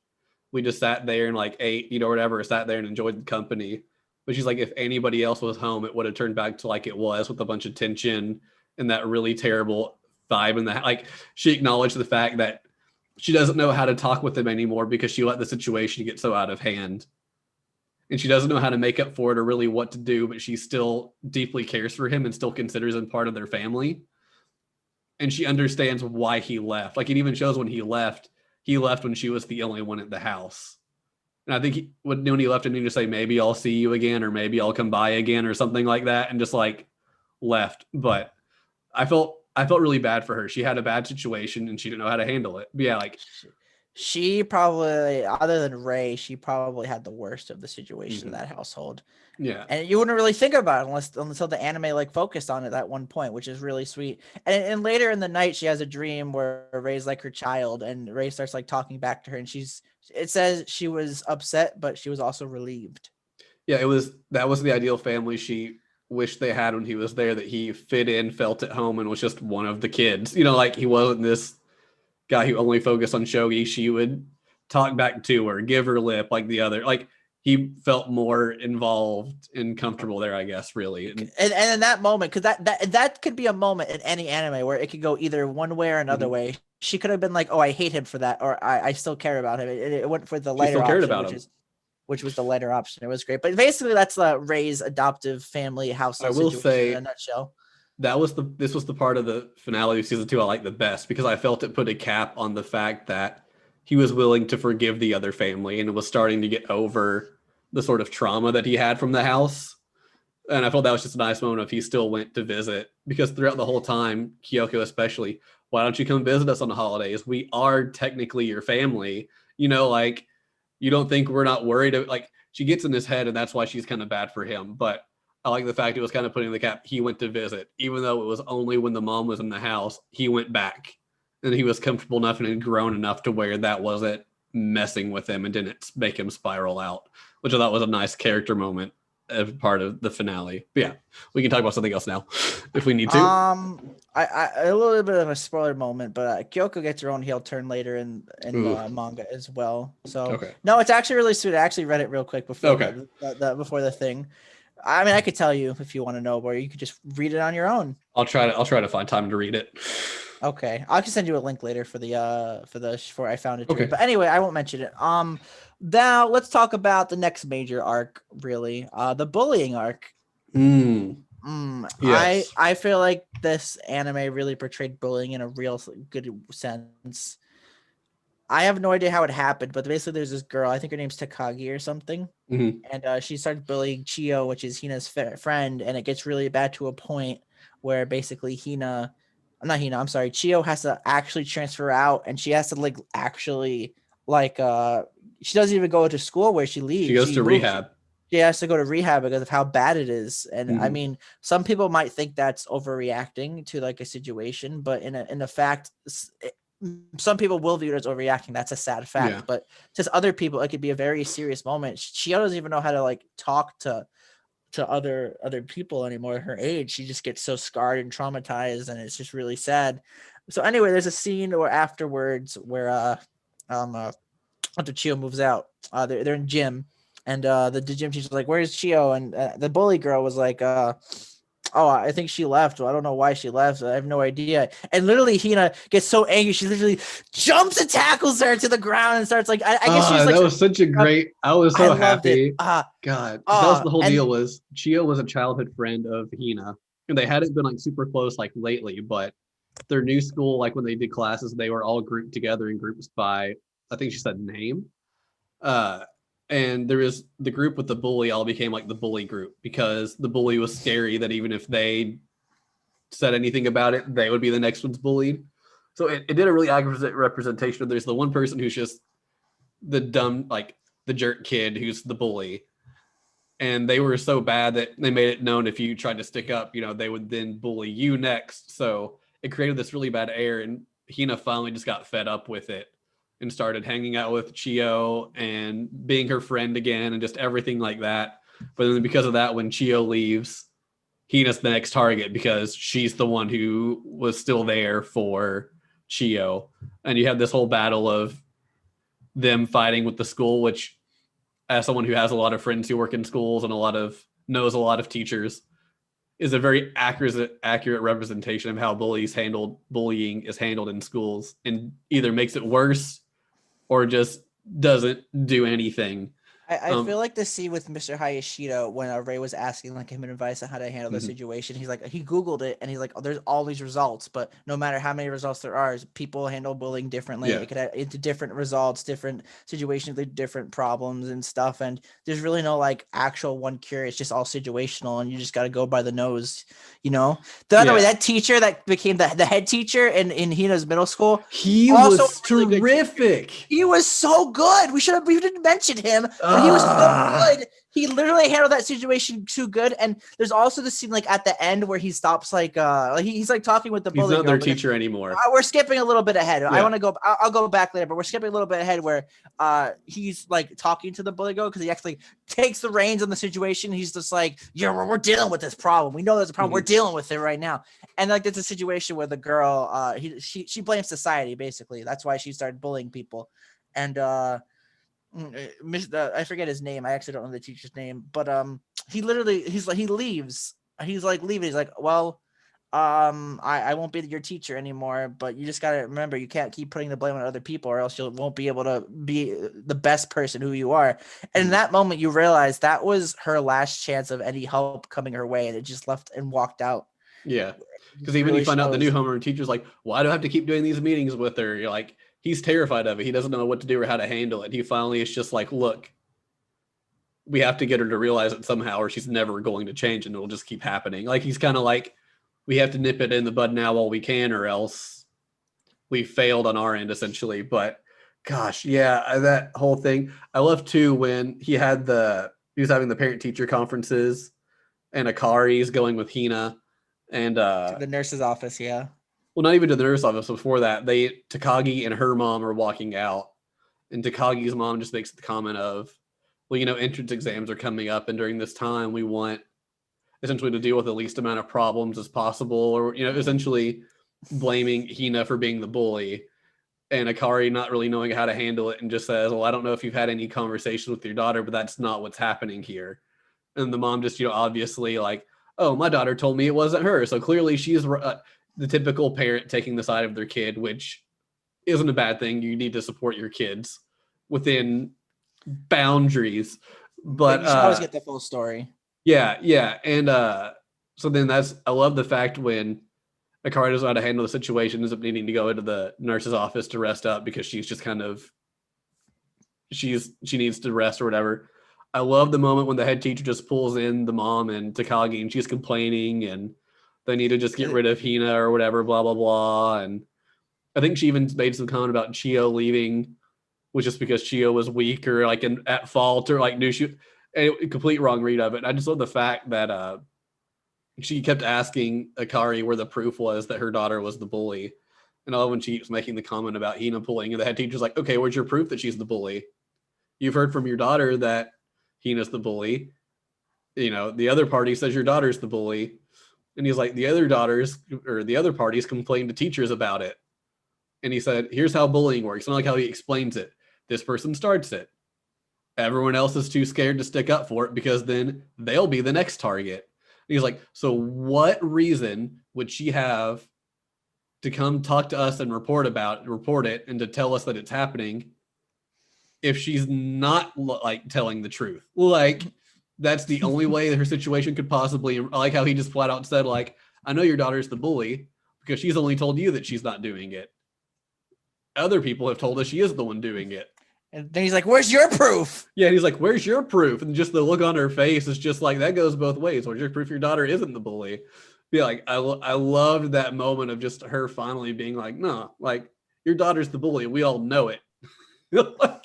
A: We just sat there and like ate, or whatever, sat there and enjoyed the company. But she's like, if anybody else was home, it would have turned back to like it was, with a bunch of tension and that really terrible vibe. And that, like, she acknowledged the fact that she doesn't know how to talk with him anymore because she let the situation get so out of hand. And she doesn't know how to make up for it or really what to do, but she still deeply cares for him and still considers him part of their family. And she understands why he left. Like, it even shows when he left when she was the only one at the house. And I think when he left, and he just say, maybe I'll see you again, or maybe I'll come by again, or something like that, and just like left. But I felt really bad for her. She had a bad situation and she didn't know how to handle it. But yeah, like,
B: she probably, other than Rei, she probably had the worst of the situation in that household.
A: Yeah.
B: And you wouldn't really think about it until the anime like focused on it at one point, which is really sweet. And later in the night, she has a dream where Rei's like her child, and Rei starts like talking back to her, and it says she was upset, but she was also relieved.
A: Yeah, that was the ideal family she wished they had when he was there, that he fit in, felt at home, and was just one of the kids. Like, he wasn't this guy who only focused on shogi. She would talk back to her, give her lip like the other. Like, he felt more involved and comfortable there, I guess, really. And
B: in that moment, because that could be a moment in any anime where it could go either one way or another way. She could have been like, "Oh, I hate him for that," or "I still care about him." It went for the lighter option, which was the lighter option. It was great, but basically, that's Rei's adoptive family house.
A: I will say,
B: in a nutshell,
A: this was the part of the finale of season 2 I liked the best, because I felt it put a cap on the fact that he was willing to forgive the other family and was starting to get over the sort of trauma that he had from the house. And I felt that was just a nice moment of he still went to visit, because throughout the whole time, Kyoko especially, why don't you come visit us on the holidays? We are technically your family. Like, you don't think we're not worried? Like, she gets in his head, and that's why she's kind of bad for him. But I like the fact it was kind of putting the cap. He went to visit, even though it was only when the mom was in the house. He went back, and he was comfortable enough and had grown enough to where that wasn't messing with him and didn't make him spiral out, which I thought was a nice character moment as part of the finale. But yeah, we can talk about something else now if we need to.
B: I a little bit of a spoiler moment, but Kyoko gets her own heel turn later in manga as well. So no, it's actually really sweet. I actually read it real quick before before the thing. I mean, I could tell you if you want to know, or you could just read it on your own.
A: I'll try to find time to read it.
B: Okay, I'll just send you a link later for I found it. Okay. But anyway, I won't mention it. Now let's talk about the next major arc, really. The bullying arc. Yes. I feel like this anime really portrayed bullying in a real good sense. I have no idea how it happened, but basically there's this girl, I think her name's Takagi or something, and she starts bullying Chiyo, which is Hina's friend, and it gets really bad to a point where basically Chiyo has to actually transfer out, and she has to she doesn't even go to school where she leaves.
A: She goes to rehab.
B: She has to go to rehab because of how bad it is. And I mean, some people might think that's overreacting to like a situation, but in a fact, some people will view it as overreacting. That's a sad fact, but to other people, it could be a very serious moment. She doesn't even know how to like talk to other people anymore at her age. She just gets so scarred and traumatized, and it's just really sad. So anyway, there's a scene afterwards where after Chiyo moves out, they're in gym, and the gym teacher's like, "Where's Chiyo?" And the bully girl was like, oh, I think she left. Well, I don't know why she left. I have no idea. And literally, Hina gets so angry. She literally jumps and tackles her to the ground and starts like, I guess she's like,
A: that was such a great. I was so
B: loved
A: happy.
B: it.
A: God, that was the whole
B: And
A: deal. Was Chio was a childhood friend of Hina, and they hadn't been like super close like lately, but their new school, like when they did classes, they were all grouped together in groups by, I think she said name. And there was the group with the bully all became like the bully group because the bully was scary that even if they said anything about it, they would be the next ones bullied. So it did a really accurate representation of there's the one person who's just the dumb, like the jerk kid who's the bully. And they were so bad that they made it known if you tried to stick up, they would then bully you next. So it created this really bad air, and Hina finally just got fed up with it and started hanging out with Chio and being her friend again and just everything like that. But then because of that, when Chio leaves, Hina's the next target because she's the one who was still there for Chio. And you have this whole battle of them fighting with the school, which as someone who has a lot of friends who work in schools and knows a lot of teachers, is a very accurate representation of how bullying is handled in schools, and either makes it worse or just doesn't do anything.
B: I feel like the scene with Mr. Hayashida when Rei was asking like him advice on how to handle the situation. He's like, he Googled it and he's like, oh, there's all these results, but no matter how many results there are, people handle bullying differently. It could add into different results, different situations, different problems and stuff. And there's really no like actual one cure. It's just all situational, and you just got to go by the nose, The other way, that teacher that became the head teacher in Hina's middle school,
A: he was terrific.
B: He was so good. We didn't mention him. He was so good. He literally handled that situation too good. And there's also the scene like at the end where he stops he's like talking with the bully.
A: He's not their teacher anymore.
B: We're skipping a little bit ahead. Yeah. I'll go back later, but we're skipping a little bit ahead where he's like talking to the bully girl because he actually takes the reins on the situation. He's just like, we're dealing with this problem. We know there's a problem. We're dealing with it right now. And like there's a situation where the girl she blames society basically. That's why she started bullying people. And I forget his name. I actually don't know the teacher's name, but he leaves. He's like leaving. He's like, well, I won't be your teacher anymore, but you just got to remember, you can't keep putting the blame on other people or else you won't be able to be the best person who you are. And in that moment, you realize that was her last chance of any help coming her way, and it just left and walked out.
A: Yeah. Because even you find out the new homeroom teacher's like, why do I have to keep doing these meetings with her? You're like, he's terrified of it. He doesn't know what to do or how to handle it. He finally is just like, look, we have to get her to realize it somehow or she's never going to change and it'll just keep happening. Like, he's kind of like, we have to nip it in the bud now while we can or else we failed on our end, essentially. But gosh, yeah, that whole thing. I love too when he was having the parent-teacher conferences and Akari's going with Hina and
B: to the nurse's office, yeah.
A: Well, not even to the nurse office. Before that, Takagi and her mom are walking out, and Takagi's mom just makes the comment of, well, entrance exams are coming up, and during this time, we want essentially to deal with the least amount of problems as possible, or, essentially blaming Hina for being the bully, and Akari not really knowing how to handle it and just says, well, I don't know if you've had any conversations with your daughter, but that's not what's happening here. And the mom just, obviously like, oh, my daughter told me it wasn't her. So clearly she's the typical parent taking the side of their kid, which isn't a bad thing. You need to support your kids within boundaries, but
B: you should always get the full story.
A: Yeah. And so then I love the fact when Akari doesn't know how to handle the situation, ends up needing to go into the nurse's office to rest up because she's just kind of she needs to rest or whatever. I love the moment when the head teacher just pulls in the mom and Takagi and she's complaining and they need to just get rid of Hina or whatever, blah, blah, blah. And I think she even made some comment about Chio leaving, which is because Chio was weak or like at fault or like knew a complete wrong read of it. And I just love the fact that she kept asking Akari where the proof was that her daughter was the bully. And I love when she was making the comment about Hina pulling and the head teacher's like, okay, where's your proof that she's the bully? You've heard from your daughter that Hina's the bully. The other party says your daughter's the bully. And he's like, the other parties complained to teachers about it. And he said, here's how bullying works. And I like how he explains it. This person starts it. Everyone else is too scared to stick up for it because then they'll be the next target. he's like, so what reason would she have to come talk to us and report it and to tell us that it's happening if she's not like telling the truth? Like, that's the only way that her situation could possibly. I like how he just flat out said, like, I know your daughter's the bully because she's only told you that she's not doing it. Other people have told us she is the one doing it.
B: And then he's like, where's your proof?
A: Yeah, and he's like, where's your proof? And just the look on her face is just like, that goes both ways. Where's your proof your daughter isn't the bully? Yeah, like, I loved that moment of just her finally being like, no, like, your daughter's the bully. We all know it. Like,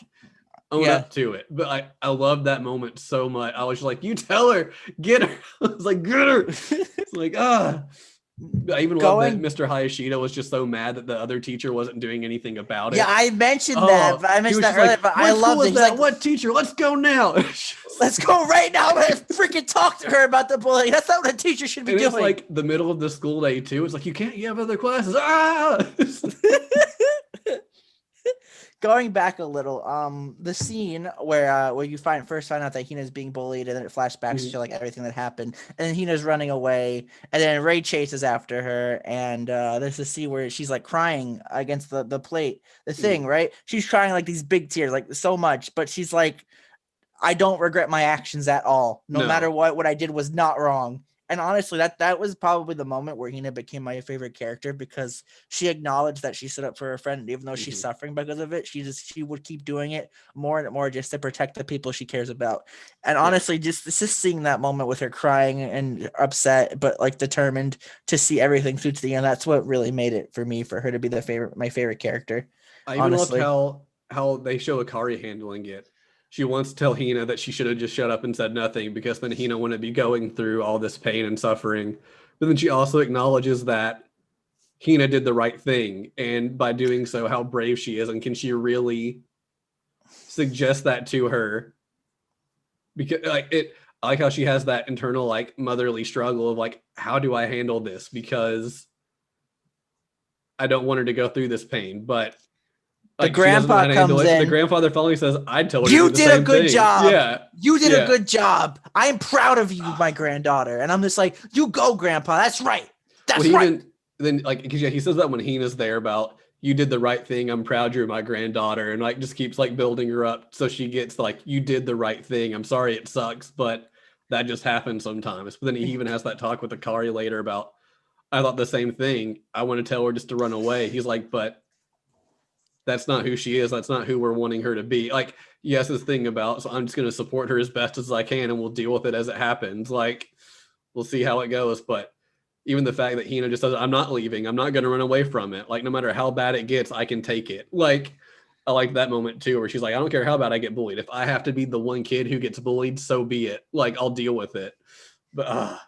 A: own up to it. But I love that moment so much. I was just like, you tell her, get her. I was like, get her. It's like, I even love that Mr. Hayashida was just so mad that the other teacher wasn't doing anything about it.
B: Yeah, I mentioned that. But I mentioned that earlier, but I love it.
A: Like, what teacher? Let's go now.
B: Let's go right now and freaking talk to her about the bullying. That's not what a teacher should be doing.
A: It's like the middle of the school day too. It's like, you have other classes.
B: Going back a little, the scene where you first find out that Hina's being bullied, and then it flashbacks to like everything that happened, and then Hina's running away, and then Rei chases after her, and there's a scene where she's like crying against the plate, the thing, right? She's crying like these big tears, like so much, but she's like, I don't regret my actions at all. No matter what I did was not wrong. And honestly, that was probably the moment where Hina became my favorite character, because she acknowledged that she stood up for her friend, even though she's suffering because of it. She would keep doing it more and more just to protect the people she cares about. And honestly, just seeing that moment with her crying and upset, but like determined to see everything through to the end, that's what really made it for me, for her to be my favorite character.
A: I even loved how they show Akari handling it. She wants to tell Hina that she should have just shut up and said nothing, because then Hina wouldn't be going through all this pain and suffering. But then she also acknowledges that Hina did the right thing, and by doing so, how brave she is, and can she really suggest that to her? Because I like how she has that internal like motherly struggle of like, how do I handle this? Because I don't want her to go through this pain, but
B: the grandpa comes in.
A: The grandfather finally says, I'd tell her
B: you did a good job.
A: Yeah.
B: You did a good job. I'm proud of you, my granddaughter. And I'm just like, you go, grandpa. That's right. That's right.
A: Then like, because he says that when Hina's there about, you did the right thing. I'm proud you're my granddaughter. And like, just keeps like building her up. So she gets like, you did the right thing. I'm sorry it sucks, but that just happens sometimes. But then he even has that talk with Akari later about, I thought the same thing. I want to tell her just to run away. He's like, but that's not who she is. That's not who we're wanting her to be. Like, yes, this thing about, so I'm just going to support her as best as I can, and we'll deal with it as it happens. Like, we'll see how it goes. But even the fact that Hina just says, I'm not leaving. I'm not going to run away from it. Like, no matter how bad it gets, I can take it. Like, I like that moment too, where she's like, I don't care how bad I get bullied. If I have to be the one kid who gets bullied, so be it. Like, I'll deal with it. But,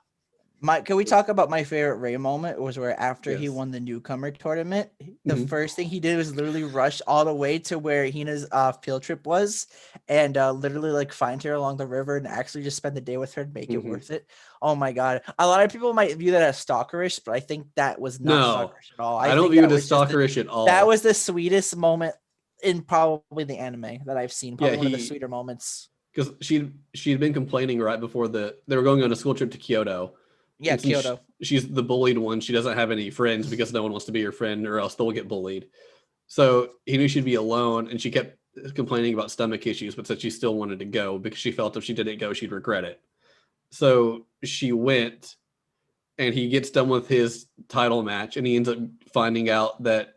B: can we talk about my favorite Rei moment? Was where after he won the newcomer tournament, the first thing he did was literally rush all the way to where Hina's field trip was, and literally like find her along the river and actually just spend the day with her and make it worth it. Oh my god! A lot of people might view that as stalkerish, but I think that was not stalkerish at all.
A: I don't view it as stalkerish at all.
B: That was the sweetest moment in probably the anime that I've seen. Probably one of the sweeter moments.
A: Because she'd been complaining right before they were going on a school trip to Kyoto.
B: Yeah, Kyoto.
A: She's the bullied one. She doesn't have any friends because no one wants to be her friend, or else they'll get bullied. So he knew she'd be alone, and she kept complaining about stomach issues, but said she still wanted to go because she felt if she didn't go, she'd regret it. So she went, and he gets done with his title match, and he ends up finding out that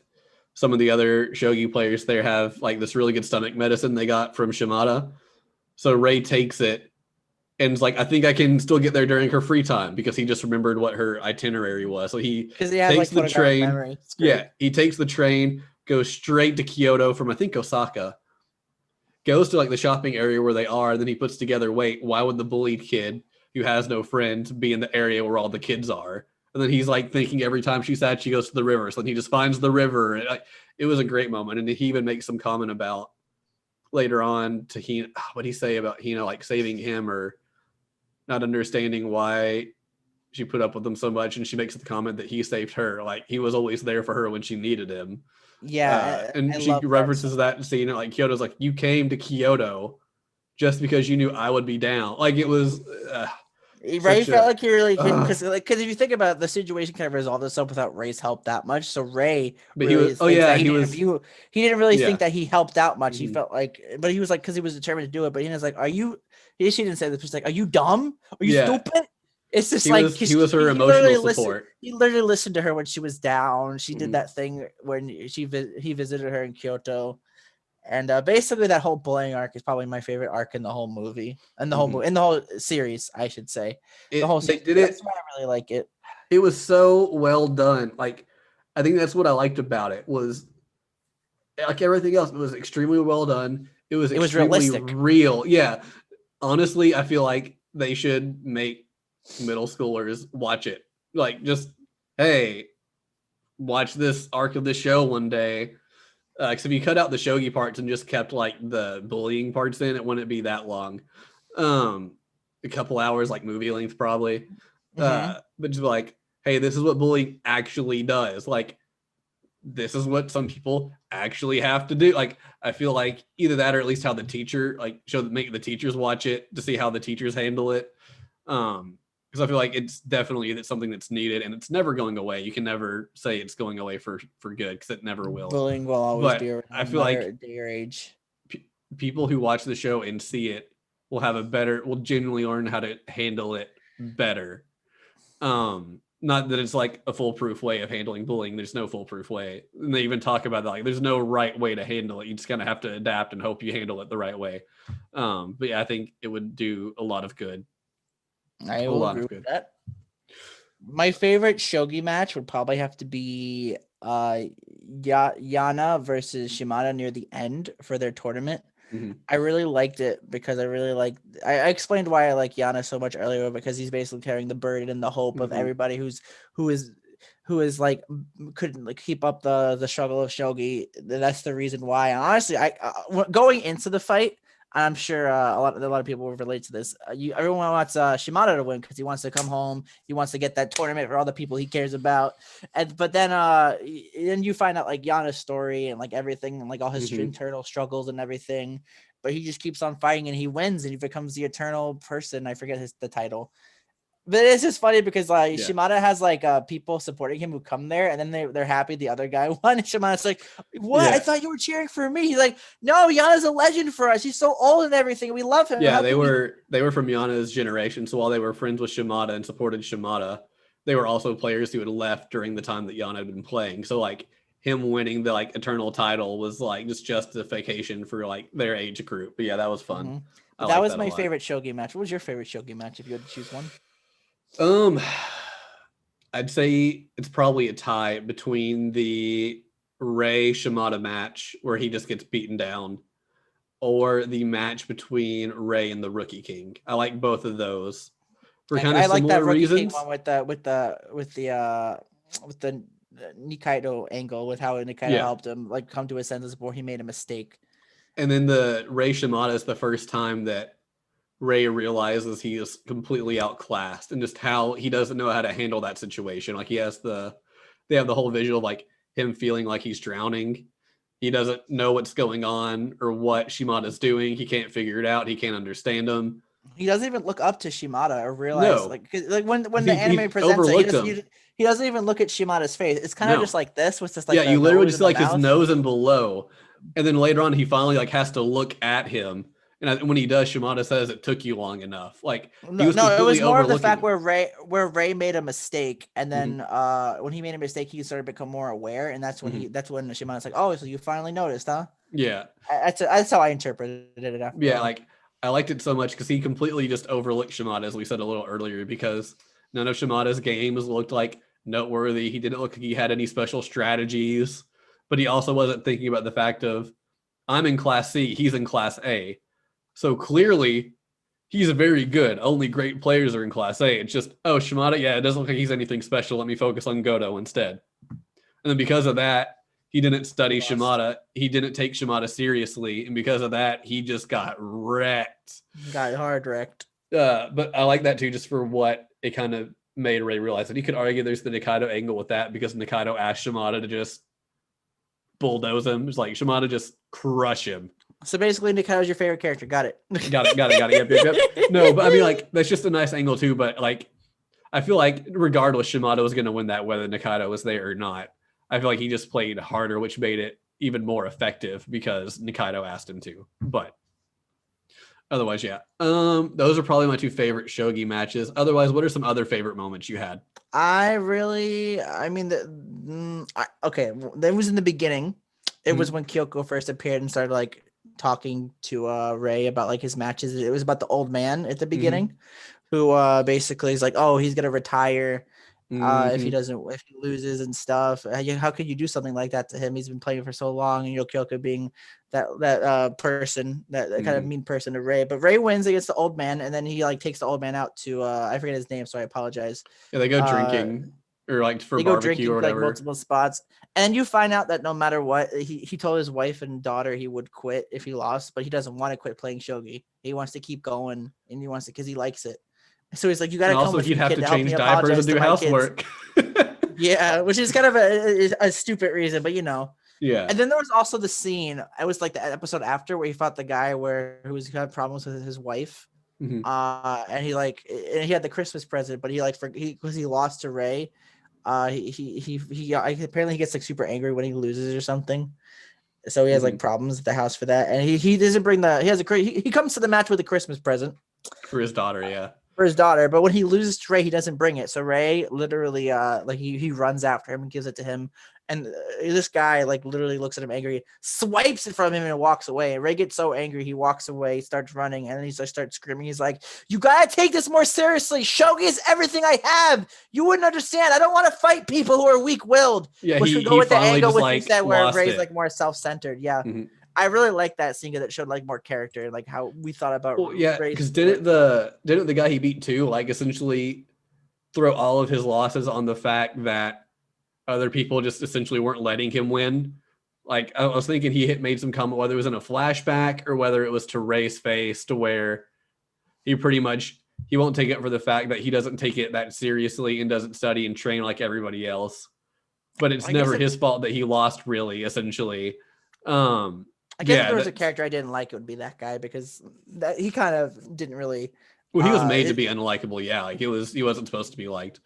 A: some of the other shogi players there have like this really good stomach medicine they got from Shimada. So Rei takes it. And it's like, I think I can still get there during her free time, because he just remembered what her itinerary was. So he takes the train. Yeah, he takes the train, goes straight to Kyoto from, I think, Osaka. Goes to like the shopping area where they are. Then he puts together, wait, why would the bullied kid who has no friends be in the area where all the kids are? And then he's like thinking every time she's sad, she goes to the river. So then he just finds the river. And, it was a great moment. And he even makes some comment about later on to Hina, what did he say about Hina like saving him or not understanding why she put up with him so much, and she makes the comment that he saved her. Like, he was always there for her when she needed him.
B: Yeah,
A: and she references that scene. Like, Kyoto's like, you came to Kyoto just because you knew I would be down. Like, it was.
B: Rey
A: Such
B: felt
A: a
B: like he really because if you think about it, the situation kind of resolved itself without Rey's help that much. So Rey
A: but he
B: really
A: was
B: thinks that
A: he was
B: he didn't really think
A: yeah.
B: that he helped out much. He
A: Mhm.
B: felt like, but he was like because he was determined to do it. But he was like, "Are you?" She didn't say this. But she's like, "Are you dumb? Are you
A: Yeah.
B: stupid?" It's just like
A: He was her
B: he
A: emotional
B: literally listened.
A: support.
B: He literally listened to her when she was down. She did
A: Mhm.
B: that thing when he visited her in Kyoto. And basically, that whole bullying arc is probably my favorite arc in the whole movie, and
A: Mhm.
B: in the whole series, I should say. The whole
A: They
B: series.
A: did
B: That's
A: it.
B: why I really like it.
A: It was so well done. Like, I think that's what I liked about it was like everything else. It was extremely well done. It was
B: It was
A: extremely
B: realistic.
A: real. Yeah. Honestly, I feel like they should make middle schoolers watch it. Like, just hey, watch this arc of the show one day. Because if you cut out the shogi parts and just kept like the bullying parts in, it wouldn't be that long. Um, a couple hours, like movie length, probably.
B: Hmm.
A: But just like, hey, this is what bullying actually does. Like, this is what some people actually have to do. Like, I feel like either that or at least how the teacher like make the teachers watch it to see how the teachers handle it. Because I feel like it's definitely something that's needed and it's never going away. You can never say it's going away for good because it never will.
B: Bullying will always be
A: But
B: around,
A: I
B: no
A: feel
B: matter
A: like
B: your age.
A: people who watch the show and see it will genuinely learn how to handle it better. Not that it's like a foolproof way of handling bullying. There's no foolproof way. And they even talk about that. Like, there's no right way to handle it. You just kind of have to adapt and hope you handle it the right way. But yeah, I think it would do a lot of good.
B: I
A: A
B: will
A: lot
B: agree
A: of
B: with
A: good.
B: that. My favorite shogi match would probably have to be Yana versus Shimada near the end for their tournament.
A: Mm-hmm.
B: I really liked it because I explained why I like Yana so much earlier because he's basically carrying the burden and the hope of
A: Mm-hmm.
B: everybody who is like couldn't like keep up the struggle of shogi. That's the reason why. And honestly, going into the fight, I'm sure a lot of people will relate to this. Everyone wants Shimada to win because he wants to come home. He wants to get that tournament for all the people he cares about. But then you find out like Yana's story and like everything and like all his
A: Mm-hmm.
B: internal struggles and everything. But he just keeps on fighting and he wins and he becomes the eternal person. I forget the title. But it's just funny because like
A: Yeah.
B: Shimada has like people supporting him who come there and then they're happy the other guy won. And Shimada's like, "What? I
A: Yeah.
B: thought you were cheering for me." He's like, "No, Yana's a legend for us. He's so old and everything. We love him.
A: Yeah,
B: How can we?"
A: they were from Yana's generation. So while they were friends with Shimada and supported Shimada, they were also players who had left during the time that Yana had been playing. So like him winning the like eternal title was like just justification for like their age group. But yeah, that was fun.
B: Mm-hmm.
A: I
B: But that
A: like
B: was
A: that a
B: my
A: lot.
B: favorite shogi match. What was your favorite shogi match if you had to choose one?
A: Um, I'd say it's probably a tie between the Rei Shimada match where he just gets beaten down, or the match between Rei and the Rookie King. I like both of those for kind of
B: I like that
A: similar
B: Rookie King
A: reasons.
B: one with the Nikaido angle with how Nikaido
A: Yeah.
B: helped him like come to his senses before he made a mistake.
A: And then the Rei Shimada is the first time that Rei realizes he is completely outclassed and just how he doesn't know how to handle that situation. Like they have the whole visual of like him feeling like he's drowning. He doesn't know what's going on or what Shimada's doing. He can't figure it out. He can't understand him.
B: He doesn't even look up to Shimada or realize
A: No,
B: like when the anime
A: he
B: presents it,
A: overlooked him.
B: he doesn't even look at Shimada's face. It's kind of just
A: No,
B: like this with just like
A: yeah,
B: the
A: you literally
B: nose
A: just
B: and
A: see
B: the
A: like his
B: mouth.
A: nose and below, and then later on he finally like has to look at him. And when he does, Shimada says it took you long enough. Like he
B: No,
A: was
B: no, it was
A: completely
B: more of the
A: overlooking
B: fact
A: him.
B: where Ray made a mistake, and
A: Mm-hmm.
B: then when he made a mistake, he started to become more aware, and
A: Mm-hmm.
B: that's when Shimada's like, "Oh, so you finally noticed, huh?"
A: Yeah,
B: That's how I interpreted it after
A: yeah.
B: all.
A: Like I liked it so much because he completely just overlooked Shimada, as we said a little earlier, because none of Shimada's games looked like noteworthy. He didn't look like he had any special strategies, but he also wasn't thinking about the fact of I'm in Class C, he's in Class A, so clearly he's very good. Only great players are in Class A. It's just, oh, Shimada, yeah, it doesn't look like he's anything special. Let me focus on Goto instead. And then because of that, he didn't
B: He
A: study
B: lost.
A: Shimada. He didn't take Shimada seriously. And because of that, he just got wrecked.
B: Got hard wrecked.
A: But I like that too, just for what it kind of made Rei realize. And you could argue there's the Nikaido angle with that because Nikaido asked Shimada to just bulldoze him. It's like Shimada just crush him.
B: So basically, Nikaido's your favorite character. Got it.
A: Got it. Yep. No, but I mean, like, that's just a nice angle too. But like, I feel like regardless, Shimada was going to win that whether Nikaido was there or not. I feel like he just played harder, which made it even more effective because Nikaido asked him to. But otherwise, yeah. Those are probably my two favorite shogi matches. Otherwise, what are some other favorite moments you had?
B: Okay, that was in the beginning. It was when Kyoko first appeared and started like talking to Rei about like his matches. It was about the old man at the beginning, who basically is like, oh, he's gonna retire if he loses and stuff. How could you do something like that to him? He's been playing for so long, and Kyoko being that person, that kind of mean person to Rei. But Rei wins against the old man, and then he like takes the old man out to I forget his name, so I apologize.
A: Yeah, they go drinking or like for
B: they
A: barbecue
B: go drinking
A: or whatever.
B: Like multiple spots, and you find out that no matter what, he told his wife and daughter he would quit if he lost, but he doesn't want to quit playing shogi. He wants to keep going, and he wants to because he likes it. So he's like, you got to come
A: also,
B: with
A: he'd
B: me,
A: have
B: kid,
A: to
B: help
A: change
B: me
A: diapers and
B: apologize
A: do
B: to my
A: housework.
B: Yeah, which is kind of a stupid reason, but you know.
A: Yeah.
B: And then there was also the scene. It was like the episode after where he fought the guy who had problems with his wife. And he had the Christmas present, but because he lost to Rei. Apparently he gets like super angry when he loses or something. So he has like problems at the house for that, and he doesn't bring he comes to the match with a Christmas present
A: for his daughter, yeah.
B: For his daughter, but when he loses to Rei, he doesn't bring it. So Rei literally, he runs after him and gives it to him, and this guy like literally looks at him angry, swipes it from him, and walks away. And Rei gets so angry, he walks away, starts running, and then he starts screaming. He's like, "You gotta take this more seriously. Shogi is everything I have. You wouldn't understand. I don't want to fight people who are weak-willed."
A: Yeah,
B: which
A: he with the angle with like, said
B: where Rei's like more self-centered. Yeah. I really like that scene because it showed like more character and like how we thought about.
A: Well, yeah, because didn't the guy he beat too like essentially throw all of his losses on the fact that other people just essentially weren't letting him win? Like I was thinking he made some comment whether it was in a flashback or whether it was to Rei's face to where he pretty much he won't take it for the fact that he doesn't take it that seriously and doesn't study and train like everybody else. But it's never his fault that he lost, really, essentially.
B: I guess if there was a character I didn't like, it would be that guy because he kind of didn't really.
A: Well, he was made to be unlikable. Yeah, like he wasn't supposed to be liked.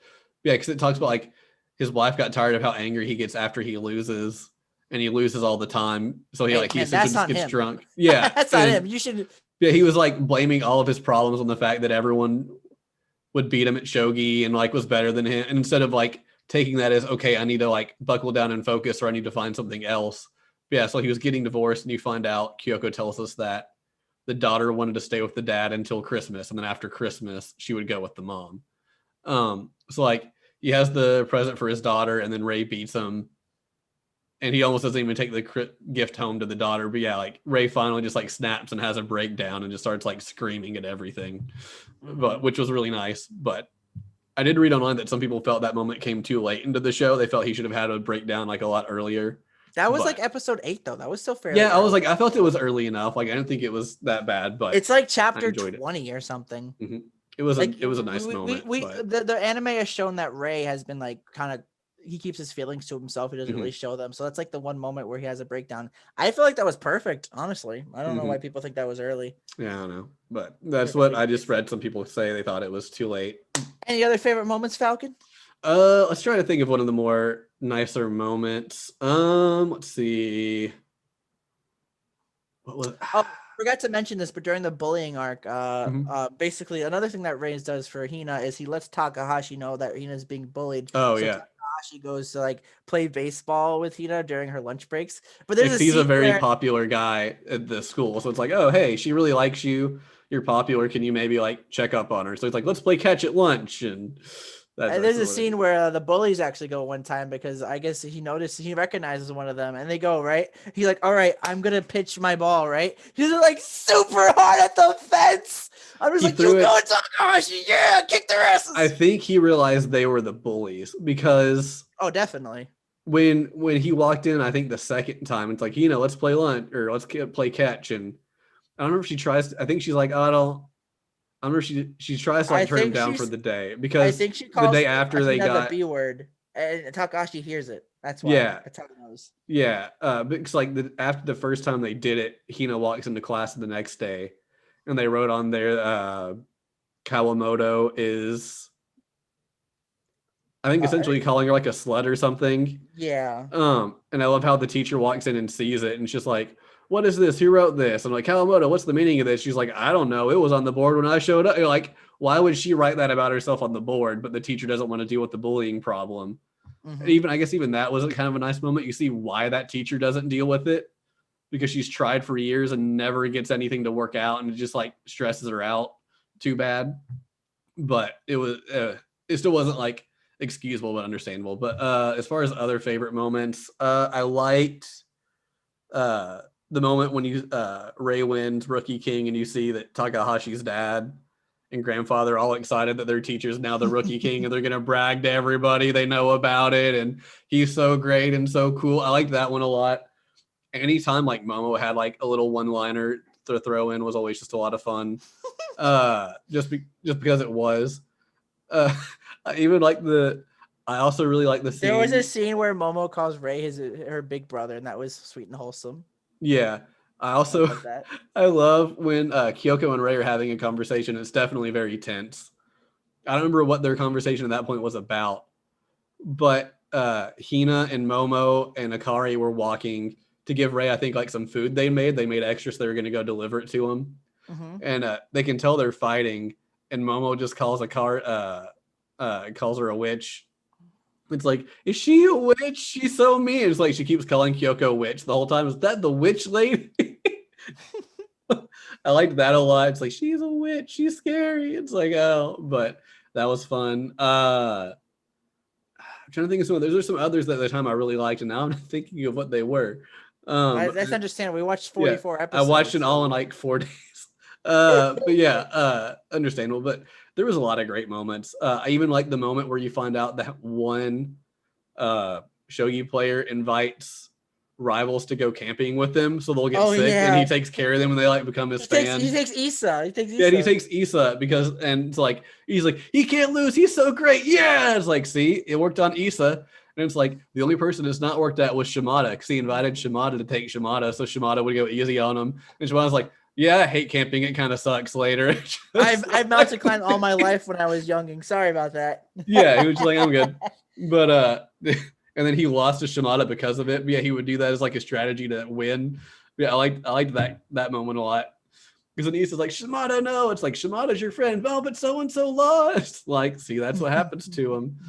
A: Yeah, because it talks about like his wife got tired of how angry he gets after he loses, and he loses all the time. So he essentially just gets drunk. Yeah,
B: that's not him. You should.
A: Yeah, he was like blaming all of his problems on the fact that everyone would beat him at shogi and like was better than him, and instead of like taking that as okay, I need to like buckle down and focus, or I need to find something else. Yeah, so he was getting divorced, and you find out Kyoko tells us that the daughter wanted to stay with the dad until Christmas, and then after Christmas, she would go with the mom. So like he has the present for his daughter, and then Rei beats him, and he almost doesn't even take the gift home to the daughter. But yeah, like Rei finally just like snaps and has a breakdown and just starts like screaming at everything, but which was really nice. But I did read online that some people felt that moment came too late into the show. They felt he should have had a breakdown like a lot earlier.
B: That was like episode 8, though. That was still fairly.
A: Yeah, I was like, I felt it was early enough. Like, I didn't think it was that bad, but
B: it's like chapter 20 or something.
A: It was like, it was a nice moment.
B: The anime has shown that Rei has been like kind of he keeps his feelings to himself. He doesn't really show them. So that's like the one moment where he has a breakdown. I feel like that was perfect. Honestly, I don't know why people think that was early.
A: Yeah, I don't know, but that's what I just read. Some people say they thought it was too late.
B: Any other favorite moments, Falcon?
A: Let's try to think of one of the more nicer moments. Let's see. What was?
B: Forgot to mention this, but during the bullying arc, basically another thing that Reigns does for Hina is he lets Takahashi know that Hina's being bullied.
A: Oh, so yeah.
B: Takahashi goes to like play baseball with Hina during her lunch breaks. But
A: he's a very popular guy at the school, so it's like, oh, hey, she really likes you. You're popular. Can you maybe like check up on her? So it's like, let's play catch at lunch and.
B: And there's a scene where the bullies actually go one time because I guess he recognizes one of them and they go, right? He's like, all right, I'm going to pitch my ball, right? He's like super hard at the fence. I'm just like, you go Takahashi, yeah, kick their asses.
A: I think he realized they were the bullies because.
B: Oh, definitely.
A: When he walked in, I think the second time, it's like, let's play lunch or let's play catch. And I don't know if she tries. I think she's like, oh, I don't. I remember she tries to like turn him down for the day because I think she calls the day after they got
B: the B word and Takahashi hears it. That's why.
A: Yeah.
B: That's how it knows.
A: Yeah. Because like after the first time they did it, Hina walks into class the next day, and they wrote on there, Kawamoto is, I think, essentially calling her like a slut or something.
B: Yeah.
A: And I love how the teacher walks in and sees it, and it's just like, what is this? Who wrote this? I'm like, Kawamoto, what's the meaning of this? She's like, I don't know. It was on the board when I showed up. You're like, why would she write that about herself on the board? But the teacher doesn't want to deal with the bullying problem.
B: Mm-hmm.
A: Even, I guess even that wasn't kind of a nice moment. You see why that teacher doesn't deal with it, because she's tried for years and never gets anything to work out, and it just like stresses her out too bad. But it was, it still wasn't like excusable but understandable. But as far as other favorite moments, I liked the moment when you Rei wins Rookie King, and you see that Takahashi's dad and grandfather all excited that their teacher's now the Rookie King, and they're gonna brag to everybody they know about it, and he's so great and so cool. I liked that one a lot. Anytime like Momo had like a little one-liner to throw in was always just a lot of fun. Just because it was. I even like I also really like the scene.
B: There was a scene where Momo calls Rei her big brother, and that was sweet and wholesome.
A: Yeah. I also I love when Kyoko and Rei are having a conversation. It's definitely very tense. I don't remember what their conversation at that point was about, but Hina and Momo and Akari were walking to give Rei, I think, like some food they made. They made extra, so they were going to go deliver it to him. Mm-hmm. And they can tell they're fighting, and Momo just calls calls her a witch. It's like, is she a witch? She's so mean. It's like she keeps calling Kyoko witch the whole time. Is that the witch lady? I liked that a lot. It's like, she's a witch. She's scary. It's like, oh, but that was fun. I'm trying to think of some. There's some others that at the time I really liked, and now I'm thinking of what they were.
B: That's understandable. We watched 44 episodes.
A: I watched it all in like 4 days. But yeah, understandable. But there was a lot of great moments. I even like the moment where you find out that one shogi player invites rivals to go camping with them, so they'll get sick, and he takes care of them, and they like become his fans.
B: He takes Issa.
A: Yeah, he takes Issa because, and it's like he's like, he can't lose. He's so great. Yeah, it's like, see, it worked on Issa. And it's like the only person it's not worked at was Shimada, because he invited Shimada to take Shimada, so Shimada would go easy on him. And Shimada's like, yeah, I hate camping. It kind of sucks later.
B: I've mountain climbed all my life when I was young. Sorry about that.
A: Yeah, he was like, I'm good. But and then he lost to Shimada because of it. But yeah, he would do that as like a strategy to win. Yeah, I liked that moment a lot. Because then Issa's like, Shimada, no. It's like, Shimada's your friend. Oh, but so-and-so lost. Like, see, that's what happens to him.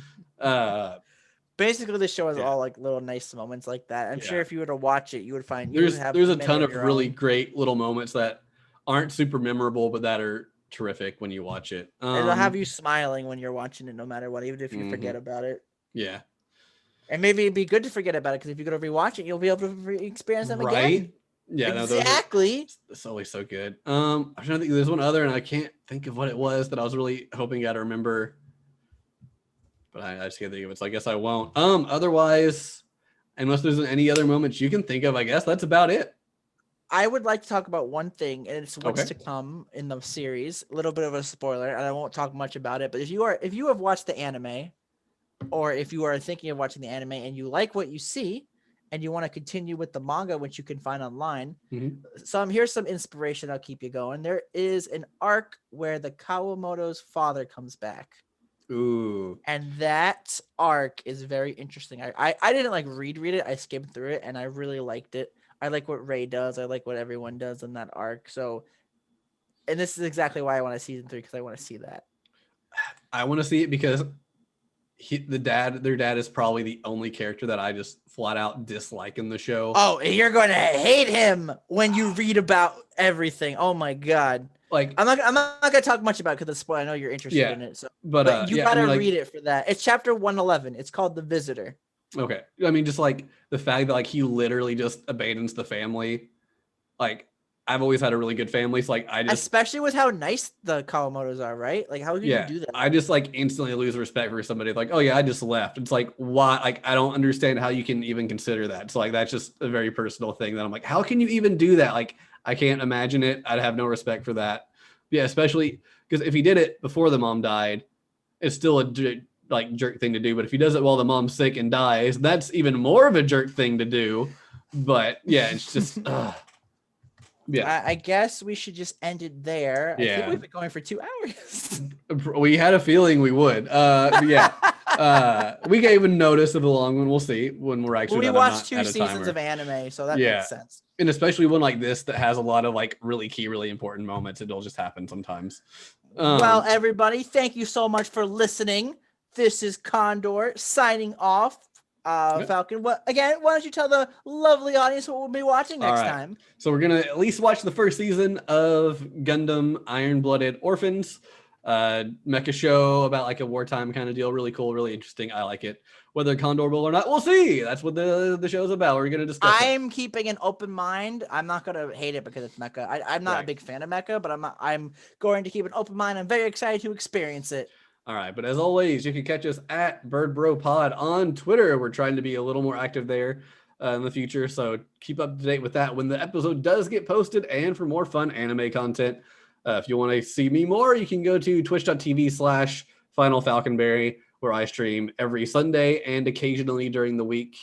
B: Basically, the show has all like little nice moments like that. I'm sure if you were to watch it, you would find
A: there's a ton of really great little moments that aren't super memorable, but that are terrific when you watch it.
B: It'll have you smiling when you're watching it, no matter what, even if you forget about it.
A: Yeah,
B: and maybe it'd be good to forget about it, because if you go to rewatch it, you'll be able to experience them again.
A: Yeah,
B: exactly.
A: It's always so good. I'm trying to think. There's one other, and I can't think of what it was that I was really hoping I'd remember. But I just can't think of it, so I guess I won't. Otherwise, unless there's any other moments you can think of, I guess that's about it.
B: I would like to talk about one thing, and it's what's to come in the series. A little bit of a spoiler, and I won't talk much about it. But if you have watched the anime, or if you are thinking of watching the anime and you like what you see, and you want to continue with the manga, which you can find online, here's some inspiration. I'll keep you going. There is an arc where the Kawamoto's father comes back.
A: Ooh.
B: And that arc is very interesting. I didn't like read it. I skimmed through it, and I really liked it. I like what Rei does. I like what everyone does in that arc. So, and this is exactly why I want a season 3, because I want to see that.
A: I want to see it because their dad is probably the only character that I just flat out dislike in the show.
B: Oh, you're going to hate him when you read about everything. Oh my God.
A: Like,
B: I'm not gonna talk much about it because it's spoiled. I know you're interested in it, so but you gotta read it for that. It's chapter 111. It's called The Visitor.
A: Okay, I mean, just like the fact that like he literally just abandons the family. Like, I've always had a really good family, so like
B: especially with how nice the Kawamotos are, right? Like, how could you do that?
A: I just like instantly lose respect for somebody. Like, oh yeah, I just left. It's like, why? Like, I don't understand how you can even consider that. So like, that's just a very personal thing that I'm like, how can you even do that? Like, I can't imagine it. I'd have no respect for that. Yeah, especially because if he did it before the mom died, it's still a like jerk thing to do. But if he does it while the mom's sick and dies, that's even more of a jerk thing to do. But yeah, it's just yeah.
B: I guess we should just end it there. I
A: Yeah.
B: think we've been going for 2 hours.
A: We had a feeling we would. Yeah. We gave a notice of the long one. We'll see when we're actually.
B: We watched 2 seasons of anime, so that makes sense.
A: And especially one like this that has a lot of like really key, really important moments. It'll just happen sometimes.
B: Well, everybody, thank you so much for listening. This is Condor signing off. Falcon, why don't you tell the lovely audience what we'll be watching next time?
A: So we're gonna at least watch the first season of Gundam Iron-Blooded Orphans, mecha show about like a wartime kind of deal. Really cool, really interesting. I like it. Whether Condor will or not, we'll see. That's what the show's about. We're gonna discuss.
B: I'm keeping an open mind. I'm not gonna hate it because it's mecha. I'm not a big fan of mecha, but I'm going to keep an open mind. I'm very excited to experience it.
A: All right, but as always, you can catch us at BirdBroPod on Twitter. We're trying to be a little more active there in the future, so keep up to date with that when the episode does get posted. And for more fun anime content, if you want to see me more, you can go to twitch.tv/FinalFalconberry, where I stream every Sunday and occasionally during the week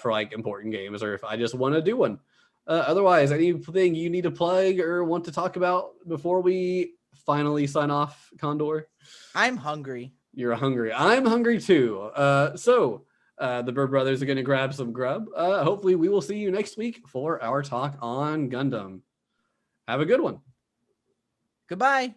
A: for like important games, or if I just want to do one. Otherwise, anything you need to plug or want to talk about before we finally sign off, Condor?
B: I'm hungry.
A: You're hungry. I'm hungry too. So the Bird Brothers are going to grab some grub. Hopefully we will see you next week for our talk on Gundam. Have a good one.
B: Goodbye.